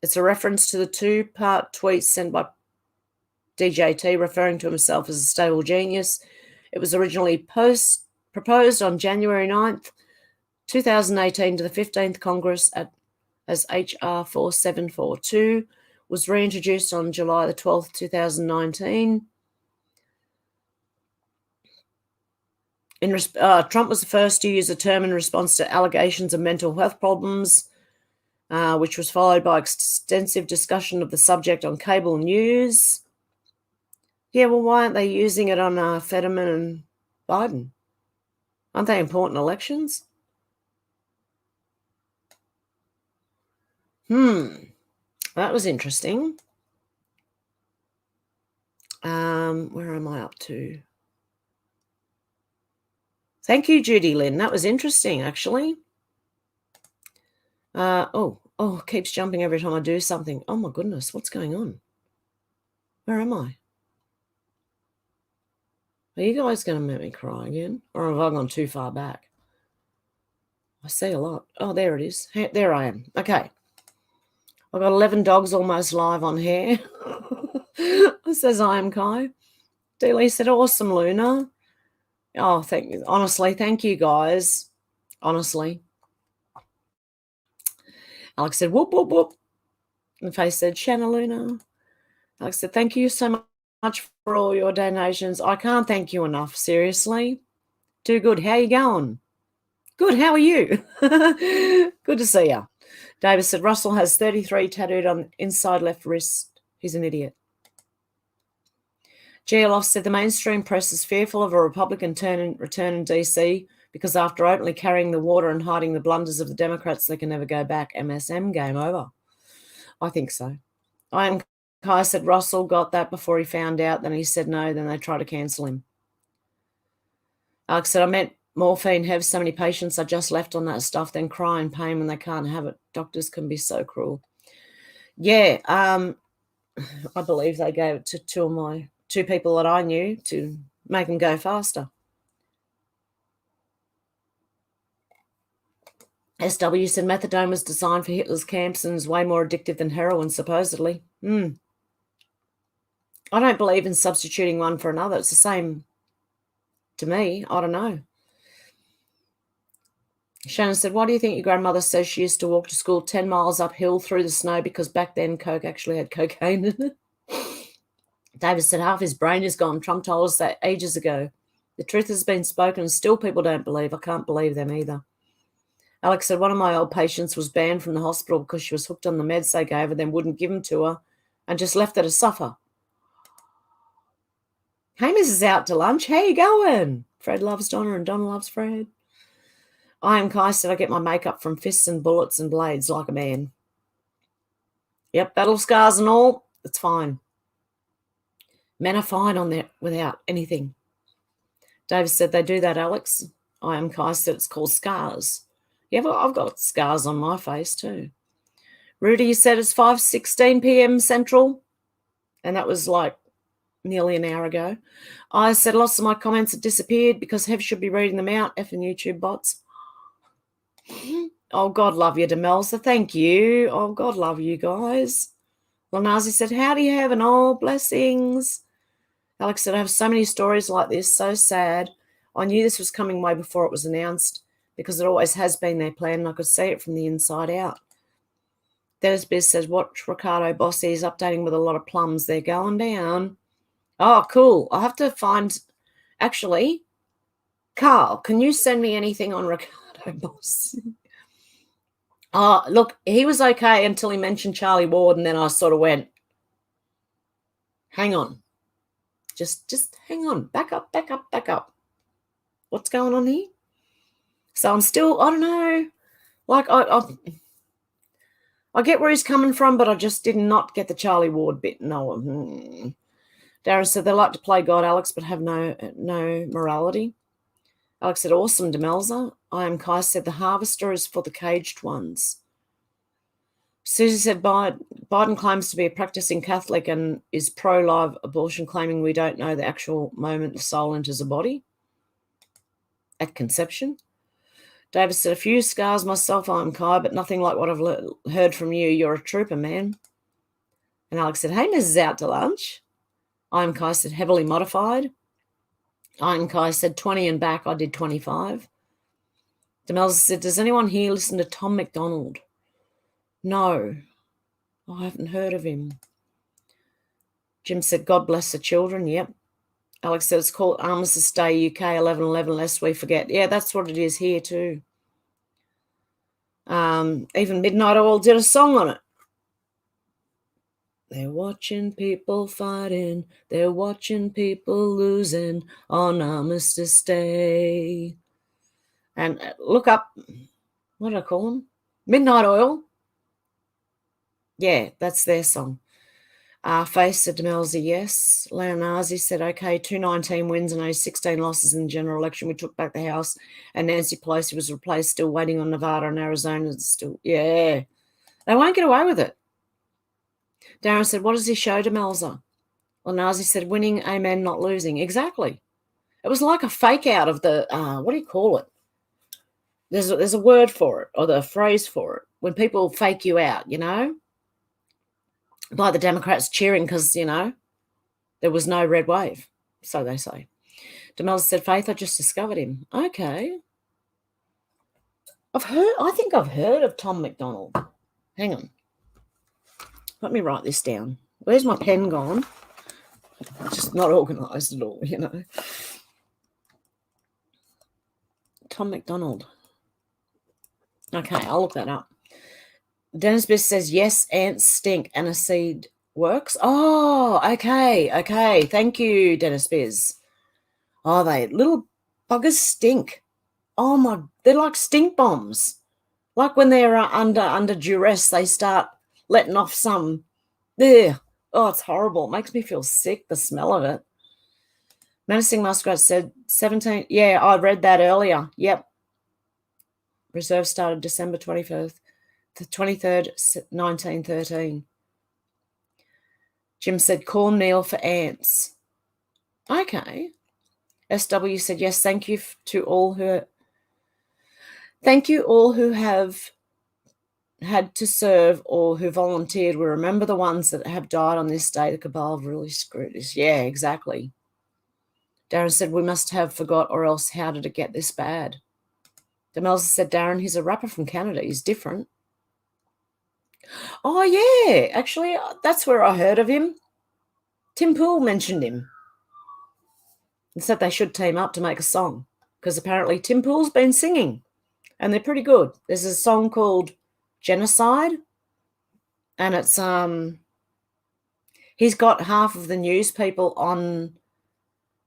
Speaker 2: It's a reference to the two-part tweet sent by DJT referring to himself as a stable genius. It was originally proposed on January 9th, 2018 to the 15th Congress as HR 4742, was reintroduced on July the 12th, 2019. Trump was the first to use the term in response to allegations of mental health problems, which was followed by extensive discussion of the subject on cable news. Yeah, well, why aren't they using it on Fetterman and Biden? Aren't they important elections? That was interesting. Where am I up to? Thank you, Judy Lynn. That was interesting, actually. It keeps jumping every time I do something. Oh, my goodness. What's going on? Where am I? Are you guys going to make me cry again? Or have I gone too far back? I see a lot. Oh, there it is. There I am. Okay. I've got 11 dogs almost live on here. It says I am Kai. Dealey said, awesome, Luna. Oh, thank you. Honestly, thank you, guys. Honestly. Alex said, whoop, whoop, whoop. And Faye said, Shanna Luna. Alex said, thank you so much for all your donations. I can't thank you enough, seriously. Too good. How you going? Good, how are you? Good to see you. David said, Russell has 33 tattooed on inside left wrist. He's an idiot. GLoff said, the mainstream press is fearful of a Republican return in DC because after openly carrying the water and hiding the blunders of the Democrats, they can never go back. MSM, game over. I think so. I am Kai said Russell got that before he found out. Then he said no. Then they tried to cancel him. Alex said, I meant morphine. Have so many patients I just left on that stuff, then cry in pain when they can't have it. Doctors can be so cruel. Yeah, I believe they gave it to two people that I knew to make them go faster. SW said methadone was designed for Hitler's camps and is way more addictive than heroin, supposedly. I don't believe in substituting one for another. It's the same to me. I don't know. Shannon said, why do you think your grandmother says she used to walk to school 10 miles uphill through the snow because back then Coke actually had cocaine in it? David said, half his brain is gone. Trump told us that ages ago. The truth has been spoken and still people don't believe. I can't believe them either. Alex said, one of my old patients was banned from the hospital because she was hooked on the meds they gave her, then wouldn't give them to her and just left her to suffer. Hamish is out to lunch. How you going? Fred loves Donna and Donna loves Fred. I am Kai said, I get my makeup from fists and bullets and blades like a man. Yep, battle scars and all, it's fine. Men are fine on that without anything. David said, they do that, Alex. I am Kai said, it's called scars. Yeah, but I've got scars on my face too. Rudy said it's 5:16 p.m. Central, and that was like nearly an hour ago. I said lots of my comments have disappeared because Hev should be reading them out, effing YouTube bots. Oh, God love you, Demelza. Thank you. Oh, God love you guys. Lanazi said, how do you have an all blessings? Alex said, I have so many stories like this, so sad. I knew this was coming way before it was announced because it always has been their plan and I could see it from the inside out. Dennis Biz says, watch Ricardo Bossy is updating with a lot of plums. They're going down. Oh, cool. I'll have to find, actually, Carl, can you send me anything on Ricardo Bossy? Oh, look, he was okay until he mentioned Charlie Ward and then I sort of went, hang on. Just hang on. Back up. What's going on here? So I'm still, I don't know, like I get where he's coming from, but I just did not get the Charlie Ward bit. No. Darren said, they like to play God, Alex, but have no morality. Alex said, awesome, Demelza. I am Kai said, the harvester is for the caged ones. Susie said, Biden claims to be a practicing Catholic and is pro-live abortion, claiming we don't know the actual moment the soul enters a body at conception. David said, a few scars myself, I'm Kai, but nothing like what I've heard from you. You're a trooper, man. And Alex said, hey, Mrs. Out to lunch. I'm Kai said, heavily modified. I'm Kai said, 20 and back, I did 25. Demelza said, does anyone here listen to Tom McDonald? No, I haven't heard of him. Jim said, God bless the children. Yep. Alex said, it's called Armistice Day UK 11/11, lest we forget. Yeah, that's what it is here too. Even Midnight Oil did a song on it. They're watching people fighting. They're watching people losing on Armistice Day. And look up, what did I call them? Midnight Oil. Yeah, that's their song. Face said Demelza, yes. Leonardi said, okay, 219 wins and only 16 losses in the general election. We took back the House and Nancy Pelosi was replaced, still waiting on Nevada and Arizona. Still, yeah. They won't get away with it. Darren said, what does he show, Demelza? Well, Nazi said, winning, amen, not losing. Exactly. It was like a fake out of the, what do you call it? There's a word for it, or the phrase for it, when people fake you out, you know, by the Democrats cheering because, you know, there was no red wave, so they say. Demelza said, Faith, I just discovered him. Okay. I think I've heard of Tom McDonald. Hang on. Let me write this down. Where's my pen gone? Just not organised at all, you know. Tom McDonald. Okay, I'll look that up. Dennis Biss says, yes, ants stink. Aniseed works. Oh, okay. Thank you, Dennis Biss. Oh, they little buggers stink. Oh, my, they're like stink bombs. Like when they're under duress, they start letting off some. Ugh. Oh, it's horrible. It makes me feel sick, the smell of it. Menacing Muskrat said 17. Yeah, I read that earlier. Yep. Reserve started December 21st, the 23rd, 1913. Jim said cornmeal for ants. Okay. SW said, yes, thank you to all who have had to serve or who volunteered. We remember the ones that have died on this day. The cabal have really screwed us. Yeah, exactly. Darren said, we must have forgot, or else how did it get this bad? Demelza said, Darren, he's a rapper from Canada. He's different. Oh, yeah. Actually, that's where I heard of him. Tim Pool mentioned him and said they should team up to make a song because apparently Tim Pool's been singing and they're pretty good. There's a song called Genocide, and it's he's got half of the news people on,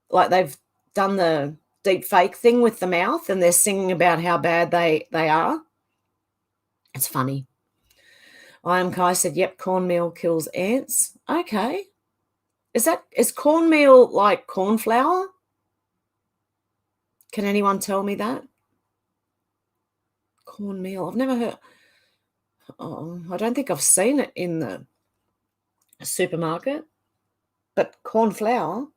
Speaker 2: like they've done the deep fake thing with the mouth and they're singing about how bad they are. It's funny. I am Kai said, yep, cornmeal kills ants. Okay. Is cornmeal like corn flour? Can anyone tell me that? Cornmeal. I've never heard. Oh, I don't think I've seen it in the supermarket. But corn flour.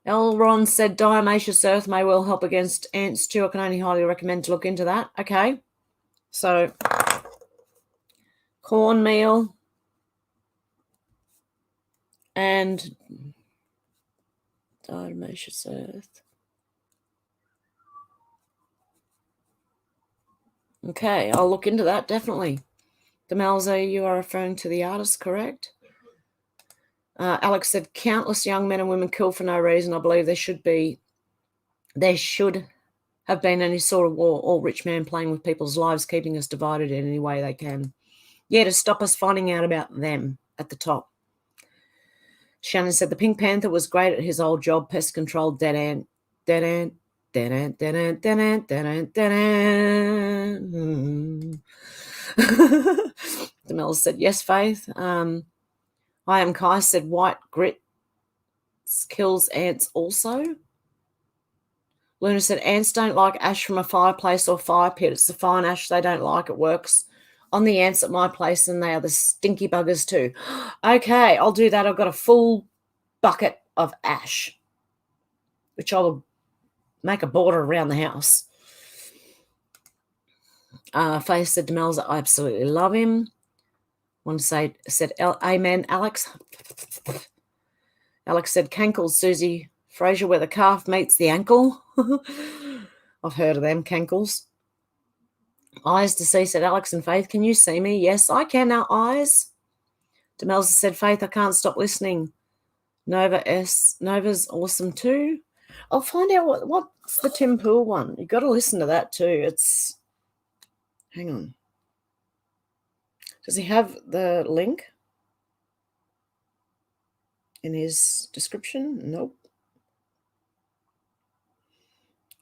Speaker 2: Elron said diatomaceous earth may well help against ants too. I can only highly recommend to look into that. Okay. So cornmeal and diatomaceous earth. Okay, I'll look into that, definitely. Demelza, you are referring to the artist, correct? Alex said, countless young men and women killed for no reason. I believe there should have been any sort of war, all rich man playing with people's lives, keeping us divided in any way they can. Yeah, to stop us finding out about them at the top. Shannon said, the Pink Panther was great at his old job, pest control, dead ant. Demelza said, yes, Faith. I am Kai said white grit kills ants also. Luna said ants don't like ash from a fireplace or fire pit. It's the fine ash they don't like. It works on the ants at my place and they are the stinky buggers too. Okay, I'll do that. I've got a full bucket of ash, which I will make a border around the house. Faith said to Mel's, I absolutely love him. One said amen, Alex. Alex said, cankles, Susie Fraser, where the calf meets the ankle. I've heard of them, cankles. Eyes to see, said Alex and Faith, can you see me? Yes, I can now, eyes. Demelza said, Faith, I can't stop listening. Nova's awesome too. I'll find out what's the Tim Pool one. You've got to listen to that too. It's, hang on. Does he have the link in his description? Nope.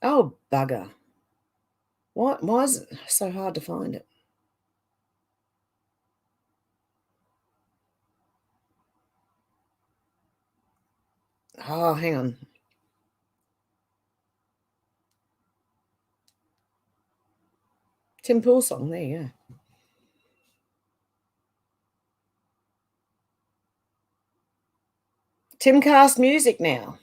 Speaker 2: Oh, bugger. Why is it so hard to find it? Oh, hang on. Tim Pool song, there you go. Timcast music now.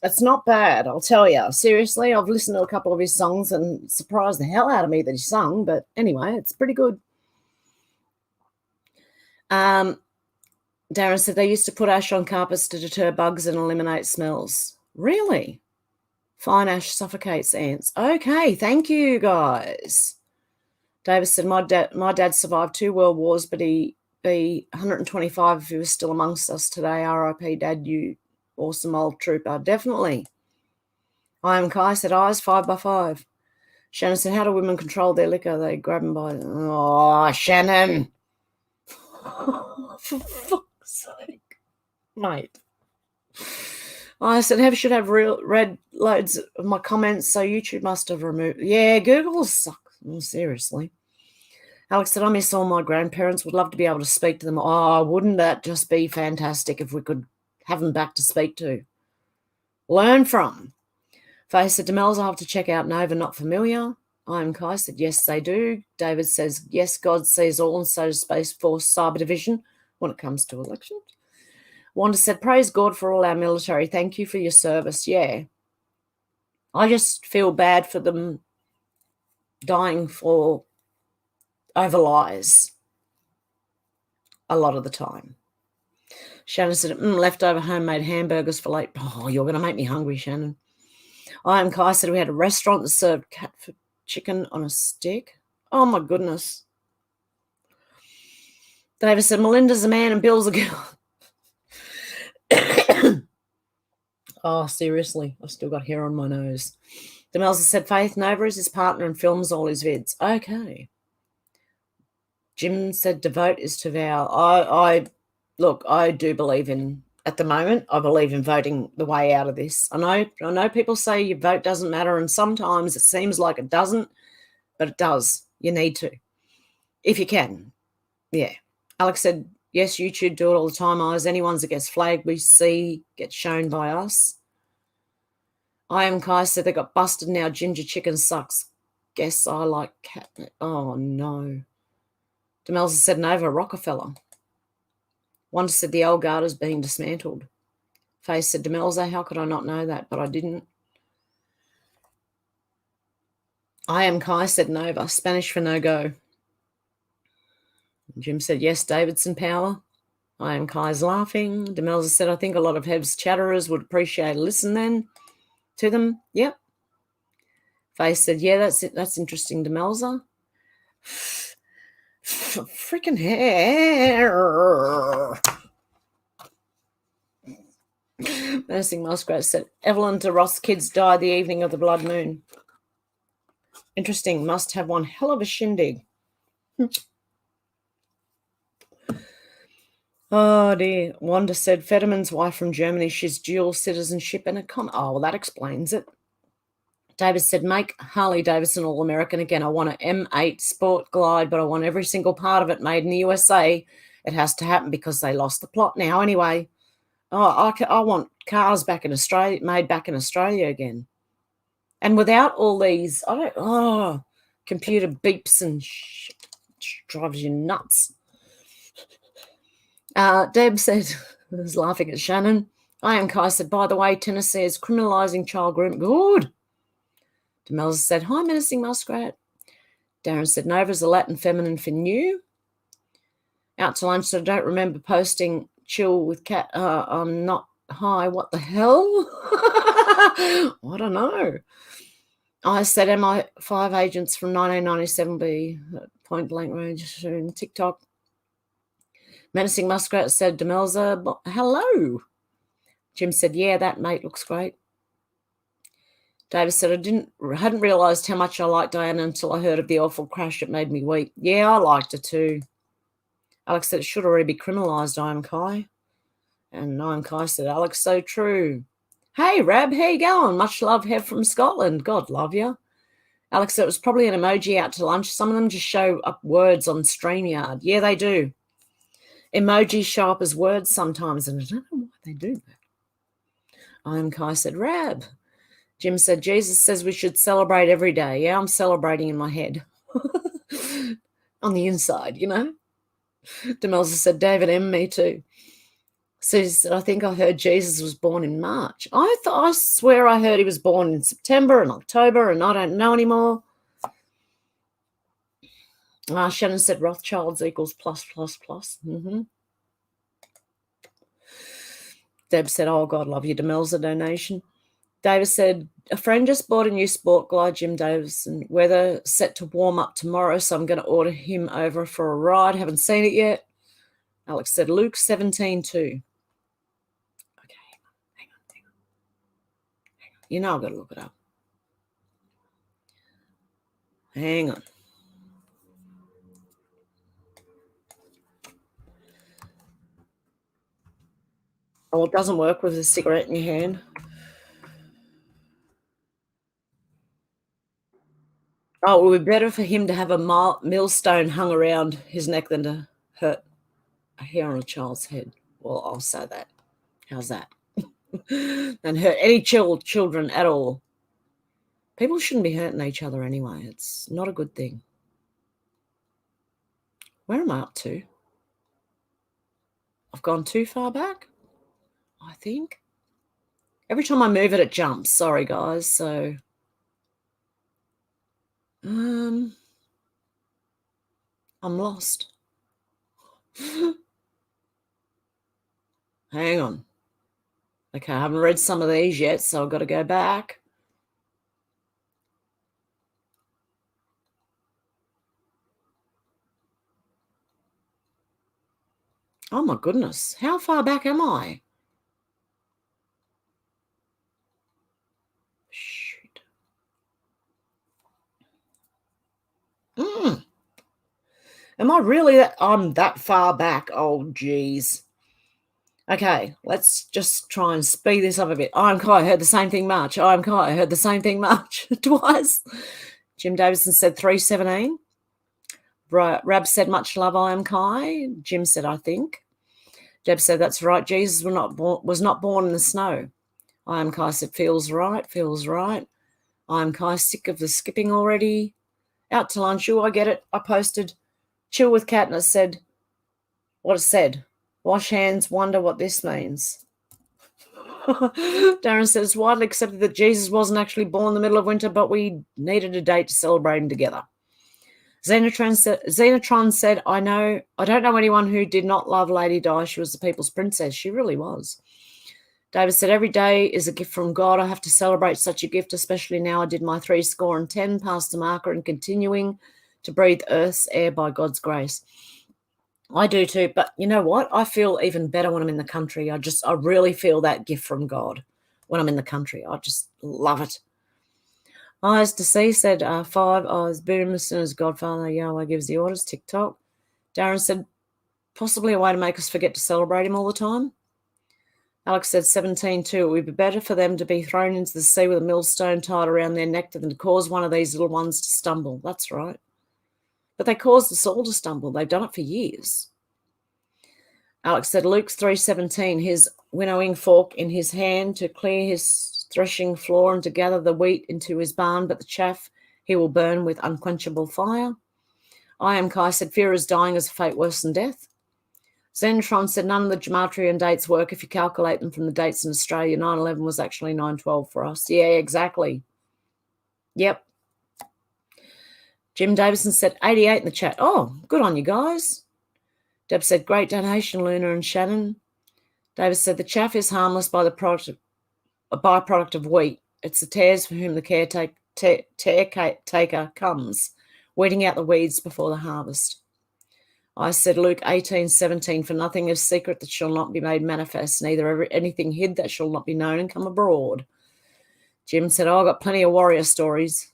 Speaker 2: It's not bad, I'll tell you. Seriously, I've listened to a couple of his songs and surprised the hell out of me that he sung, but anyway, it's pretty good. Darren said they used to put ash on carpets to deter bugs and eliminate smells. Really? Fine ash suffocates ants. Okay, thank you, guys. David said, my dad survived 2 world wars, but he'd be 125 if he was still amongst us today. R.I.P. Dad, you awesome old trooper. Definitely. I am Kai said, eyes 5x5. Shannon said, how do women control their liquor? They grab them by... Oh, Shannon. For fuck's sake. Mate. I said, Hev should have read loads of my comments, so YouTube must have removed... Yeah, Google sucks. Oh, seriously. Alex said, I miss all my grandparents. Would love to be able to speak to them. Oh, wouldn't that just be fantastic if we could have them back to speak to? Learn from. Faye said, Demels, I'll have to check out Nova, not familiar. I am Kai said, yes, they do. David says, yes, God sees all, and so does Space Force Cyber Division when it comes to elections. Wanda said, praise God for all our military. Thank you for your service. Yeah. I just feel bad for them dying for over lies a lot of the time. Shannon said, leftover homemade hamburgers for late. Oh, you're going to make me hungry, Shannon. I am Kai said, we had a restaurant that served cat food chicken on a stick. Oh, my goodness. David said, Melinda's a man and Bill's a girl. Oh, seriously, I've still got hair on my nose. Demelza said, Faith Nova is his partner and films all his vids. Okay. Jim said, devote is to vow. Look, I do believe in, at the moment, I believe in voting the way out of this. I know people say your vote doesn't matter, and sometimes it seems like it doesn't, but it does. You need to, if you can. Yeah. Alex said, yes, YouTube do it all the time. Anyone's that gets flagged we see gets shown by us. I am Kai said they got busted now. Ginger chicken sucks. Guess I like cat. Oh, no. Demelza said, Nova Rockefeller. Wanda said, the old guard is being dismantled. Faye said, Demelza, how could I not know that? But I didn't. I am Kai said, Nova. Spanish for no go. Jim said, yes, Davidson power. I am Kai's laughing. Demelza said, I think a lot of Hev's chatterers would appreciate a listen then to them. Yep. Faye said, yeah, that's it. That's interesting, Demelza. Freaking hair. Menacing Muskrat said, Evelyn de Ross kids died the evening of the blood moon. Interesting. Must have one hell of a shindig. Oh, dear. Wanda said, Fetterman's wife from Germany. She's dual citizenship and a Oh, well, that explains it. David said, make Harley Davidson all-American again. I want an M8 Sport Glide, but I want every single part of it made in the USA. It has to happen because they lost the plot now anyway. Oh, I want cars back in Australia, made back in Australia again. And without all these, computer beeps and drives you nuts. Deb said, was laughing at Shannon. I am Kai said, by the way, Tennessee is criminalising child grooming. Good. Demelza said, hi, menacing muskrat. Darren said, Nova's a Latin feminine for new. Out to lunch, so I don't remember posting chill with cat. I'm not high. What the hell? I don't know. I said MI5 agents from 1997B, point blank range, TikTok. Menacing Muskrat said, Demelza, hello. Jim said, yeah, that mate looks great. David said, I hadn't realised how much I liked Diana until I heard of the awful crash. It made me weep. Yeah, I liked her too. Alex said, it should already be criminalised, I am Kai. And I am Kai said, Alex, so true. Hey, Rab, how you going? Much love, Hev from Scotland. God love you. Alex said, it was probably an emoji out to lunch. Some of them just show up words on StreamYard. Yeah, they do. Emojis show up as words sometimes, and I don't know why they do that. I am Kai said, Rab. Jim said, Jesus says we should celebrate every day. Yeah, I'm celebrating in my head. On the inside, you know. Demelza said, David M, me too. Susie said, I think I heard Jesus was born in March. I swear I heard he was born in September and October, and I don't know anymore. Shannon said Rothschilds equals plus, plus, plus. Mm-hmm. Deb said, oh, God love you, Demelza donation. Davis said, a friend just bought a new Sport Glide, Jim Davison. Weather set to warm up tomorrow, so I'm going to order him over for a ride. Haven't seen it yet. Alex said, Luke 17 too. Okay, hang on. You know I've got to look it up. Hang on. Oh, it doesn't work with a cigarette in your hand. Oh, it would be better for him to have a millstone hung around his neck than to hurt a hair on a child's head. Well, I'll say that. How's that? And hurt any children at all. People shouldn't be hurting each other anyway. It's not a good thing. Where am I up to? I've gone too far back, I think. Every time I move it, it jumps. Sorry, guys. So, I'm lost. Hang on. Okay, I haven't read some of these yet, so I've got to go back. Oh, my goodness. How far back am I? Shoot. Am I really I'm that far back? Oh, geez. Okay, let's just try and speed this up a bit. I'm Kai, heard the same thing March. I'm Kai, heard the same thing March. Twice. Jim Davison said 317. Rab said, much love, I am Kai. Jim said, I think. Deb said, that's right. Jesus was not born in the snow. I am Kai said, feels right, feels right. I am Kai, sick of the skipping already. Out to lunch. I get it. I posted chill with cat and it said what it said. Wash hands, wonder what this means. Darren says, widely accepted that Jesus wasn't actually born in the middle of winter, but we needed a date to celebrate him together. Xenotron said, I don't know anyone who did not love Lady Di. She was the people's princess. She really was. David said, every day is a gift from God. I have to celebrate such a gift, especially now I did my 70 past the marker and continuing to breathe Earth's air by God's grace. I do too, but you know what? I feel even better when I'm in the country. I really feel that gift from God when I'm in the country. I just love it. Eyes to See said 5 eyes. Boom as soon as Godfather Yahweh gives the orders. TikTok. Darren said possibly a way to make us forget to celebrate him all the time. Alex said 17 too. It would be better for them to be thrown into the sea with a millstone tied around their neck than to cause one of these little ones to stumble. That's right. But they caused us all to stumble. They've done it for years. Alex said Luke 3:17, his winnowing fork in his hand to clear his threshing floor and to gather the wheat into his barn, but the chaff he will burn with unquenchable fire. I Am Kai said fear is dying as a fate worse than death. Xenotron said none of the Gematrian dates work if you calculate them from the dates in Australia. 9/11 was actually 9/12 for us. Yeah, exactly. Yep. Jim Davison said 88 in the chat. Oh, good on you guys. Deb said great donation, Luna and Shannon. David said the chaff is harmless by a byproduct of wheat. It's the tares for whom the caretaker comes, weeding out the weeds before the harvest. I said Luke 18:17, for nothing is secret that shall not be made manifest, neither anything hid that shall not be known and come abroad. Jim said, I've got plenty of warrior stories.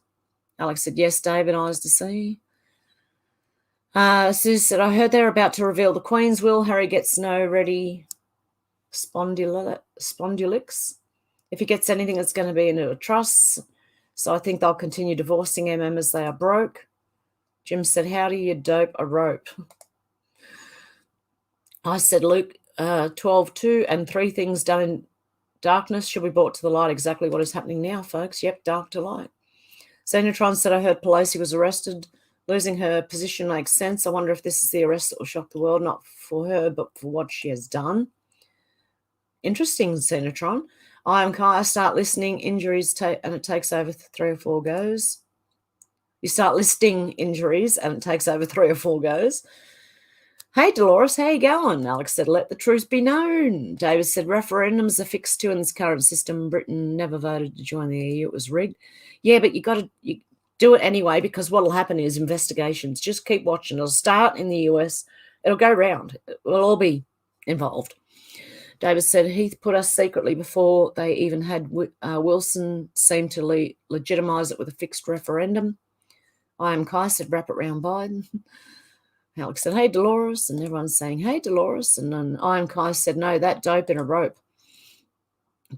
Speaker 2: Alex said, yes, David, eyes to see. Susie said, I heard they're about to reveal the Queen's will. Harry gets no ready spondylix. If he gets anything, it's going to be into a trust. So I think they'll continue divorcing as they are broke. Jim said, how do you dope a rope? I said, Luke 12:2, and 3 things done in darkness should be brought to the light. Exactly what is happening now, folks. Yep, dark to light. Xenotron said, I heard Pelosi was arrested. Losing her position makes sense. I wonder if this is the arrest that will shock the world, not for her, but for what she has done. Interesting, Xenotron. I Am Kai. I start listening injuries, and it takes over 3 or 4 goes. You start listing injuries, and it takes over 3 or 4 goes. Hey, Dolores, how you going? Alex said, let the truth be known. David said, referendums are fixed too in this current system. Britain never voted to join the EU. It was rigged. Yeah, but you do it anyway, because what will happen is investigations. Just keep watching. It'll start in the US. It'll go round. We'll all be involved. David said, Heath put us secretly before they even had Wilson seem to legitimise it with a fixed referendum. I Am Kai said, wrap it round Biden. Alex said, hey, Dolores, and everyone's saying, hey, Dolores. And then I Am Kai said, no, that dope in a rope.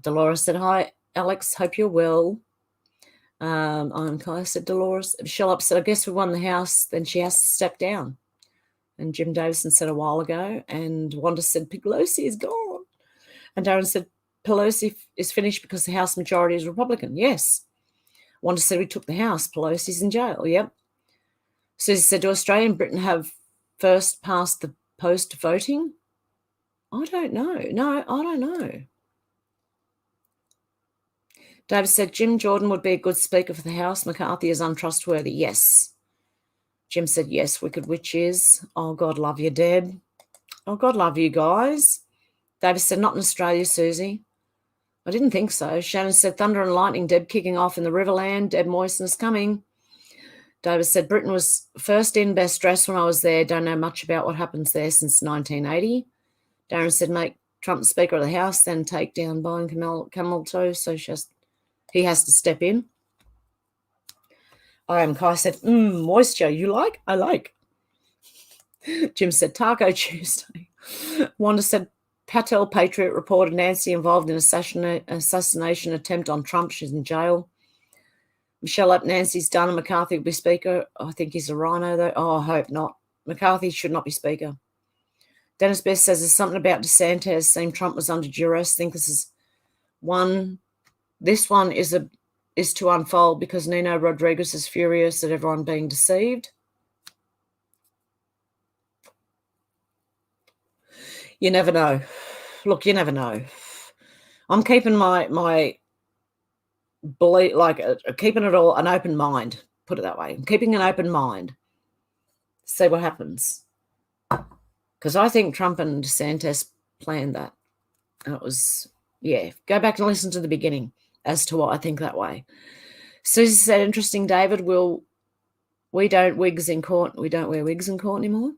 Speaker 2: Dolores said, hi, Alex, hope you're well. I Am Kai said, Dolores. Michelle up said, I guess we won the House, then she has to step down. And Jim Davison said a while ago, and Wanda said, Pelosi is gone. And Darren said, Pelosi is finished because the House majority is Republican. Yes. Wanda said, we took the House. Pelosi's in jail. Yep. Susie said, do Australia and Britain have first past the post voting? I don't know. No, I don't know. David said, Jim Jordan would be a good speaker for the House. McCarthy is untrustworthy. Yes. Jim said, yes, Wicked Witch is. Oh, God love you, Deb. Oh, God love you guys. David said, not in Australia, Susie. I didn't think so. Shannon said, thunder and lightning, Deb kicking off in the Riverland. Deb Moyson is coming. David said, Britain was first in, best dressed when I was there. Don't know much about what happens there since 1980. Darren said, make Trump Speaker of the House, then take down Biden camel toe, so he has to step in. I Am Kai said, moisture, you like? I like. Jim said, Taco Tuesday. Wanda said, Patel Patriot reported Nancy involved in assassination attempt on Trump. She's in jail. Michelle up, Nancy's done and McCarthy will be Speaker. I think he's a rhino, though. Oh, I hope not. McCarthy should not be Speaker. Dennis Best says there's something about DeSantis saying Trump was under duress. I think this one is to unfold because Nino Rodriguez is furious at everyone being deceived. You never know. Look, you never know. I'm keeping my belief, keeping it all an open mind, put it that way. I'm keeping an open mind. See what happens. Because I think Trump and DeSantis planned that. It was, go back and listen to the beginning as to what I think that way. Susie said, interesting, David, we don't wear wigs in court anymore.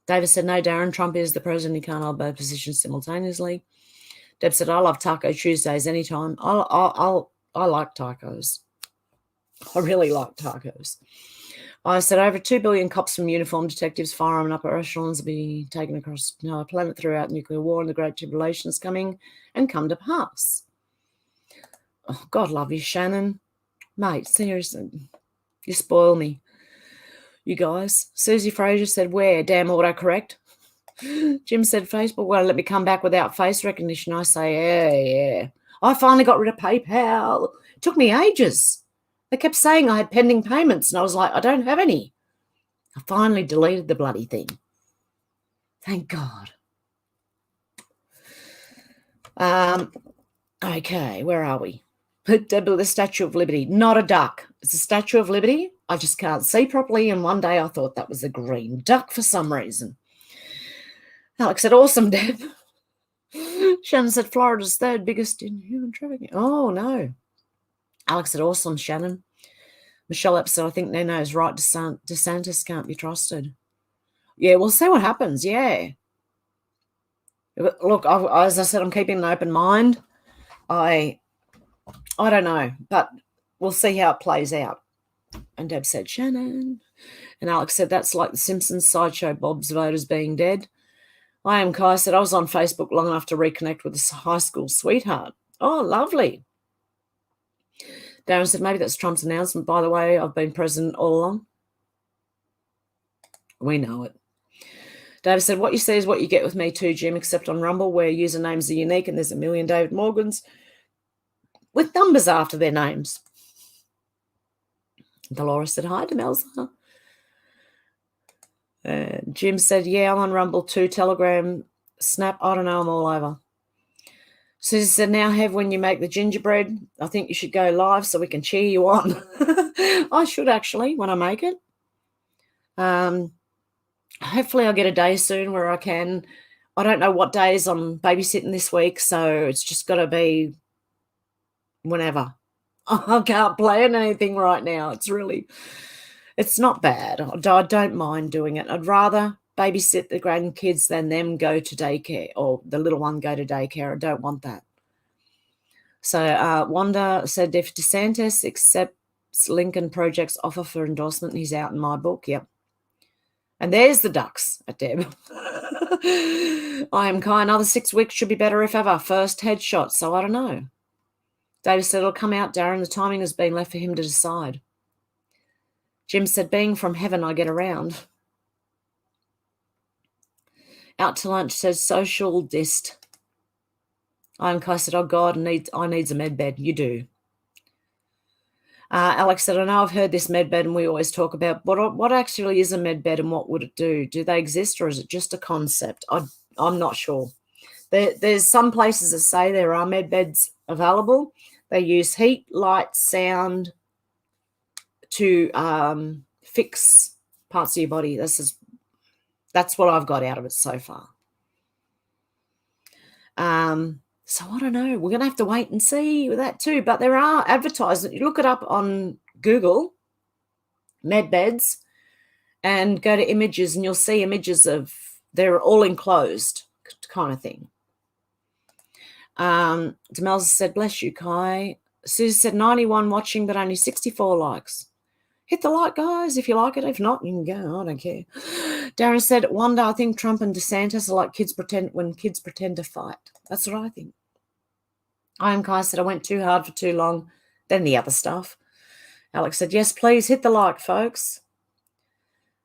Speaker 2: David said, no, Darren, Trump is the president. He can't hold both positions simultaneously. Deb said, I love Taco Tuesdays anytime. I like tacos. I really like tacos. I said over 2 billion cops from uniformed detectives, firearm and upper echelons will be taken across our planet throughout nuclear war and the Great Tribulation is coming and come to pass. Oh, God love you, Shannon. Mate, seriously, you spoil me. You guys. Susie Fraser said, where? Damn autocorrect. Jim said, Facebook. Well, let me come back without face recognition. I say, yeah. I finally got rid of PayPal. It took me ages. They kept saying I had pending payments, and I was like, I don't have any. I finally deleted the bloody thing. Thank God. Okay, where are we? The Statue of Liberty. Not a duck. It's a Statue of Liberty. I just can't see properly, and one day I thought that was a green duck for some reason. Alex said, awesome, Deb. Shannon said, Florida's third biggest in human trafficking. Oh, no. Alex said, awesome, Shannon. Michelle Epps said, I think Nino's right. DeSantis can't be trusted. Yeah, we'll see what happens, yeah. Look, as I said, I'm keeping an open mind. I don't know, but we'll see how it plays out. And Deb said, Shannon. And Alex said, that's like the Simpsons sideshow Bob's voters being dead. I am Kai said, I was on Facebook long enough to reconnect with a high school sweetheart. Oh, lovely. Darren said, maybe that's Trump's announcement. By the way, I've been president all along. We know it. David said, what you see is what you get with me too, Jim, except on Rumble where usernames are unique and there's a million David Morgans with numbers after their names. Dolores said, hi, Demelza. Jim said, yeah, I'm on Rumble too, Telegram, Snap, I don't know, I'm all over. Susie said, now, Hev, when you make the gingerbread, I think you should go live so we can cheer you on. I should actually when I make it. Hopefully I'll get a day soon where I can. I don't know what days I'm babysitting this week, so it's just got to be whenever. I can't plan anything right now. It's not bad. I don't mind doing it. I'd rather babysit the grandkids than them go to daycare or the little one go to daycare. I don't want that. So Wanda said, if DeSantis accepts Lincoln Project's offer for endorsement, he's out in my book. Yep. And there's the ducks at Deb. I am Kai. Another 6 weeks should be better if ever. First headshot. So I don't know. David said, it'll come out, Darren. The timing has been left for him to decide. Jim said, being from heaven, I get around. Out to lunch says, social dist. I am Kai said, oh, God, I needs a med bed. You do. Alex said, I know I've heard this med bed and we always talk about what actually is a med bed and what would it do? Do they exist or is it just a concept? I'm not sure. There's some places that say there are med beds available. They use heat, light, sound to fix parts of your body. That's what I've got out of it so far. So I don't know. We're going to have to wait and see with that too. But there are advertisements. You look it up on Google, med beds, and go to images and you'll see images of they're all enclosed kind of thing. Demelza said, bless you, Kai. Susie said, 91 watching, but only 64 likes. Hit the like, guys, if you like it. If not, you can go. I don't care. Darren said, Wanda, I think Trump and DeSantis are like kids pretend to fight. That's what I think. I am Kai said, I went too hard for too long. Then the other stuff. Alex said, yes, please hit the like, folks.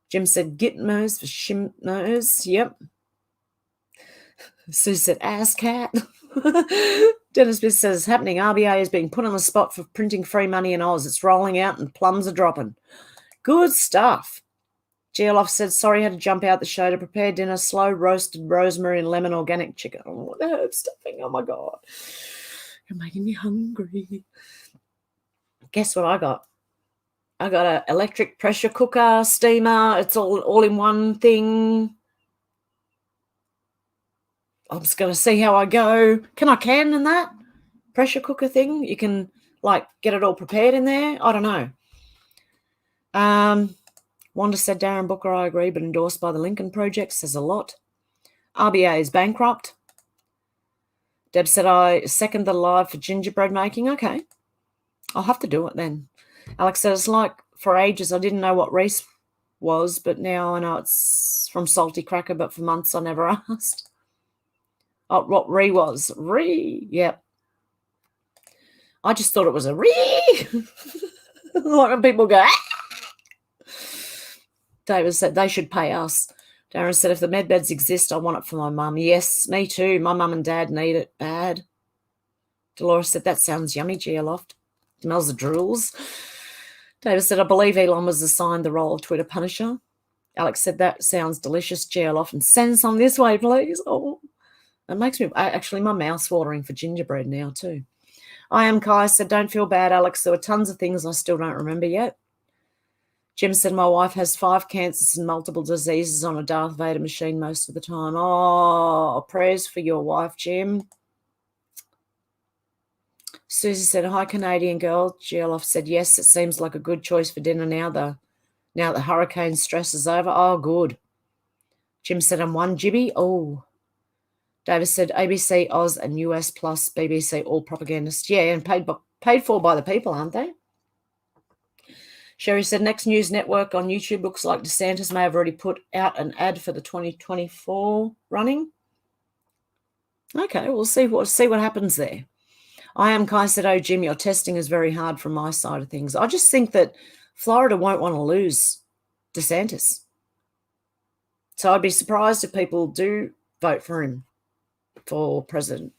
Speaker 2: Jim said, Gitmos for Shimnos. Yep. Sue said, ass cat. Dennis Smith says, it's happening. RBA is being put on the spot for printing free money in Oz. It's rolling out and plums are dropping. Good stuff. Geoloff said, sorry, had to jump out the show to prepare dinner. Slow roasted rosemary and lemon organic chicken. Oh, the herb stuffing. Oh, my God. You're making me hungry. Guess what I got? I got an electric pressure cooker, steamer. It's all in one thing. I'm just going to see how I go. Can I can in that pressure cooker thing? You can, like, get it all prepared in there? I don't know. Wanda said, Darren Booker, I agree, but endorsed by the Lincoln Project says a lot. RBA is bankrupt. Deb said, I second the live for gingerbread making. Okay. I'll have to do it then. Alex said, it's like for ages I didn't know what Reese was, but now I know it's from Salty Cracker, but for months I never asked. Oh, what Ree was. Ree, yep. I just thought it was a Ree. Like when people go, ah! David said they should pay us. Darren said, if the med beds exist, I want it for my mum. Yes, me too. My mum and dad need it bad. Dolores said, that sounds yummy, Geoloft. Smells of drools. David said, I believe Elon was assigned the role of Twitter Punisher. Alex said, that sounds delicious, Geoloft, and send some this way, please. Oh, it makes me, actually, my mouth's watering for gingerbread now too. I am Kai said, don't feel bad, Alex. There were tons of things I still don't remember yet. Jim said, my wife has 5 cancers and multiple diseases on a Darth Vader machine most of the time. Oh, prayers for your wife, Jim. Susie said, hi, Canadian girl. Geoloff said, yes, it seems like a good choice for dinner now the hurricane stress is over. Oh, good. Jim said, I'm one Jibby. Oh. Davis said, ABC, Oz, and US plus BBC, all propagandists. Yeah, and paid for by the people, aren't they? Sherry said, next news network on YouTube looks like DeSantis may have already put out an ad for the 2024 running. Okay, we'll see what happens there. I am Kai said, oh, Jim, your testing is very hard from my side of things. I just think that Florida won't want to lose DeSantis. So I'd be surprised if people do vote for him for president.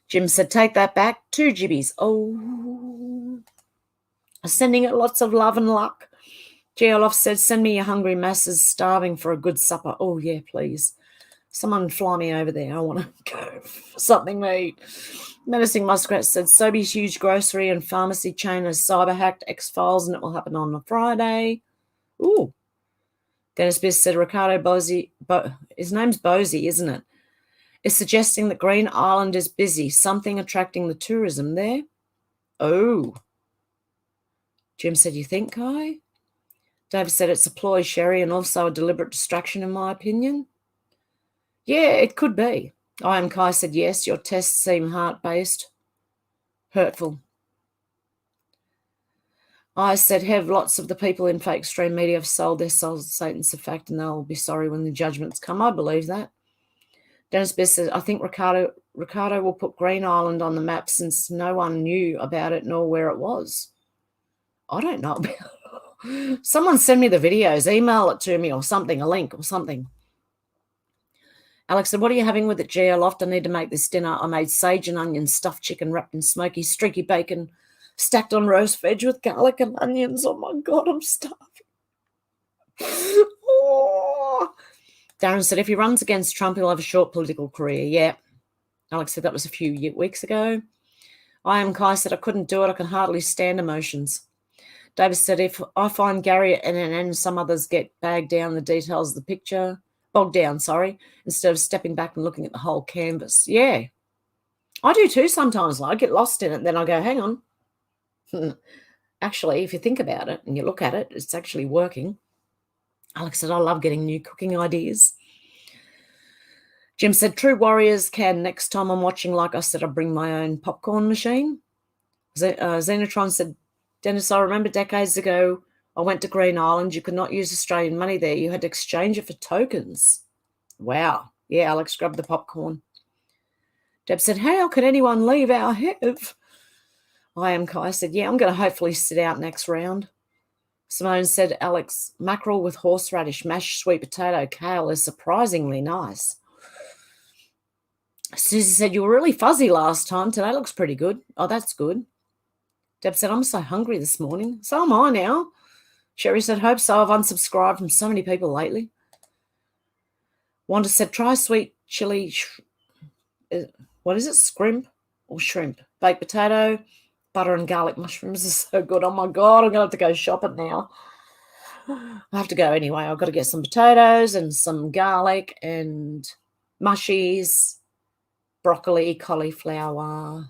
Speaker 2: Jim said, take that back. 2 Jibbies. Oh, sending it lots of love and luck. Geoloff said, send me your hungry masses starving for a good supper. Oh, yeah, please. Someone fly me over there. I want to go for something to eat. Menacing Muskrat said, Sobeys huge grocery and pharmacy chain has cyber hacked X-Files and it will happen on a Friday. Ooh. Dennis Biss said, Ricardo Bosey, his name's Bosey, isn't it? Is suggesting that Green Island is busy, something attracting the tourism there. Oh. Jim said, you think, Kai? David said, it's a ploy, Sherry, and also a deliberate distraction, in my opinion. Yeah, it could be. I am Kai said, yes, your tests seem heart-based. Hurtful. I said, Hev, lots of the people in fake stream media have sold their souls to Satan's a fact, and they'll be sorry when the judgments come. I believe that. Dennis Best says, I think Ricardo will put Green Island on the map since no one knew about it nor where it was. I don't know about it. Someone send me the videos, email it to me or something, a link or something. Alex said, what are you having with it, Geoloft? I need to make this dinner. I made sage and onion stuffed chicken wrapped in smoky, streaky bacon, stacked on roast veg with garlic and onions. Oh, my God, I'm starving. Oh. Darren said, if he runs against Trump, he'll have a short political career. Yeah. Alex said, that was a few weeks ago. I am Kai said, I couldn't do it. I can hardly stand emotions. David said, if I find Gary at NNN, some others get bogged down the details of the picture, instead of stepping back and looking at the whole canvas. Yeah. I do too sometimes. I get lost in it, then I go, hang on. Actually, if you think about it and you look at it, it's actually working. Alex said, I love getting new cooking ideas. Jim said, true warriors can. Next time I'm watching, like I said, I bring my own popcorn machine. Xenotron said, Dennis, I remember decades ago, I went to Green Island. You could not use Australian money there. You had to exchange it for tokens. Wow. Yeah, Alex, grab the popcorn. Deb said, how could anyone leave our Hev? I am Kai said, yeah, I'm going to hopefully sit out next round. Simone said, Alex, mackerel with horseradish, mashed sweet potato, kale is surprisingly nice. Susie said, you were really fuzzy last time. Today looks pretty good. Oh, that's good. Deb said, I'm so hungry this morning. So am I now. Sherry said, hope so. I've unsubscribed from so many people lately. Wanda said, try sweet chili. What is it? Scrimp or shrimp? Baked potato, butter and garlic mushrooms is so good. Oh, my God, I'm going to have to go shopping now. I have to go anyway. I've got to get some potatoes and some garlic and mushies, broccoli, cauliflower,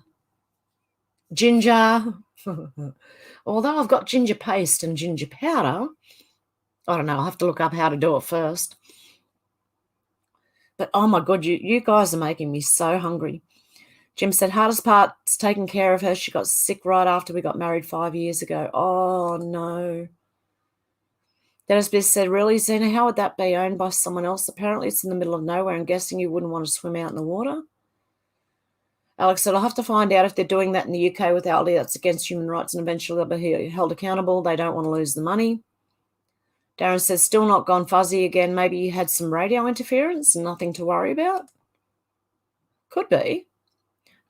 Speaker 2: ginger. Although I've got ginger paste and ginger powder, I don't know. I'll have to look up how to do it first. But, oh, my God, you guys are making me so hungry. Jim said, hardest part's taking care of her. She got sick right after we got married 5 years ago. Oh, no. Dennis Biss said, really, Zena, how would that be owned by someone else? Apparently it's in the middle of nowhere. I'm guessing you wouldn't want to swim out in the water. Alex said, I'll have to find out if they're doing that in the UK with Aldi. That's against human rights and eventually they'll be held accountable. They don't want to lose the money. Darren says, still not gone fuzzy again. Maybe you had some radio interference and nothing to worry about. Could be.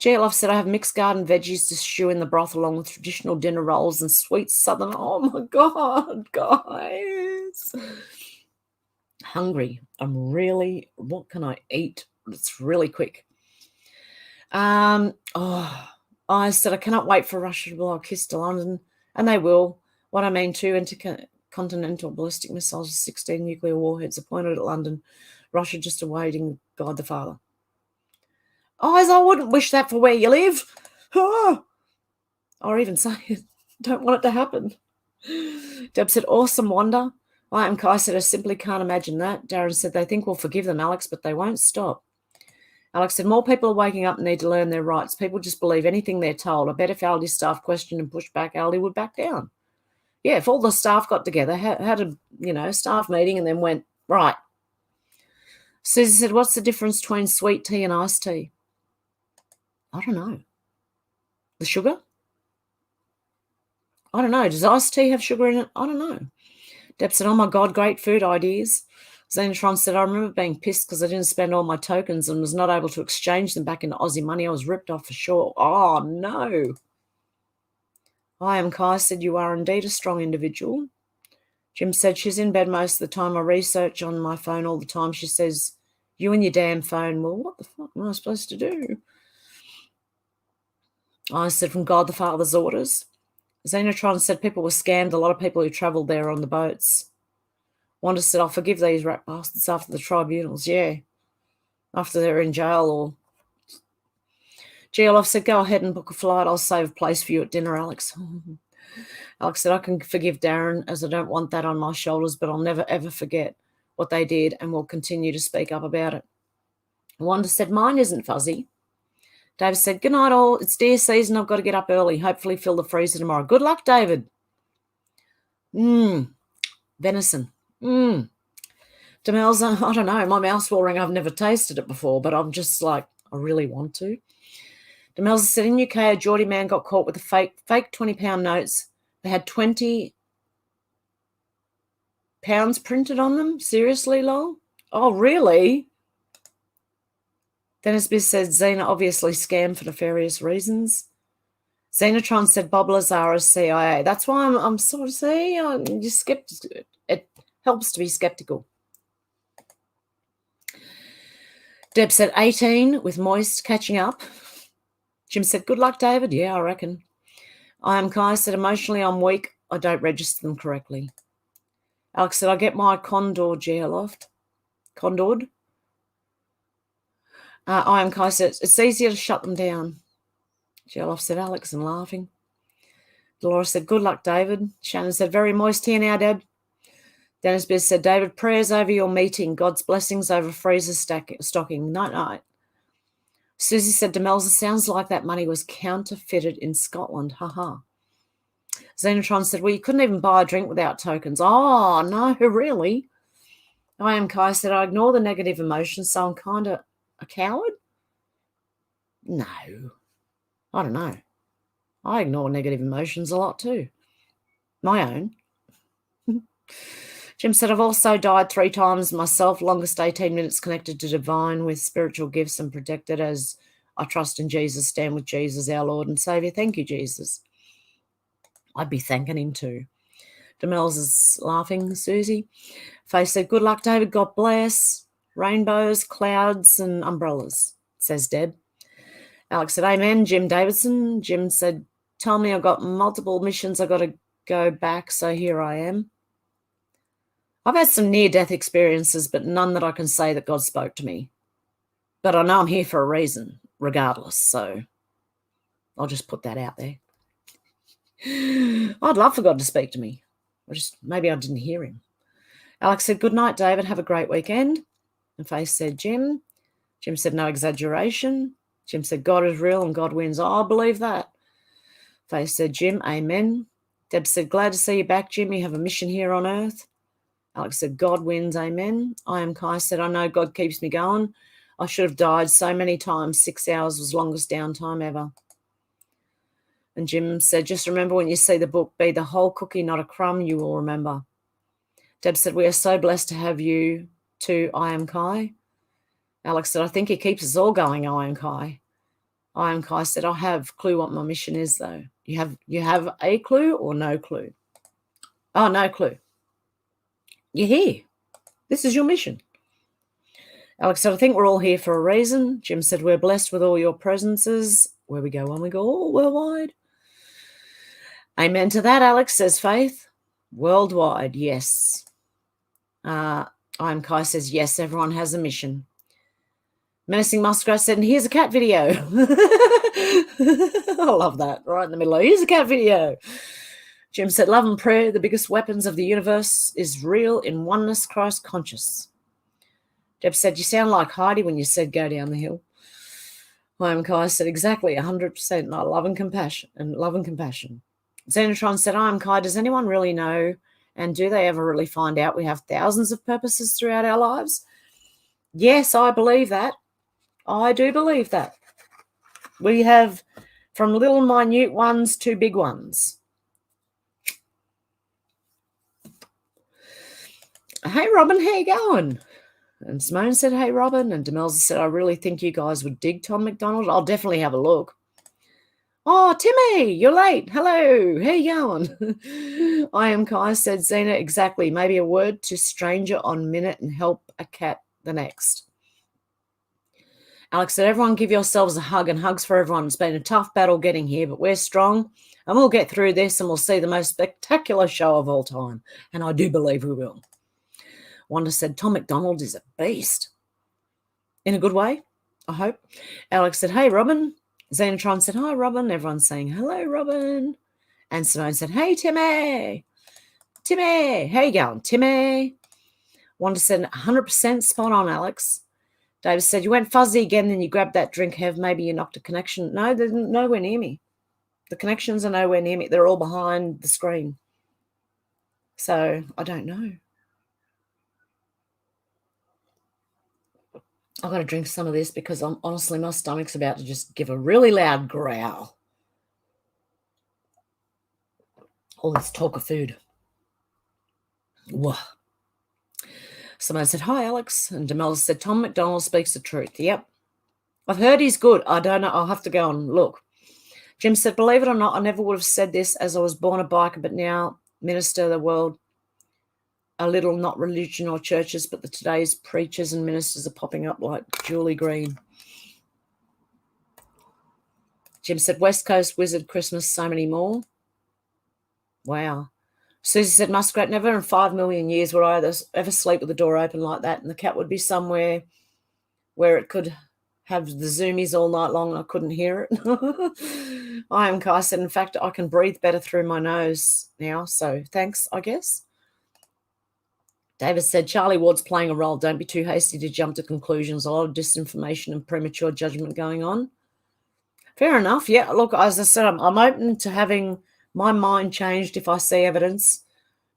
Speaker 2: GLF said, I have mixed garden veggies to stew in the broth along with traditional dinner rolls and sweet southern. Oh, my God, guys. Hungry. What can I eat? It's really quick. I said, I cannot wait for Russia to blow a kiss to London. And they will. What I mean, 2 intercontinental ballistic missiles with 16 nuclear warheads are pointed at London. Russia just awaiting God the Father. I wouldn't wish that for where you live. Oh. Or even say, don't want it to happen. Deb said, awesome wonder. I am Kai said, I simply can't imagine that. Darren said, they think we'll forgive them, Alex, but they won't stop. Alex said, more people are waking up and need to learn their rights. People just believe anything they're told. I bet if Aldi staff questioned and pushed back, Aldi would back down. Yeah, if all the staff got together, had a staff meeting and then went, right. Susie said, what's the difference between sweet tea and iced tea? I don't know. The sugar? I don't know. Does iced tea have sugar in it? I don't know. Deb said, oh, my God, great food ideas. Xenotron said, I remember being pissed because I didn't spend all my tokens and was not able to exchange them back into Aussie money. I was ripped off for sure. Oh, no. I am Kai said, you are indeed a strong individual. Jim said, she's in bed most of the time. I research on my phone all the time. She says, you and your damn phone. Well, what the fuck am I supposed to do? I said, from God the Father's orders. Xenotron said people were scammed. A lot of people who travelled there on the boats. Wanda said, I'll forgive these rat bastards after the tribunals. Yeah, after they're in jail or... GLF said, go ahead and book a flight. I'll save a place for you at dinner, Alex. Alex said, I can forgive Darren as I don't want that on my shoulders, but I'll never, ever forget what they did and will continue to speak up about it. Wanda said, mine isn't fuzzy. David said, good night all. It's deer season. I've got to get up early. Hopefully fill the freezer tomorrow. Good luck, David. Venison. Demelza, I don't know. My mouth's watering. I've never tasted it before, but I'm just like, I really want to. Demelza said, in UK, a Geordie man got caught with a fake £20 notes. They had 20 pounds printed on them. Seriously, lol? Oh, really? Dennis Biss said, Xena obviously scammed for nefarious reasons. Xenotron said, Bob Lazara's CIA. That's why I'm sort of saying, you're skeptical. It helps to be skeptical. Deb said, 18 with Moist catching up. Jim said, good luck, David. Yeah, I reckon. I am Kai said, emotionally I'm weak. I don't register them correctly. Alex said, I get my Condor geoloft. Condored. I am Kai said, it's easier to shut them down. Geoloft said, Alex, and laughing. Dolores said, good luck, David. Shannon said, very moist here now, Deb. Dennis Biz said, David, prayers over your meeting. God's blessings over freezer stocking. Night. Susie said, Demelza, sounds like that money was counterfeited in Scotland. Ha. Xenotron said, well, you couldn't even buy a drink without tokens. Oh, no, really? I am Kai said, I ignore the negative emotions, so I'm kind of a coward? No. I don't know. I ignore negative emotions a lot too. My own. Jim said, I've also died 3 times myself, longest 18 minutes connected to divine with spiritual gifts and protected as I trust in Jesus, stand with Jesus, our Lord and Saviour. Thank you, Jesus. I'd be thanking him too. Demel's is laughing, Susie. Faye said, good luck, David. God bless. Rainbows, clouds and umbrellas, says Deb. Alex said, amen, Jim Davidson. Jim said, tell me I've got multiple missions. I've got to go back, so here I am. I've had some near-death experiences, but none that I can say that God spoke to me. But I know I'm here for a reason, regardless, so I'll just put that out there. I'd love for God to speak to me. Maybe I didn't hear him. Alex said, good night, David. Have a great weekend. And Faith said, Jim. Jim said, no exaggeration. Jim said, God is real and God wins. I believe that. Faith said, Jim, amen. Deb said, glad to see you back, Jim. You have a mission here on earth. Alex said, God wins, amen. I am Kai said, I know God keeps me going. I should have died so many times. 6 hours was longest downtime ever. And Jim said, just remember when you see the book, be the whole cookie, not a crumb, you will remember. Deb said, we are so blessed to have you too, I am Kai. Alex said, I think he keeps us all going, I am Kai. I am Kai said, I have clue what my mission is, though. You have a clue or no clue? Oh, no clue. You're here. This is your mission. Alex said, I think we're all here for a reason. Jim said, we're blessed with all your presences. Where we go when we go all worldwide. Amen to that, Alex, says Faith. Worldwide, yes. I am Kai says, yes, everyone has a mission. Menacing Muskrat said, and here's a cat video. I love that, right in the middle. Here's a cat video. Jim said, love and prayer, the biggest weapons of the universe, is real in oneness, Christ conscious. Deb said, you sound like Heidi when you said go down the hill. I Kai said, exactly, 100%, not love and compassion. Xenotron said, I am Kai, does anyone really know, and do they ever really find out we have thousands of purposes throughout our lives? Yes, I believe that. I do believe that. We have from little minute ones to big ones. Hey, Robin, how you going? And Simone said, hey, Robin. And Demelza said, I really think you guys would dig Tom McDonald. I'll definitely have a look. Oh, Timmy, you're late. Hello. How you going? I am Kai, said Zena. Exactly. Maybe a word to stranger on minute and help a cat the next. Alex said, everyone give yourselves a hug, and hugs for everyone. It's been a tough battle getting here, but we're strong and we'll get through this and we'll see the most spectacular show of all time. And I do believe we will. Wanda said, Tom McDonald is a beast. In a good way, I hope. Alex said, hey, Robin. Xenotron said, hi, Robin. Everyone's saying, hello, Robin. And Simone said, hey, Timmy. Timmy, how you going, Timmy? Wanda said, 100% spot on, Alex. David said, you went fuzzy again, then you grabbed that drink, Hev. Maybe you knocked a connection. No, they're nowhere near me. The connections are nowhere near me. They're all behind the screen. So I don't know. I've got to drink some of this because honestly, my stomach's about to just give a really loud growl. All this talk of food. Whoa. Someone said, hi, Alex. And Demelza said, Tom McDonald speaks the truth. Yep. I've heard he's good. I don't know. I'll have to go and look. Jim said, believe it or not, I never would have said this as I was born a biker, but now minister of the world. A little, not religion or churches, but today's preachers and ministers are popping up like Julie Green. Jim said, West Coast Wizard Christmas, so many more. Wow. Susie said, Muskrat, never in 5 million years would I ever sleep with the door open like that, and the cat would be somewhere where it could have the zoomies all night long and I couldn't hear it. I am Kai said, in fact, I can breathe better through my nose now, so thanks, I guess. David said, Charlie Ward's playing a role. Don't be too hasty to jump to conclusions. A lot of disinformation and premature judgment going on. Fair enough. Yeah, look, as I said, I'm open to having my mind changed if I see evidence.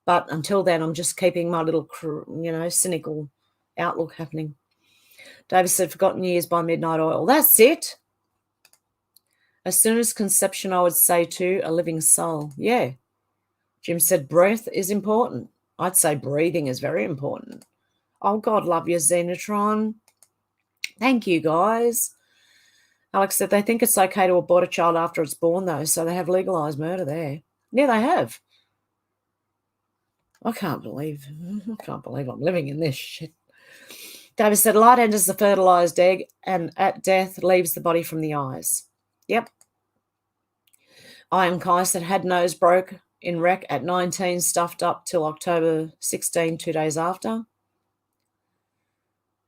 Speaker 2: But until then, I'm just keeping my little, cynical outlook happening. David said, forgotten years by Midnight Oil. That's it. As soon as conception, I would say to a living soul. Yeah. Jim said, breath is important. I'd say breathing is very important. Oh, God love you, Xenotron. Thank you, guys. Alex said they think it's okay to abort a child after it's born, though, so they have legalised murder there. Yeah, they have. I can't believe I'm living in this shit. David said, light enters the fertilised egg and at death leaves the body from the eyes. Yep. I am Kai said, had nose broke in wreck at 19, stuffed up till October 16, 2 days after.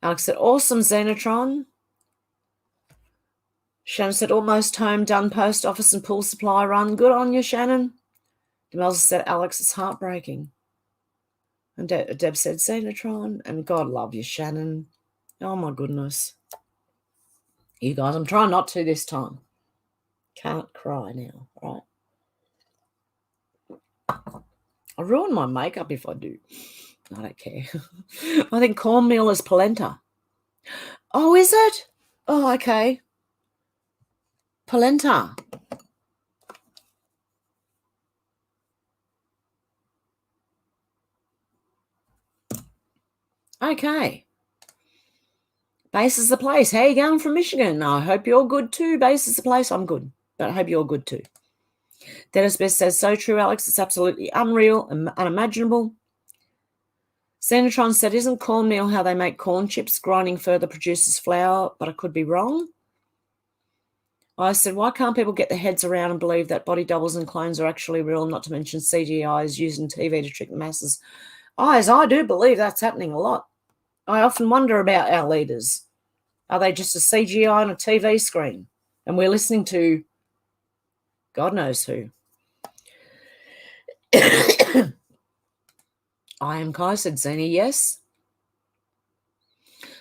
Speaker 2: Alex said, awesome, Xenotron. Shannon said, almost home, done post office and pool supply run. Good on you, Shannon. Demelza said, Alex, it's heartbreaking. And Deb said, Xenotron. And God love you, Shannon. Oh, my goodness. You guys, I'm trying not to this time. Can't cry now, right? I ruin my makeup if I do. I don't care. I think cornmeal is polenta. Oh, is it? Oh, okay. Polenta. Okay. Base is the place. How you going from Michigan? I hope you're good too. Base is the place. I'm good, but I hope you're good too. Dennis Best says, so true, Alex. It's absolutely unreal and unimaginable. Xenotron said, isn't cornmeal how they make corn chips? Grinding further produces flour, but I could be wrong. I said, why can't people get their heads around and believe that body doubles and clones are actually real, not to mention CGI is used in TV to trick the masses? As I do believe that's happening a lot. I often wonder about our leaders. Are they just a CGI on a TV screen? And we're listening to God knows who. I am Kai, said Zeni, yes.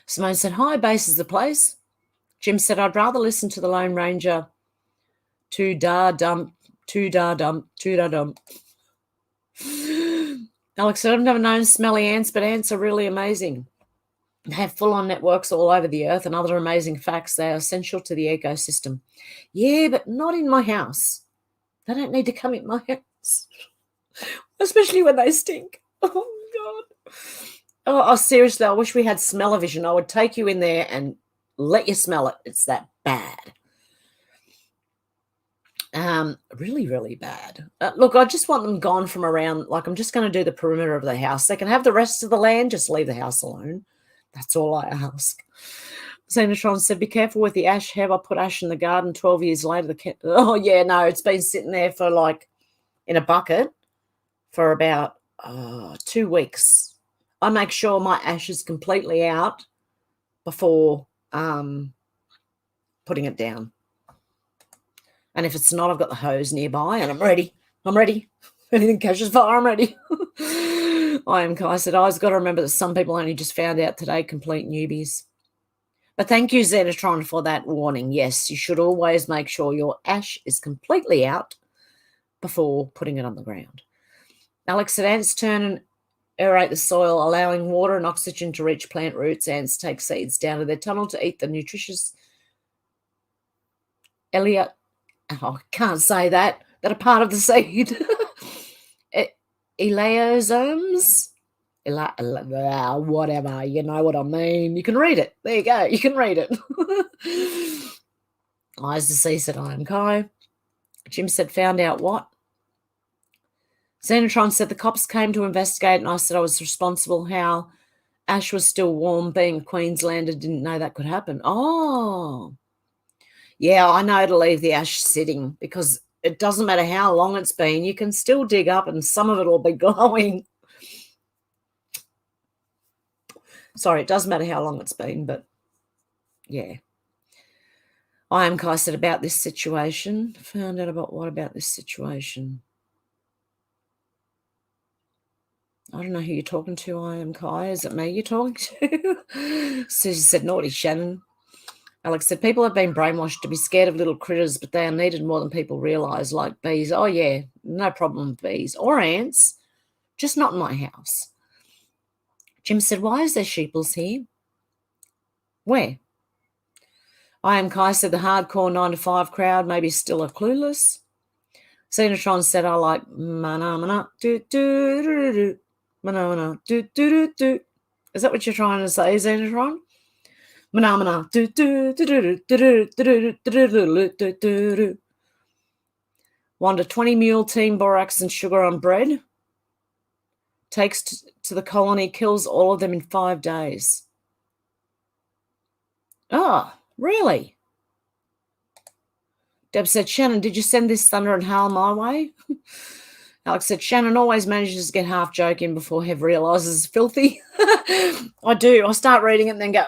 Speaker 2: Simone said, hi, base is the place. Jim said, I'd rather listen to the Lone Ranger to-da-dump. Alex said, I've never known smelly ants, but ants are really amazing. They have full-on networks all over the earth and other amazing facts. They are essential to the ecosystem. Yeah, but not in my house. They don't need to come in my house, especially when they stink. Oh, God. Oh, seriously, I wish we had smell-o-vision. I would take you in there and let you smell it. It's that bad. Really, really bad. Look, I just want them gone from around. Like, I'm just going to do the perimeter of the house. They can have the rest of the land. Just leave the house alone. That's all I ask. Xenotron said, be careful with the ash. Have I put ash in the garden 12 years later? Oh, yeah, no, it's been sitting there for like in a bucket for about 2 weeks. I make sure my ash is completely out before putting it down. And if it's not, I've got the hose nearby and I'm ready. I'm ready. If anything catches fire, I'm ready. I am Kai said, I've got to remember that some people only just found out today, complete newbies. But thank you, Zenitron, for that warning. Yes, you should always make sure your ash is completely out before putting it on the ground. Alex said, ants turn and aerate the soil, allowing water and oxygen to reach plant roots. Ants take seeds down to their tunnel to eat the nutritious Elliot. Oh, I can't say that are part of the seed. Eleosomes? Whatever, you know what I mean. You can read it. There you go. You can read it. Eyes to see, said I am Kai. Jim said, found out what? Xenotron said the cops came to investigate and I said I was responsible. How? Ash was still warm. Being a Queenslander, didn't know that could happen. Oh. Yeah, I know to leave the ash sitting because it doesn't matter how long it's been. You can still dig up and some of it will be glowing. Sorry, it doesn't matter how long it's been, but yeah. I am Kai said about this situation. Found out about what about this situation? I don't know who you're talking to, I am Kai. Is it me you're talking to? Susie said, naughty Shannon. Alex said, people have been brainwashed to be scared of little critters, but they are needed more than people realise, like bees. Oh, yeah, no problem with bees. Or ants, just not in my house. Jim said, why is there sheeples here? Where? I am Kai said, the hardcore 9 to 5 crowd maybe still are clueless. Xenotron said, I like mana do do do do mana do do do do. Is that what you're trying to say, Xenotron? Mana do do do do do do do do do. 1 to 20 mule team borax and sugar on bread. Takes to the colony, kills all of them in 5 days. Oh, really? Deb said, Shannon, did you send this thunder and hail my way? Alex said, Shannon always manages to get half joke in before Hev realises it's filthy. I do. I start reading it and then go,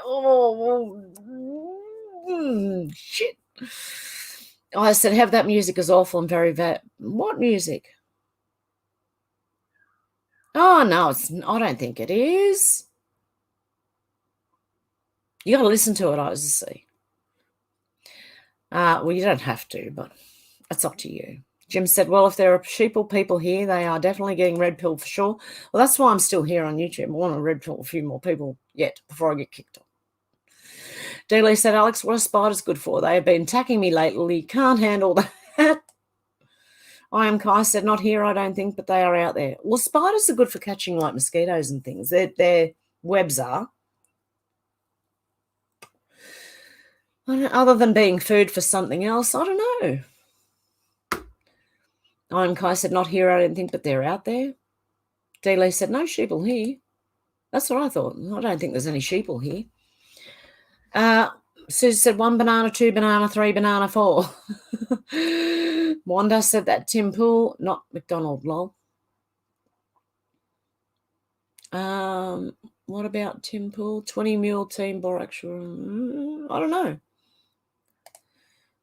Speaker 2: shit. I said, Hev, that music is awful and very what music? Oh, no, I don't think it is. You got to listen to it, Odysee. Well, you don't have to, but it's up to you. Jim said, well, if there are sheeple people here, they are definitely getting red pill for sure. Well, that's why I'm still here on YouTube. I want to red pill a few more people yet before I get kicked off. Dealey said, Alex, what are spiders good for? They have been attacking me lately. Can't handle that. I am Kai said, not here, I don't think, but they are out there. Well, spiders are good for catching like mosquitoes and things. Their webs are. Other than being food for something else, I don't know. I'm Kai said, not here, I don't think, but they're out there. Dealey said, no sheeple here. That's what I thought. I don't think there's any sheeple here. Susie said 1 banana, 2 banana, 3 banana, 4. Wanda said that Tim Pool, not McDonald, lol. What about Tim Pool? 20 mule team borax. I don't know.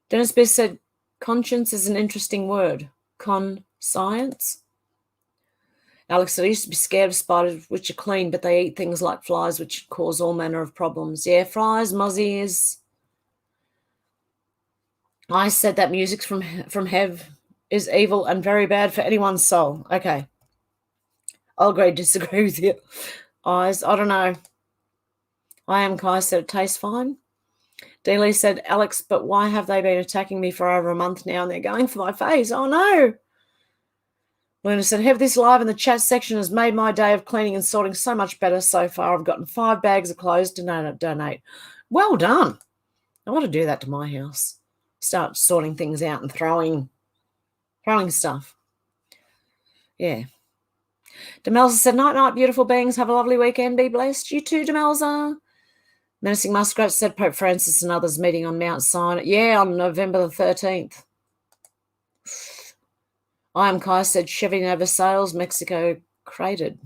Speaker 2: Dennis Biss said conscience is an interesting word. Science. Alex said I used to be scared of spiders, which are clean, but they eat things like flies, which cause all manner of problems. Yeah, flies, muzzies. I said that music from Hev is evil and very bad for anyone's soul. Okay. I'll agree, disagree with you. Eyes, I don't know. I am Kai said it tastes fine. Dealey said, Alex, but why have they been attacking me for over a month now and they're going for my face? Oh, no. Luna said, Hev, this live in the chat section has made my day of cleaning and sorting so much better so far. I've gotten 5 bags of clothes to donate. Well done. I want to do that to my house. Start sorting things out and throwing stuff. Yeah. Demelza said, night, beautiful beings. Have a lovely weekend. Be blessed. You too, Demelza. Menacing Muskrat said Pope Francis and others meeting on Mount Sinai. Yeah, on November the 13th. I am Kai said Chevy Nova sales, Mexico crated.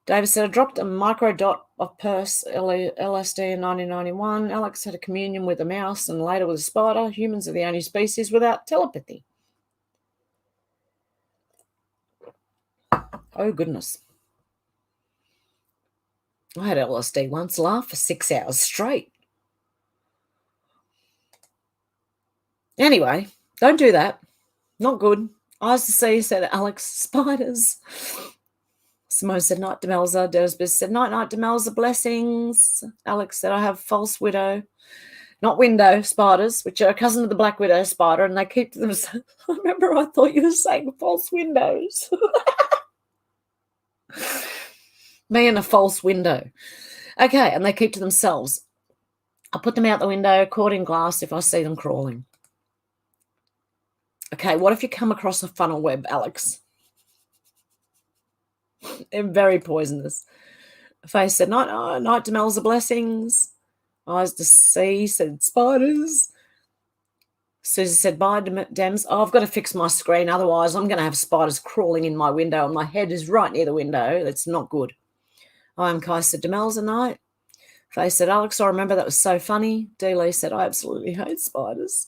Speaker 2: David said I dropped a microdot of purse LSD in 1991. Alex had a communion with a mouse and later with a spider. Humans are the only species without telepathy. Oh, goodness. I had LSD once, laughed for 6 hours straight. Anyway, don't do that. Not good. Eyes to see, said Alex. Spiders. Simone said, night, Demelza. Dersbis said, night, Demelza. Blessings. Alex said, I have false widow. Not window spiders, which are a cousin of the black widow spider, and they keep to themselves. I remember I thought you were saying false windows. Me and a false window. Okay, and they keep to themselves. I'll put them out the window, caught in glass if I see them crawling. Okay, what if you come across a funnel web, Alex? They're very poisonous. Face said, night, Demelza, blessings. Eyes to see, said spiders. Susie said, bye, Dems. Oh, I've got to fix my screen, otherwise I'm going to have spiders crawling in my window, and my head is right near the window. That's not good. I am Kai said, Demelza, night. Faye said, Alex, I remember that was so funny. Dealey said, I absolutely hate spiders.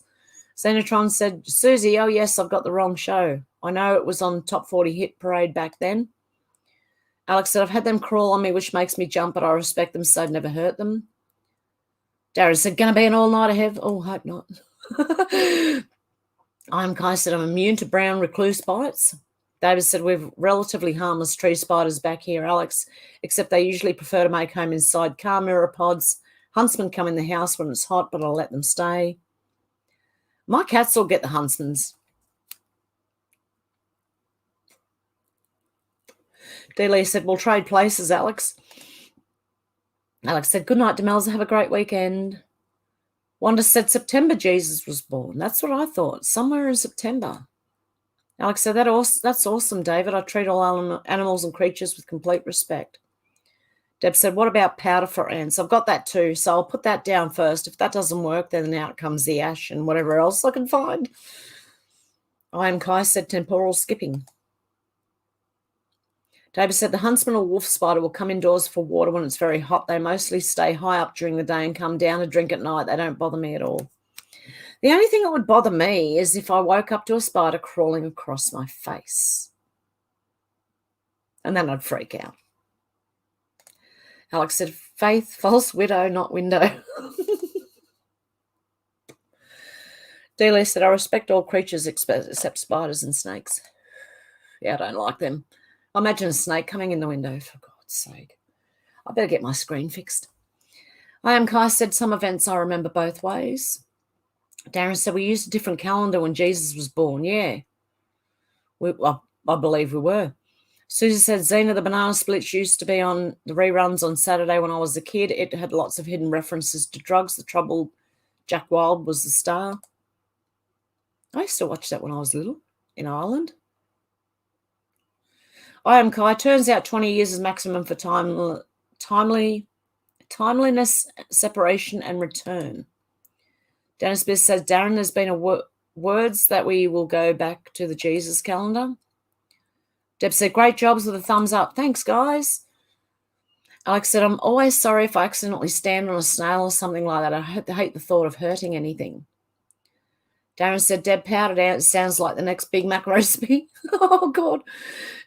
Speaker 2: Xenotron said, Susie, oh, yes, I've got the wrong show. I know it was on Top 40 Hit Parade back then. Alex said, I've had them crawl on me, which makes me jump, but I respect them, so I'd never hurt them. Darren said, going to be an all-nighter, Hev? Oh, hope not. I'm Kai said, I'm immune to brown recluse bites. David said, we've relatively harmless tree spiders back here, Alex, except they usually prefer to make home inside car mirror pods. Huntsmen come in the house when it's hot, but I'll let them stay. My cats will get the huntsmans. Dealey said, we'll trade places, Alex. Alex said, good night, Demelza. Have a great weekend. Wanda said, September Jesus was born. That's what I thought. Somewhere in September. Alex said, that's awesome, David. I treat all animals and creatures with complete respect. Deb said, what about powder for ants? I've got that too, so I'll put that down first. If that doesn't work, then out comes the ash and whatever else I can find. I am Kai said, temporal skipping. David said, the huntsman or wolf spider will come indoors for water when it's very hot. They mostly stay high up during the day and come down to drink at night. They don't bother me at all. The only thing that would bother me is if I woke up to a spider crawling across my face. And then I'd freak out. Alex said, Faith, false widow, not window. Dealey said, I respect all creatures except spiders and snakes. Yeah, I don't like them. Imagine a snake coming in the window, for God's sake. I better get my screen fixed. I am Kai said, some events I remember both ways. Darren said, we used a different calendar when Jesus was born. Yeah, I believe we were. Susie said, Xena the Banana Splits used to be on the reruns on Saturday when I was a kid. It had lots of hidden references to drugs. The Troubled Jack Wilde was the star. I used to watch that when I was little in Ireland. I am Kai. Turns out 20 years is maximum for timeliness, separation, and return. Dennis Biss says, Darren, there's been words that we will go back to the Jesus calendar. Deb said, great jobs with a thumbs up. Thanks, guys. Alex said, I'm always sorry if I accidentally stand on a snail or something like that. I hate the thought of hurting anything. Darren said, Deb, powdered out sounds like the next Big Mac recipe. Oh, God.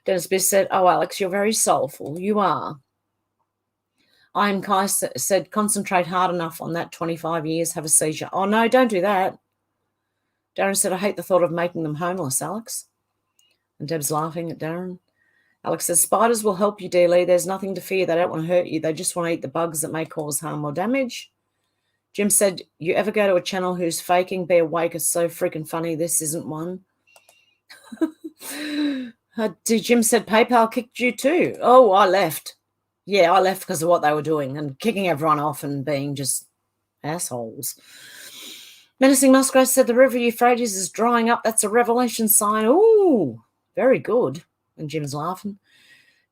Speaker 2: Dennis Biss said, oh, Alex, you're very soulful. You are. I am Kai said, concentrate hard enough on that 25 years, have a seizure. Oh, no, don't do that. Darren said, I hate the thought of making them homeless, Alex. And Deb's laughing at Darren. Alex says, spiders will help you, dearly. There's nothing to fear. They don't want to hurt you. They just want to eat the bugs that may cause harm or damage. Jim said, you ever go to a channel who's faking? Be awake. It's so freaking funny. This isn't one. Jim said, PayPal kicked you too. Oh, I left. Yeah, I left because of what they were doing and kicking everyone off and being just assholes. Menacing Muskrat said, the river Euphrates is drying up. That's a revelation sign. Ooh, very good. And Jim's laughing.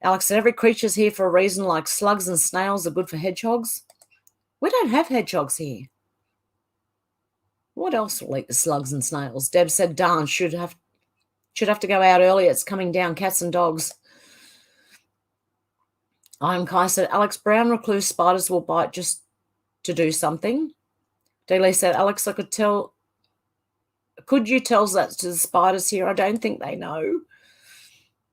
Speaker 2: Alex said, every creature's here for a reason, like slugs and snails are good for hedgehogs. We don't have hedgehogs here. What else will eat the slugs and snails? Deb said, darn, should have to go out early. It's coming down, cats and dogs. I'm Kai said, Alex, brown recluse spiders will bite just to do something. Dealey said, Alex, I could tell. Could you tell that to the spiders here? I don't think they know.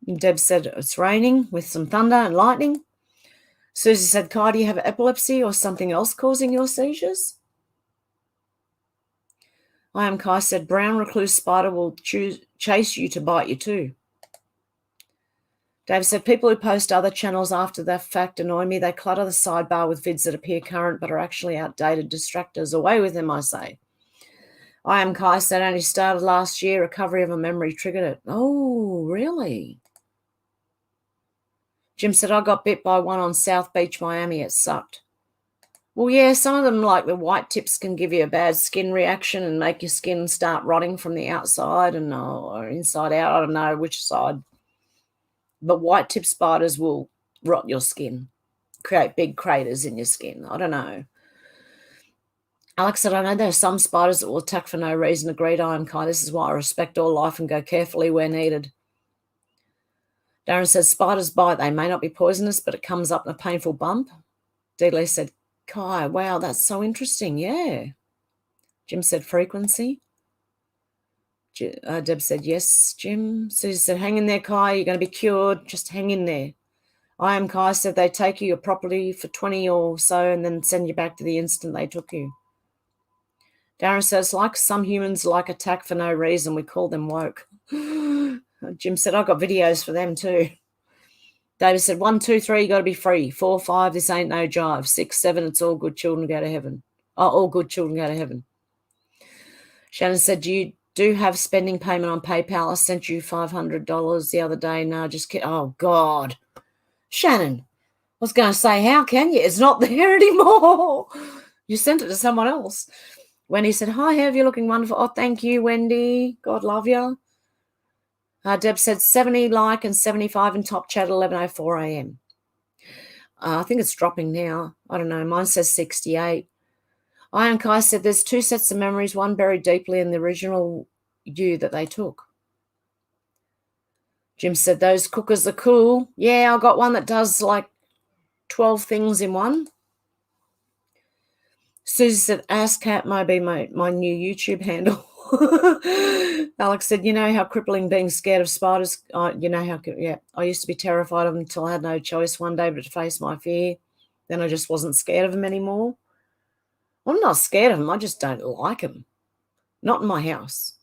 Speaker 2: And Deb said, it's raining with some thunder and lightning. Susie said, Kai, do you have epilepsy or something else causing your seizures? I am Kai said, brown recluse spider will chase you to bite you too. Dave said, people who post other channels after that fact annoy me. They clutter the sidebar with vids that appear current but are actually outdated distractors. Away with them, I say. I am Kai said, only started last year. Recovery of a memory triggered it. Oh, really? Jim said, I got bit by one on South Beach, Miami. It sucked. Well, yeah, some of them, like the white tips, can give you a bad skin reaction and make your skin start rotting from the outside and or inside out. I don't know which side. But white tip spiders will rot your skin, create big craters in your skin. I don't know. Alex said, I know there are some spiders that will attack for no reason. Agreed, I am Kai. This is why I respect all life and go carefully where needed. Darren says, spiders bite. They may not be poisonous, but it comes up in a painful bump. Deedley said, Kai, wow, that's so interesting. Yeah. Jim said, frequency. Deb said, yes, Jim. Susie said, hang in there, Kai. You're going to be cured. Just hang in there. I am Kai said, they take you your property for 20 or so and then send you back to the instant they took you. Darren says, like some humans like attack for no reason. We call them woke. Jim said, I got videos for them too. David said, 1, 2, 3, you got to be free. 4, 5, this ain't no jive. 6, 7, it's all good children go to heaven. Oh, all good children go to heaven. Shannon said, you do have spending payment on PayPal. I sent you $500 the other day. No, just kidding. Oh, God. Shannon, I was going to say, how can you? It's not there anymore. You sent it to someone else. Wendy said, hi, Hev, you're looking wonderful. Oh, thank you, Wendy. God love you. Deb said 70 like and 75 in top chat at 11:04 a.m. I think it's dropping now. I don't know. Mine says 68. Iron Kai said there's 2 sets of memories, one buried deeply in the original you that they took. Jim said those cookers are cool. Yeah, I got one that does like 12 things in one. Susie said, AskCat may be my new YouTube handle. Alex said, you know how crippling being scared of spiders, you know how, yeah, I used to be terrified of them until I had no choice one day but to face my fear. Then I just wasn't scared of them anymore. I'm not scared of them. I just don't like them. Not in my house.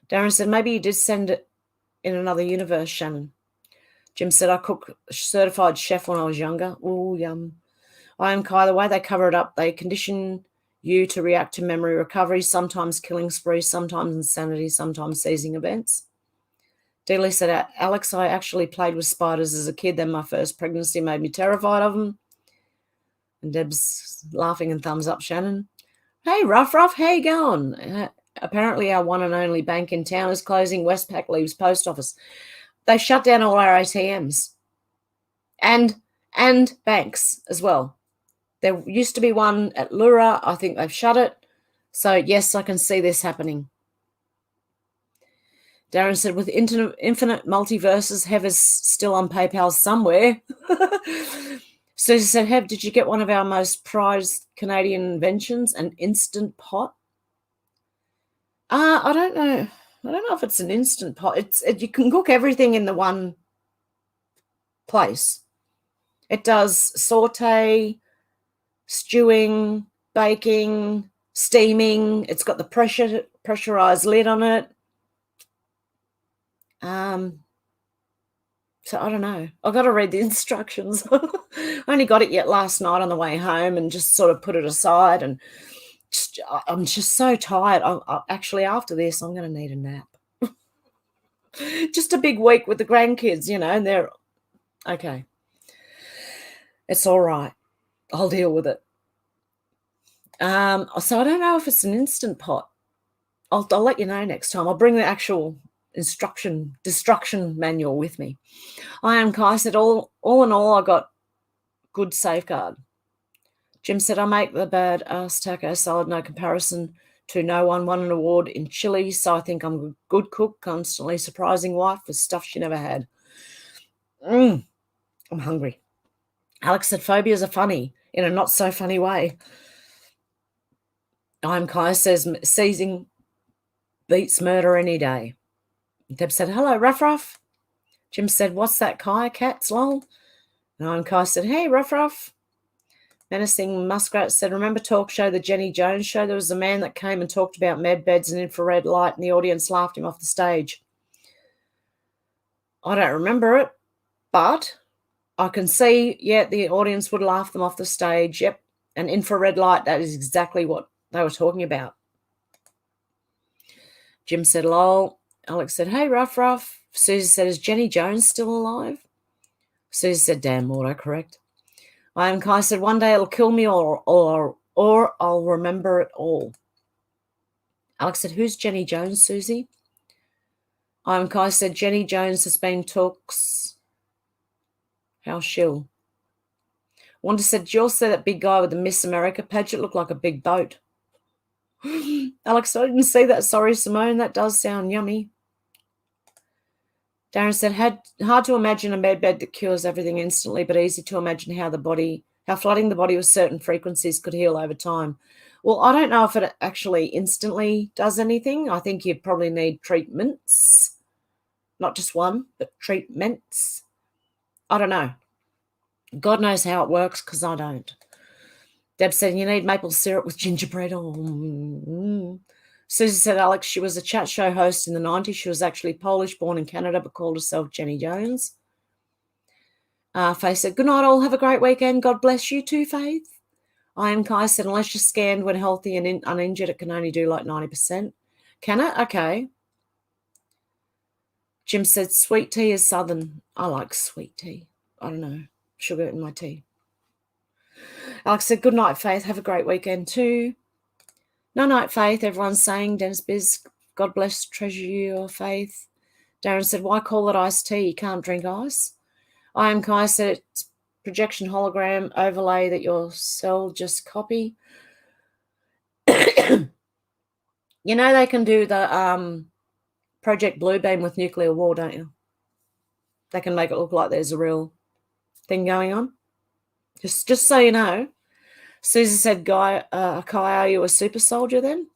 Speaker 2: Darren said, maybe you did send it in another universe, Shannon. Jim said, I cook certified chef when I was younger. Ooh, yum. I am Kai. The way they cover it up, they condition you to react to memory recovery, sometimes killing sprees, sometimes insanity, sometimes seizing events. Dealey said, Alex, I actually played with spiders as a kid. Then my first pregnancy made me terrified of them. And Deb's laughing and thumbs up, Shannon. Hey, Ruff, how you going? Apparently our one and only bank in town is closing. Westpac leaves post office. They shut down all our ATMs and banks as well. There used to be one at LBRY. I think they've shut it. So, yes, I can see this happening. Darren said, with infinite multiverses, Hev is still on PayPal somewhere. Susie said, Hev, did you get one of our most prized Canadian inventions, an Instant Pot? I don't know. I don't know if it's an Instant Pot. You can cook everything in the one place. It does saute, stewing, baking, steaming. It's got the pressurized lid on it. So I don't know. I've got to read the instructions. I only got it yet last night on the way home and just sort of put it aside. And I'm just so tired. Actually, after this, I'm going to need a nap. Just a big week with the grandkids, and they're okay. It's all right. I'll deal with it. So I don't know if it's an Instant Pot. I'll let you know next time. I'll bring the actual destruction manual with me. I am Kai said, all in all, I got good safeguard. Jim said, I make the bad ass taco salad, no comparison to no one. Won an award in Chile, so I think I'm a good cook, constantly surprising wife with stuff she never had. I'm hungry. Alex said, phobias are funny in a not so funny way. I'm Kai says, seizing beats murder any day. Deb said, hello, Ruff. Jim said, what's that, Kai? Cats, lol. And I'm Kai said, hey, Ruff. Menacing Muskrat said, remember talk show, the Jenny Jones show? There was a man that came and talked about med beds and infrared light, and the audience laughed him off the stage. I don't remember it, but I can see, the audience would laugh them off the stage. Yep, and infrared light, that is exactly what they were talking about. Jim said, lol. Alex said, hey, Ruff. Susie said, is Jenny Jones still alive? Susie said, damn autocorrect. I am Kai said, one day it'll kill me or I'll remember it all. Alex said, who's Jenny Jones, Susie? I am Kai said, Jenny Jones has been talks. How shill. Wanda said, did you all see that big guy with the Miss America pageant? Looked like a big boat. Alex, I didn't see that. Sorry, Simone. That does sound yummy. Darren said, hard to imagine a med bed that cures everything instantly, but easy to imagine how flooding the body with certain frequencies could heal over time. Well, I don't know if it actually instantly does anything. I think you'd probably need treatments. Not just one, but treatments. I don't know. God knows how it works because I don't. Deb said, you need maple syrup with gingerbread. Susie said, Alex, she was a chat show host in the 90s. She was actually Polish, born in Canada, but called herself Jenny Jones. Faith said, good night all. Have a great weekend. God bless you too, Faith. I am Kai said, unless you're scanned when healthy and uninjured, it can only do like 90%. Can it? Okay. Jim said, sweet tea is southern. I like sweet tea. I don't know. Sugar in my tea. Alex said, good night, Faith. Have a great weekend too. No night, Faith. Everyone's saying, Dennis Biz, God bless, treasure you, Faith. Darren said, why call it iced tea? You can't drink ice. I am Kai said, it's projection hologram overlay that your cell just copy. They can do the Project Bluebeam with nuclear war, don't you? They can make it look like there's a real thing going on. Just so you know. Susie said, Kai, are you a super soldier then?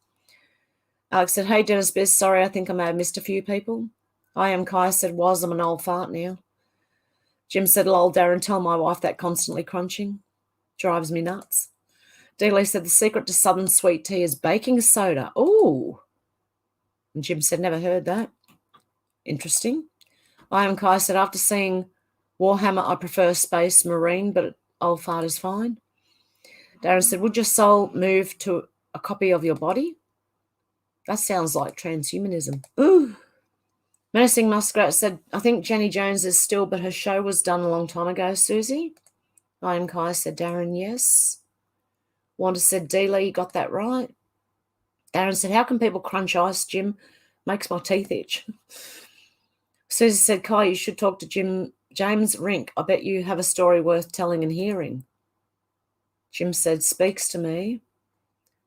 Speaker 2: Alex said, hey, Dennis Biz, sorry, I think I may have missed a few people. I am Kai said, I'm an old fart now. Jim said, lol, Darren, tell my wife that constantly crunching drives me nuts. Dealey said, the secret to southern sweet tea is baking soda. Ooh, And Jim said, never heard that. Interesting. I Am Kai said, after seeing Warhammer, I prefer Space Marine, but Old Fart is fine. Darren said, would your soul move to a copy of your body? That sounds like transhumanism. Ooh. Menacing Muskrat said, I think Jenny Jones is still, but her show was done a long time ago, Susie. I Am Kai said, Darren, yes. Wanda said, D-Lee, got that right. Darren said, how can people crunch ice, Jim? Makes my teeth itch. Susie said, Kai, you should talk to James Rink. I bet you have a story worth telling and hearing. Jim said, speaks to me.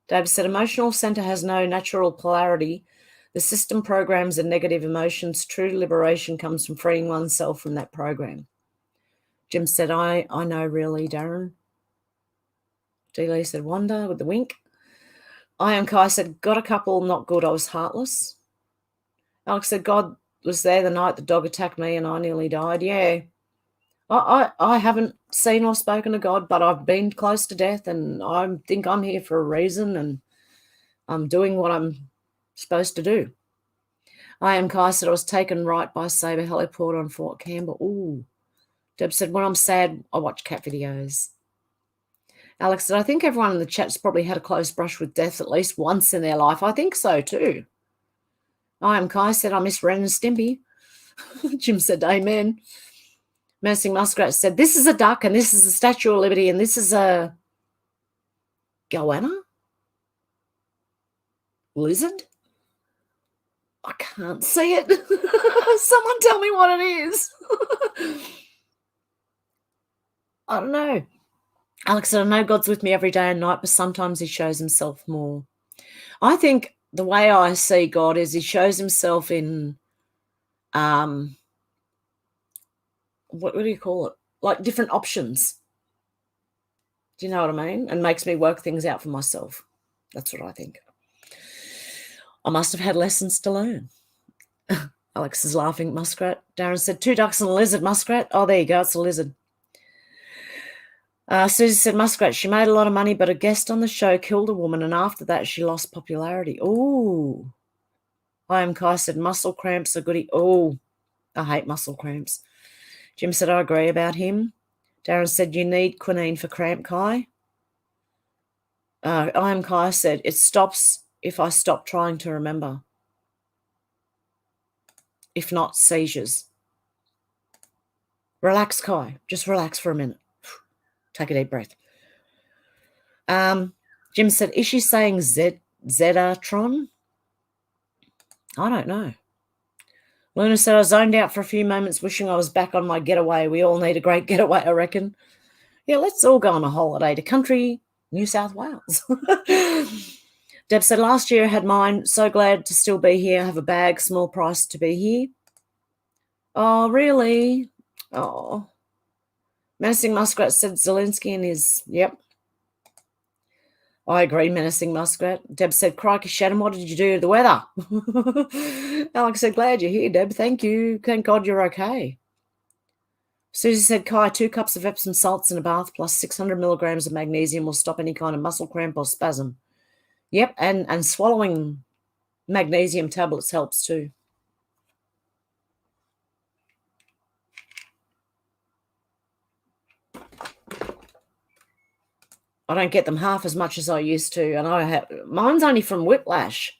Speaker 2: David said, emotional center has no natural polarity. The system programs and negative emotions. True liberation comes from freeing oneself from that program. Jim said, I know really, Darren. D-Lee said, Wanda with the wink. I Am Kai said, got a couple, not good, I was heartless. Alex said, God was there the night the dog attacked me and I nearly died. Yeah. I haven't seen or spoken to God, but I've been close to death and I think I'm here for a reason and I'm doing what I'm supposed to do. I Am Kai said, I was taken right by Sabre Heliport on Fort Campbell. Ooh. Deb said, when I'm sad, I watch cat videos. Alex said, I think everyone in the chat's probably had a close brush with death at least once in their life. I think so too. I Am Kai said, I miss Ren and Stimpy. Jim said, amen. Menacing Muskrat said, this is a duck and this is the Statue of Liberty and this is a goanna? Lizard? I can't see it. Someone tell me what it is. I don't know. Alex said, I know God's with me every day and night, but sometimes he shows himself more. I think the way I see God is he shows himself in, what do you call it? Like different options. Do you know what I mean? And makes me work things out for myself. That's what I think. I must have had lessons to learn. Alex is laughing. Muskrat. Darren said, 2 ducks and a lizard, Muskrat. Oh, there you go. It's a lizard. Susie said, Muskrat, she made a lot of money, but a guest on the show killed a woman, and after that she lost popularity. Ooh. I Am Kai said, muscle cramps are goody. Oh, I hate muscle cramps. Jim said, I agree about him. Darren said, you need quinine for cramp, Kai. I Am Kai said, it stops if I stop trying to remember. If not, seizures. Relax, Kai. Just relax for a minute. Take a deep breath. Jim said, is she saying Zetatron? I don't know. Luna said, I zoned out for a few moments wishing I was back on my getaway. We all need a great getaway, I reckon. Yeah, let's all go on a holiday to country New South Wales. Deb said, last year I had mine. So glad to still be here. Have a bag, small price to be here. Oh, really? Oh. Menacing Muskrat said Zelensky and his, yep. I agree, Menacing Muskrat. Deb said, crikey, Shannon, what did you do to the weather? Alex said, glad you're here, Deb. Thank you. Thank God you're okay. Susie said, Kai, 2 cups of Epsom salts in a bath plus 600 milligrams of magnesium will stop any kind of muscle cramp or spasm. Yep, and swallowing magnesium tablets helps too. I don't get them half as much as I used to, and mine's only from whiplash.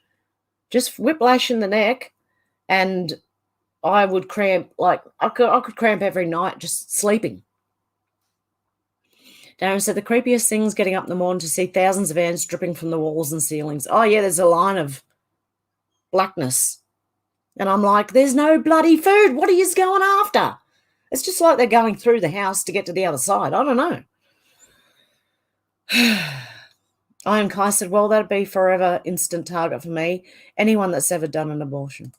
Speaker 2: Just whiplash in the neck, and I would cramp, like I could cramp every night just sleeping. Darren said, the creepiest thing's getting up in the morning to see thousands of ants dripping from the walls and ceilings. Oh, yeah, there's a line of blackness. And I'm like, there's no bloody food. What are you going after? It's just like they're going through the house to get to the other side. I don't know. I Am Kai said, well, that'd be forever instant target for me. Anyone that's ever done an abortion.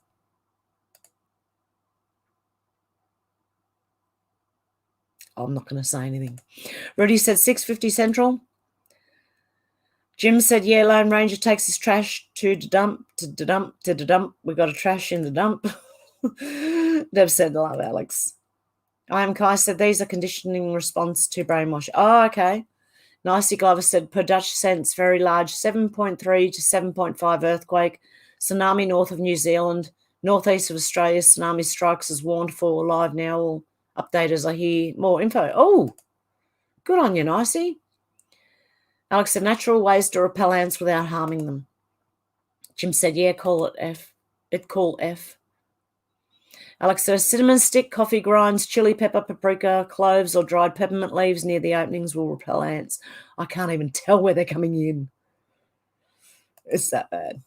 Speaker 2: I'm not going to say anything. Rudy said 6:50 Central. Jim said, yeah, Lone Ranger takes his trash to the dump, We got a trash in the dump. Deb said, love Alex. I Am Kai said, these are conditioning response to brainwash. Oh, okay. Nicey Glover said, per Dutch sense, very large, 7.3 to 7.5 earthquake, Tsunami north of New Zealand. Northeast of Australia, tsunami strikes as warned for. Live now. Will update as I hear more info. Oh, good on you, Nicey. Alex said, natural ways to repel ants without harming them. Jim said, yeah, call it F. Call F. Alex said, a cinnamon stick, coffee grinds, chili pepper, paprika, cloves, or dried peppermint leaves near the openings will repel ants. I can't even tell where they're coming in. It's that bad.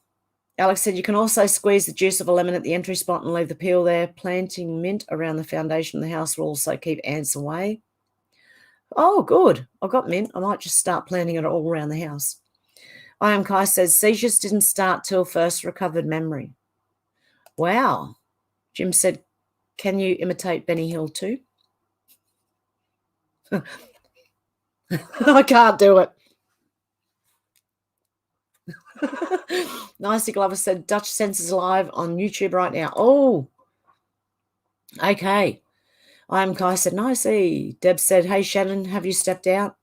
Speaker 2: Alex said, you can also squeeze the juice of a lemon at the entry spot and leave the peel there. Planting mint around the foundation of the house will also keep ants away. Oh, good. I've got mint. I might just start planting it all around the house. I Am Kai says, seizures didn't start till first recovered memory. Wow. Jim said, can you imitate Benny Hill too? I can't do it. Nicey Glover said, Dutch Senses live on YouTube right now. Oh, okay. I Am Kai said, nicey. Deb said, hey, Shannon, have you stepped out?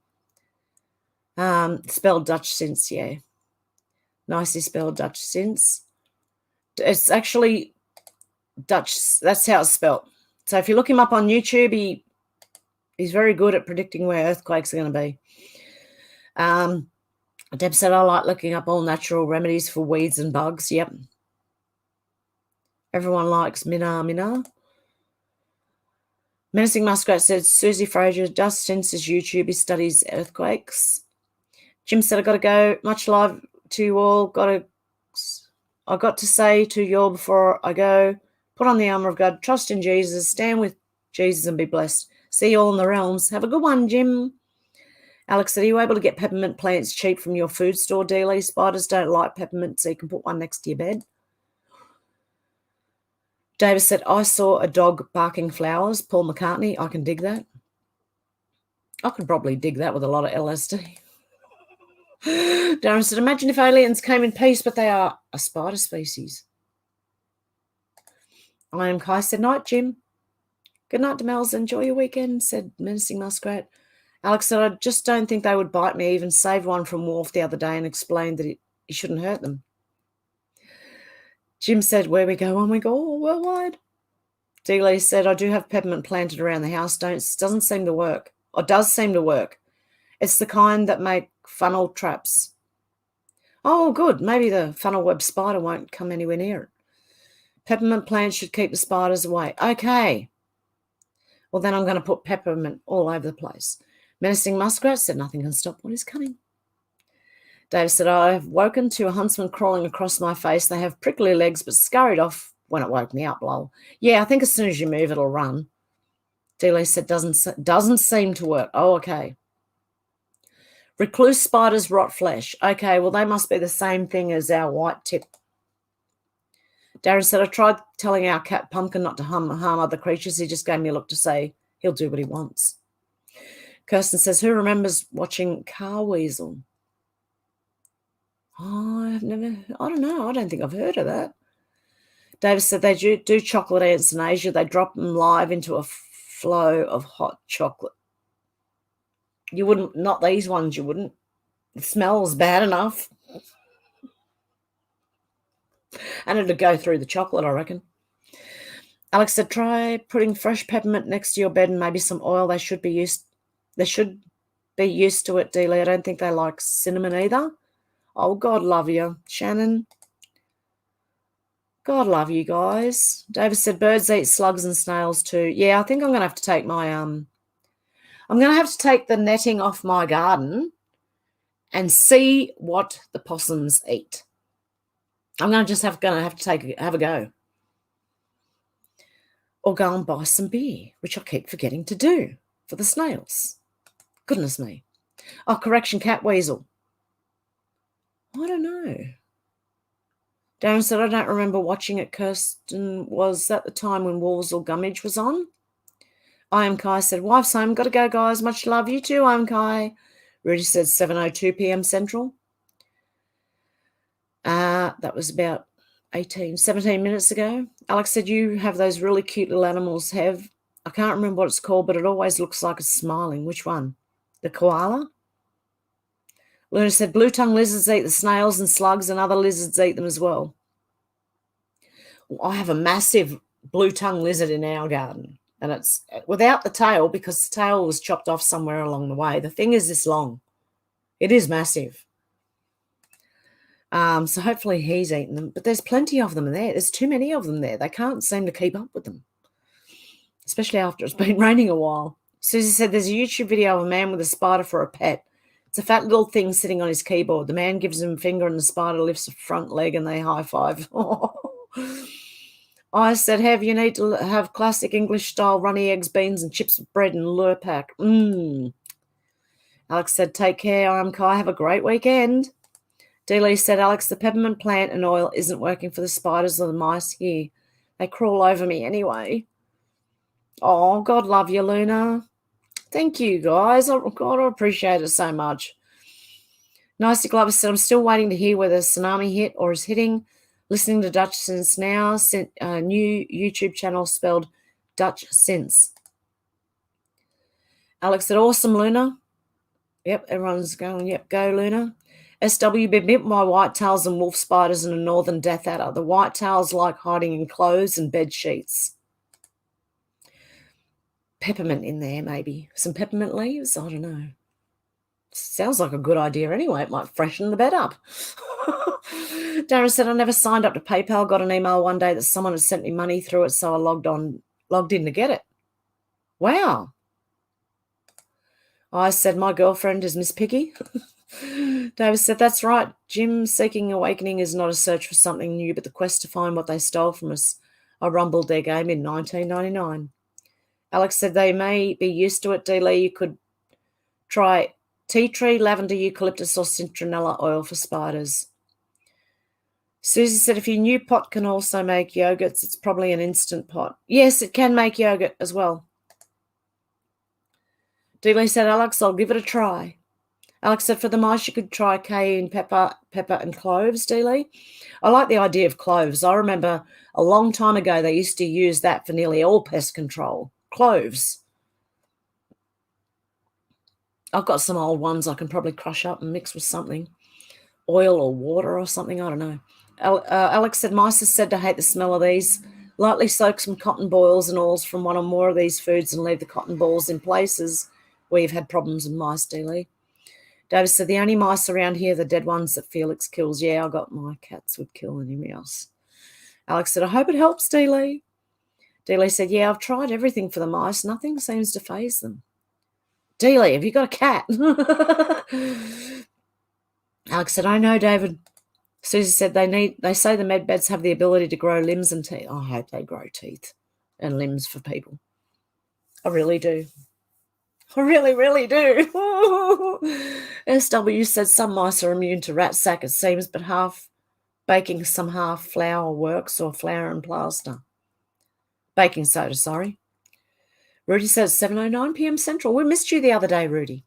Speaker 2: Spelled Dutch Sense, yeah. Nicely spelled Dutch Sense. It's actually Dutch. That's how it's spelled. So if you look him up on YouTube, he's very good at predicting where earthquakes are going to be. Deb said, I like looking up all natural remedies for weeds and bugs. Yep. Everyone likes Mina. Menacing Muskrat said, Susie Fraser, Dutch Senses YouTube, he studies earthquakes. Jim said, I got to go. Much love to you all. I got to say to you all before I go, put on the armor of God, trust in Jesus, stand with Jesus and be blessed. See you all in the realms. Have a good one, Jim. Alex said, are you able to get peppermint plants cheap from your food store dealie? Spiders don't like peppermint, so you can put one next to your bed. David said, I saw a dog barking flowers. Paul McCartney, I can dig that. I could probably dig that with a lot of LSD. Darren said, imagine if aliens came in peace, but they are a spider species. I Am Kai said, night, Jim. Good night, Demels. Enjoy your weekend, said Menacing Muskrat. Alex said, I just don't think they would bite me. Even saved one from Wharf the other day and explained that he shouldn't hurt them. Jim said, where we go when we go all worldwide. Dealey said, I do have peppermint planted around the house. Doesn't seem to work. Or does seem to work. It's the kind that make funnel traps. Oh, good. Maybe the funnel web spider won't come anywhere near it. Peppermint plants should keep the spiders away. Okay. Well, then I'm going to put peppermint all over the place. Menacing Muskrat said, nothing can stop what is coming. Dave said, I have woken to a huntsman crawling across my face. They have prickly legs, but scurried off when it woke me up, lol. Yeah, I think as soon as you move, it'll run. Dealey said, doesn't seem to work. Oh, okay. Recluse spiders rot flesh. Okay, well, they must be the same thing as our white tip. Darren said, I tried telling our cat Pumpkin not to harm other creatures. He just gave me a look to say he'll do what he wants. Kirsten says, who remembers watching Car Weasel? Oh, I don't know. I don't think I've heard of that. Davis said they do chocolate ants in Asia. They drop them live into a flow of hot chocolate. You wouldn't, not these ones, you wouldn't. It smells bad enough. And it'd go through the chocolate, I reckon. Alex said, try putting fresh peppermint next to your bed and maybe some oil. They should be used to it, Dealey. I don't think they like cinnamon either. Oh, God love you, Shannon. God love you guys. David said, birds eat slugs and snails too. Yeah, I think I'm going to have to take my, I'm going to have to take the netting off my garden and see what the possums eat. I'm going to have to have a go. Or go and buy some beer, which I keep forgetting to do for the snails. Goodness me. Oh, correction, cat weasel. I don't know. Darren said, I don't remember watching it. Kirsten, was that the time when Wolves or Gummidge was on? I Am Kai said, wife's home. Got to go, guys. Much love. You too, I Am Kai. Rudy said 7:02 p.m. Central. That was about 17 minutes ago. Alex said, you have those really cute little animals, Hev. I can't remember what it's called, but it always looks like it's smiling. Which one? The koala? Luna said, blue-tongued lizards eat the snails and slugs, and other lizards eat them as well. I have a massive blue tongue lizard in our garden, and it's without the tail because the tail was chopped off somewhere along the way. The thing is this long. It is massive. So hopefully he's eaten them, but there's plenty of them there. There's too many of them there. They can't seem to keep up with them, especially after it's been raining a while. Susie said there's a YouTube video of a man with a spider for a pet. It's a fat little thing sitting on his keyboard. The man gives him a finger and the spider lifts a front leg and they high five. I said, Hev, you need to have classic English style runny eggs, beans and chips with bread and lure pack. Alex said, take care. I'm Kai. Have a great weekend. Dealey said, Alex, the peppermint plant and oil isn't working for the spiders or the mice here. They crawl over me anyway. Oh, God love you, Luna. Thank you, guys. Oh, God, I appreciate it so much. Nicey Glover said, I'm still waiting to hear whether a tsunami hit or is hitting. Listening to Dutch Sense now. Sent a new YouTube channel spelled Dutch Sense. Alex said, awesome, Luna. Yep, everyone's going, yep, go, Luna. SW been bitten by whitetails and wolf spiders and a northern death adder. The whitetails like hiding in clothes and bed sheets. Peppermint in there, maybe. Some peppermint leaves? I don't know. Sounds like a good idea anyway. It might freshen the bed up. Darren said, I never signed up to PayPal. Got an email one day that someone had sent me money through it, so I logged in to get it. Wow. I said, my girlfriend is Miss Piggy. David said, that's right. Jim, seeking awakening is not a search for something new, but the quest to find what they stole from us. I rumbled their game in 1999. Alex said they may be used to it, D. Lee. You could try tea tree, lavender, eucalyptus, or citronella oil for spiders. Susie said, if your new pot can also make yogurts, it's probably an instant pot. Yes, it can make yogurt as well. D. Lee said, Alex, I'll give it a try. Alex said, for the mice, you could try cayenne pepper and cloves, D. Lee. I like the idea of cloves. I remember a long time ago they used to use that for nearly all pest control. Cloves. I've got some old ones I can probably crush up and mix with something. Oil or water or something, I don't know. Alex said, mice are said to hate the smell of these. Lightly soak some cotton boils and oils from one or more of these foods and leave the cotton balls in places where you've had problems with mice, D. Lee. David said, the only mice around here are the dead ones that Felix kills. Yeah, I got my cats would kill anything else. Alex said, I hope it helps, D. Lee. D. Lee said, yeah, I've tried everything for the mice. Nothing seems to faze them. D. Lee, have you got a cat? Alex said, I know, David. Susie said, they say the med beds have the ability to grow limbs and teeth. I hope they grow teeth and limbs for people. I really do. I really, really do. SW said some mice are immune to rat sack, it seems, but half flour works, or flour and plaster. Baking soda, sorry. Rudy says 7:09 p.m. Central. We missed you the other day, Rudy.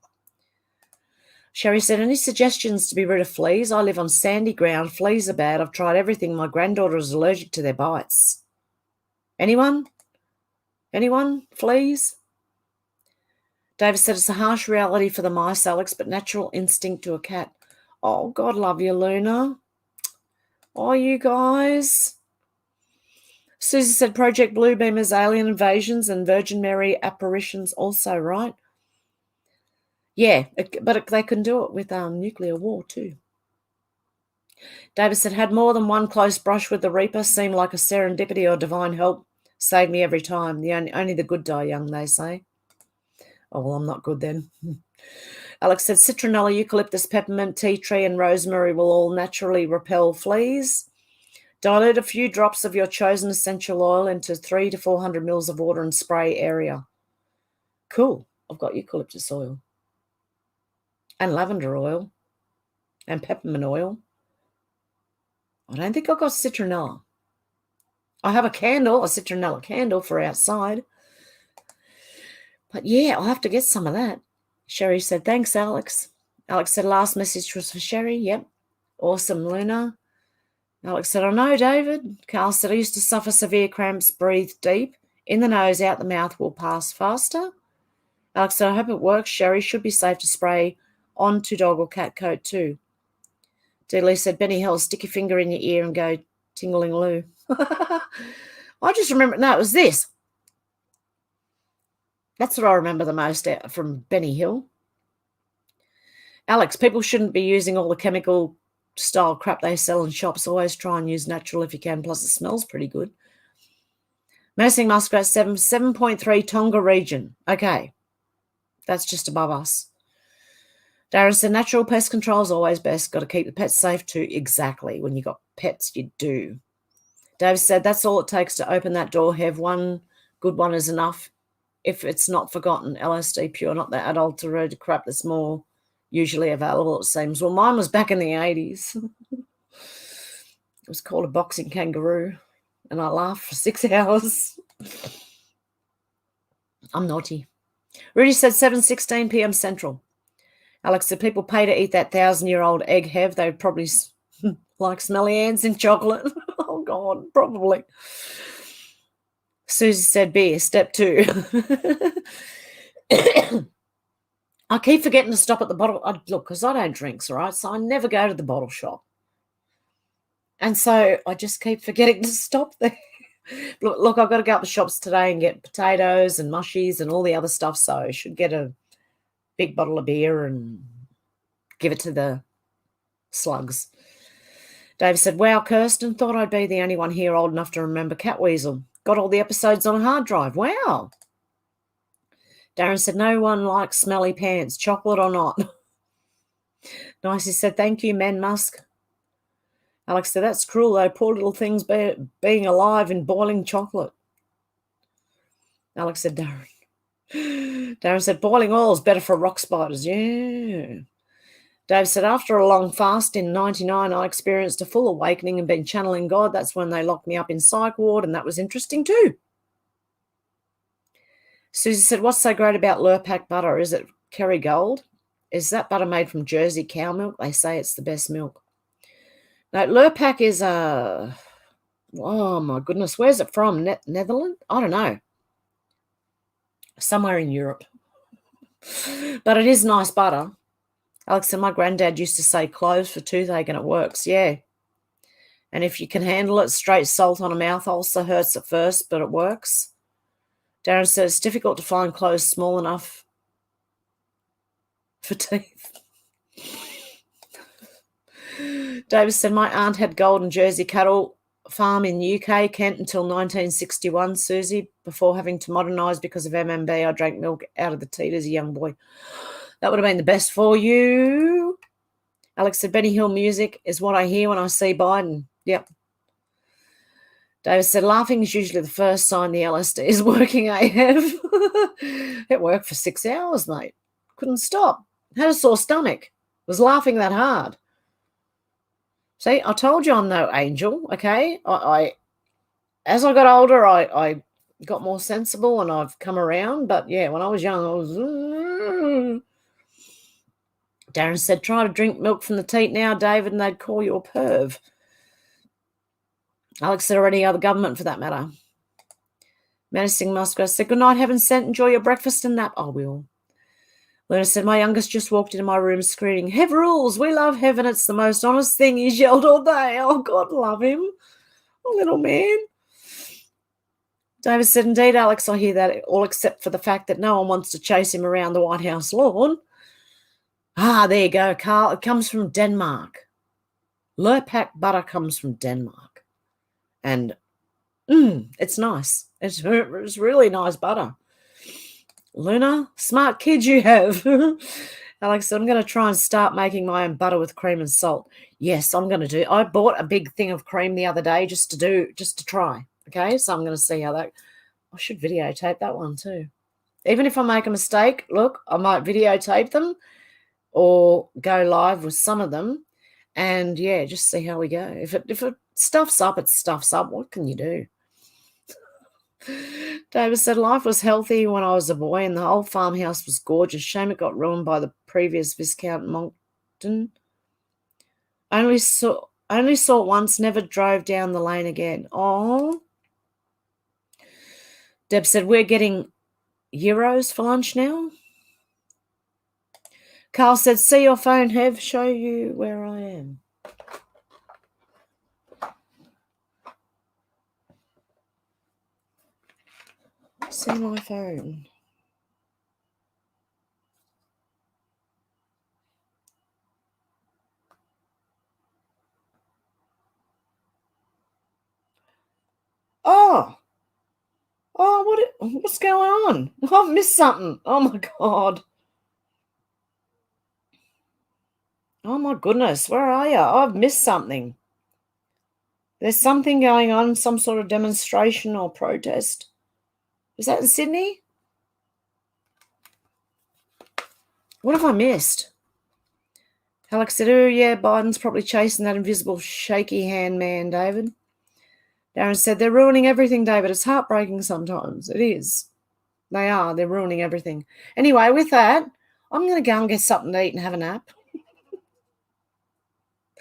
Speaker 2: Sherry said, any suggestions to be rid of fleas? I live on sandy ground. Fleas are bad. I've tried everything. My granddaughter is allergic to their bites. Anyone? Anyone? Fleas? David said, it's a harsh reality for the mice, Alex, but natural instinct to a cat. Oh, God love you, Luna. Oh, you guys. Susie said, Project Bluebeamers, alien invasions, and Virgin Mary apparitions also, right? Yeah, but they can do it with nuclear war too. David said, had more than one close brush with the Reaper, seemed like a serendipity or divine help. Saved me every time. Only the good die young, they say. Oh, well, I'm not good then. Alex said, citronella, eucalyptus, peppermint, tea tree, and rosemary will all naturally repel fleas. Dilute a few drops of your chosen essential oil into 300 to 400 mils of water and spray area. Cool. I've got eucalyptus oil. And lavender oil. And peppermint oil. I don't think I've got citronella. I have a citronella candle for outside. But yeah, I'll have to get some of that. Sherry said, thanks, Alex. Alex said, last message was for Sherry. Yep. Awesome, Luna. Alex said, I know, David. Carl said, I used to suffer severe cramps. Breathe deep. In the nose, out the mouth will pass faster. Alex said, I hope it works. Sherry should be safe to spray onto dog or cat coat too. Dealey said, Benny Hill, stick your finger in your ear and go tingling-loo. I just remember, no, it was this. That's what I remember the most from Benny Hill. Alex, people shouldn't be using all the chemical style crap they sell in shops. Always try and use natural if you can, plus it smells pretty good. Menacing Muskrat 7.3 Tonga region. Okay, that's just above us. Darren said, natural pest control is always best. Got to keep the pets safe too. Exactly. When you got pets, you do. Dave said, that's all it takes to open that door. Have one good one is enough. If it's not forgotten, LSD pure, not the adulterated crap that's more usually available, it seems. Well, mine was back in the 80s. It was called a boxing kangaroo, and I laughed for 6 hours. I'm naughty. Rudy said 7:16 p.m. Central. Alex said, people pay to eat that 1,000-year-old egg, Hev. They'd probably like smelly ants in chocolate. Oh, God, probably. Susie said, beer, step 2. I keep forgetting to stop at the bottle. Look, because I don't drink, all right? So I never go to the bottle shop. And so I just keep forgetting to stop there. Look, I've got to go up the shops today and get potatoes and mushies and all the other stuff. So I should get a big bottle of beer and give it to the slugs. Dave said, wow, Kirsten, thought I'd be the only one here old enough to remember Catweasel. Got all the episodes on a hard drive. Wow. Darren said, no one likes smelly pants, chocolate or not. Nicey said, thank you, Man Musk. Alex said, that's cruel, though. Poor little things being alive in boiling chocolate. Alex said, Darren. Darren said, boiling oil is better for rock spiders. Yeah. Dave said, after a long fast in 99, I experienced a full awakening and been channeling God. That's when they locked me up in psych ward, and that was interesting too. Susie said, what's so great about Lurpak butter? Is it Kerrygold? Is that butter made from Jersey cow milk? They say it's the best milk. No, Lurpak is oh my goodness, where's it from? Netherlands? I don't know. Somewhere in Europe. But it is nice butter. Alex said, my granddad used to say cloves for toothache and it works. Yeah. And if you can handle it, straight salt on a mouth ulcer hurts at first, but it works. Darren said, it's difficult to find clothes small enough for teeth. David said, my aunt had golden Jersey cattle farm in UK, Kent, until 1961, Susie, before having to modernise because of MMB. I drank milk out of the teat as a young boy. That would have been the best for you. Alex said, Benny Hill music is what I hear when I see Biden. Yep. David said, laughing is usually the first sign the LSD is working, AF. It worked for 6 hours, mate. Couldn't stop. Had a sore stomach. Was laughing that hard. See, I told you I'm no angel, okay? As I got older, I got more sensible and I've come around. But, yeah, when I was young, I was... Darren said, try to drink milk from the teat now, David, and they'd call you a perv. Alex said, or any other government for that matter. Menacing Muskrat said, good night, heaven sent. Enjoy your breakfast and nap. I will. Luna said, my youngest just walked into my room screaming, Hev rules. We love heaven. It's the most honest thing. He's yelled all day. Oh, God, love him. Oh, little man. David said, indeed, Alex, I hear that, all except for the fact that no one wants to chase him around the White House lawn. Ah, there you go, Carl. It comes from Denmark. Lurpak butter comes from Denmark. And it's nice. It's really nice butter. Luna, smart kid you have. Alex said, I'm going to try and start making my own butter with cream and salt. Yes, I'm going to do. I bought a big thing of cream the other day just to try. Okay, so I'm going to see how that. I should videotape that one too. Even if I make a mistake, look, I might videotape them or go live with some of them, and yeah, just see how we go. If it stuffs up, it stuffs up. What can you do? David said, life was healthy when I was a boy and the whole farmhouse was gorgeous. Shame it got ruined by the previous Viscount Monckton. Only saw it once, never drove down the lane again. Oh. Deb said, we're getting euros for lunch now. Carl said, see your phone, Hev, show you where I am. See my phone. Oh, what's going on? I've missed something. Oh my God. Oh my goodness, where are you? I've missed something. There's something going on, some sort of demonstration or protest. Is that in Sydney? What have I missed? Alex said, oh yeah, Biden's probably chasing that invisible shaky hand man, David. Darren said, they're ruining everything, David. It's heartbreaking sometimes. It is. They are. They're ruining everything. Anyway, with that, I'm going to go and get something to eat and have a nap.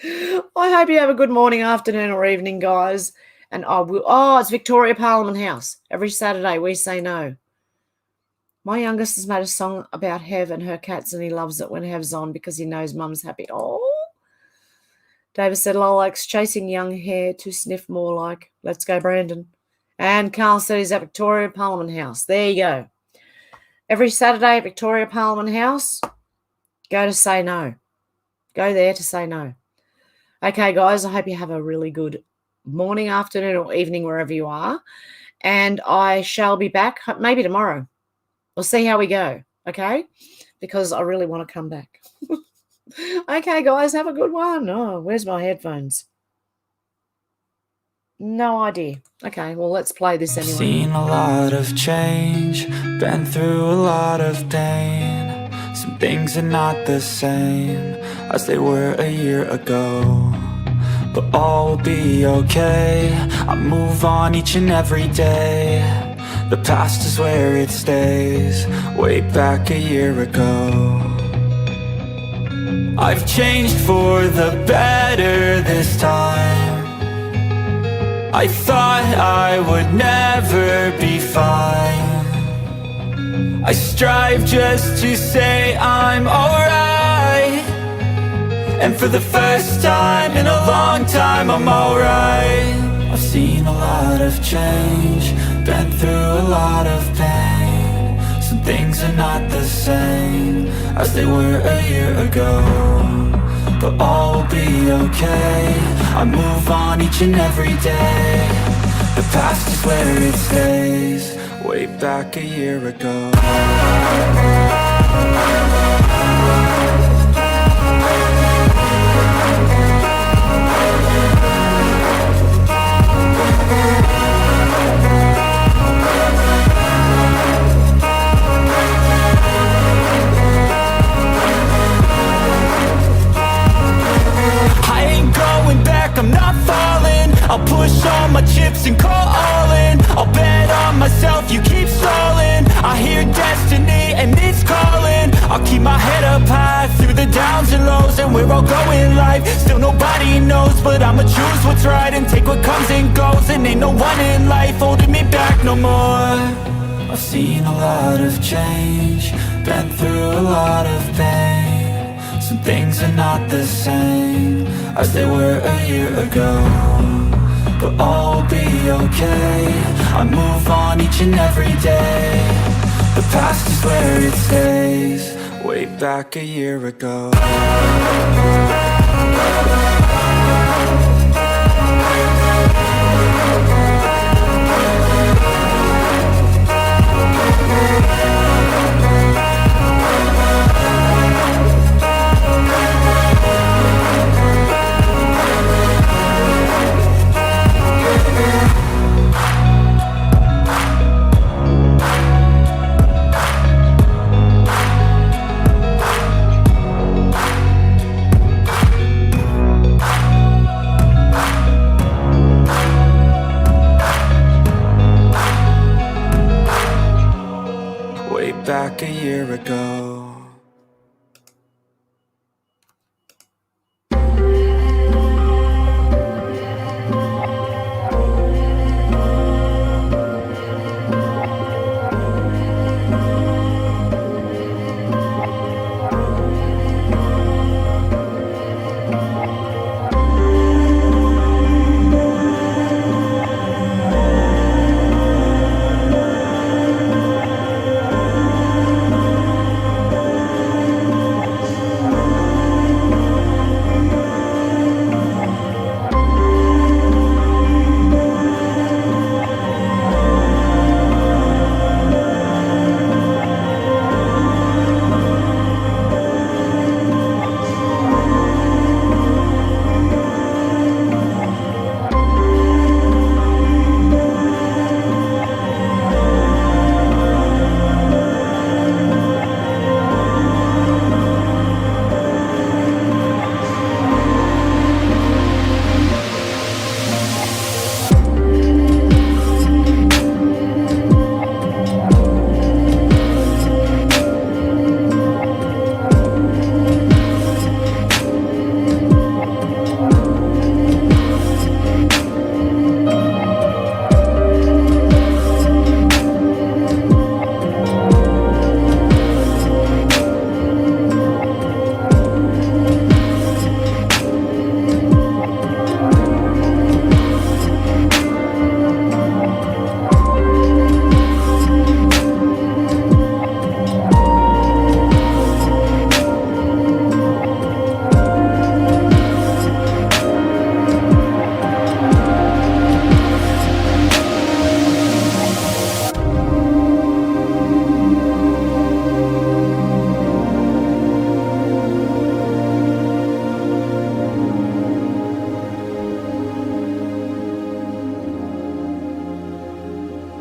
Speaker 2: I hope you have a good morning, afternoon, or evening, guys. And I will. Oh, it's Victoria Parliament House. Every Saturday we say no. My youngest has made a song about Hev and her cats, and he loves it when Hev's on because he knows Mum's happy. Oh. David said, Lola's chasing young hair to sniff more like. Let's go, Brandon. And Carl said he's at Victoria Parliament House. There you go. Every Saturday at Victoria Parliament House, go to say no. Go there to say no. Okay, guys, I hope you have a really good morning, afternoon, or evening, wherever you are. And I shall be back maybe tomorrow. We'll see how we go, okay? Because I really want to come back. Okay, guys, have a good one. Oh, where's my headphones? No idea. Okay, well, let's play this anyway.
Speaker 1: Seen a lot of change, been through a lot of pain. Some things are not the same as they were a year ago, but all will be okay. I move on each and every day. The past is where it stays, way back a year ago. I've changed for the better this time. I thought I would never be fine. I strive just to say I'm alright, and for the first time in a long time I'm alright. I've seen a lot of change, been through a lot of pain. Some things are not the same as they were a year ago, but all will be okay. I move on each and every day. The past is where it stays, way back a year ago. I'm not falling. I'll push all my chips and call all in. I'll bet on myself, you keep stalling. I hear destiny and it's calling. I'll keep my head up high through the downs and lows, and where I'll go in life, still nobody knows. But I'ma choose what's right and take what comes and goes, and ain't no one in life holding me back no more. I've seen a lot of change, been through a lot of pain. Some things are not the same as they were a year ago, but all will be okay. I move on each and every day. The past is where it stays, way back a year ago. Back a year ago.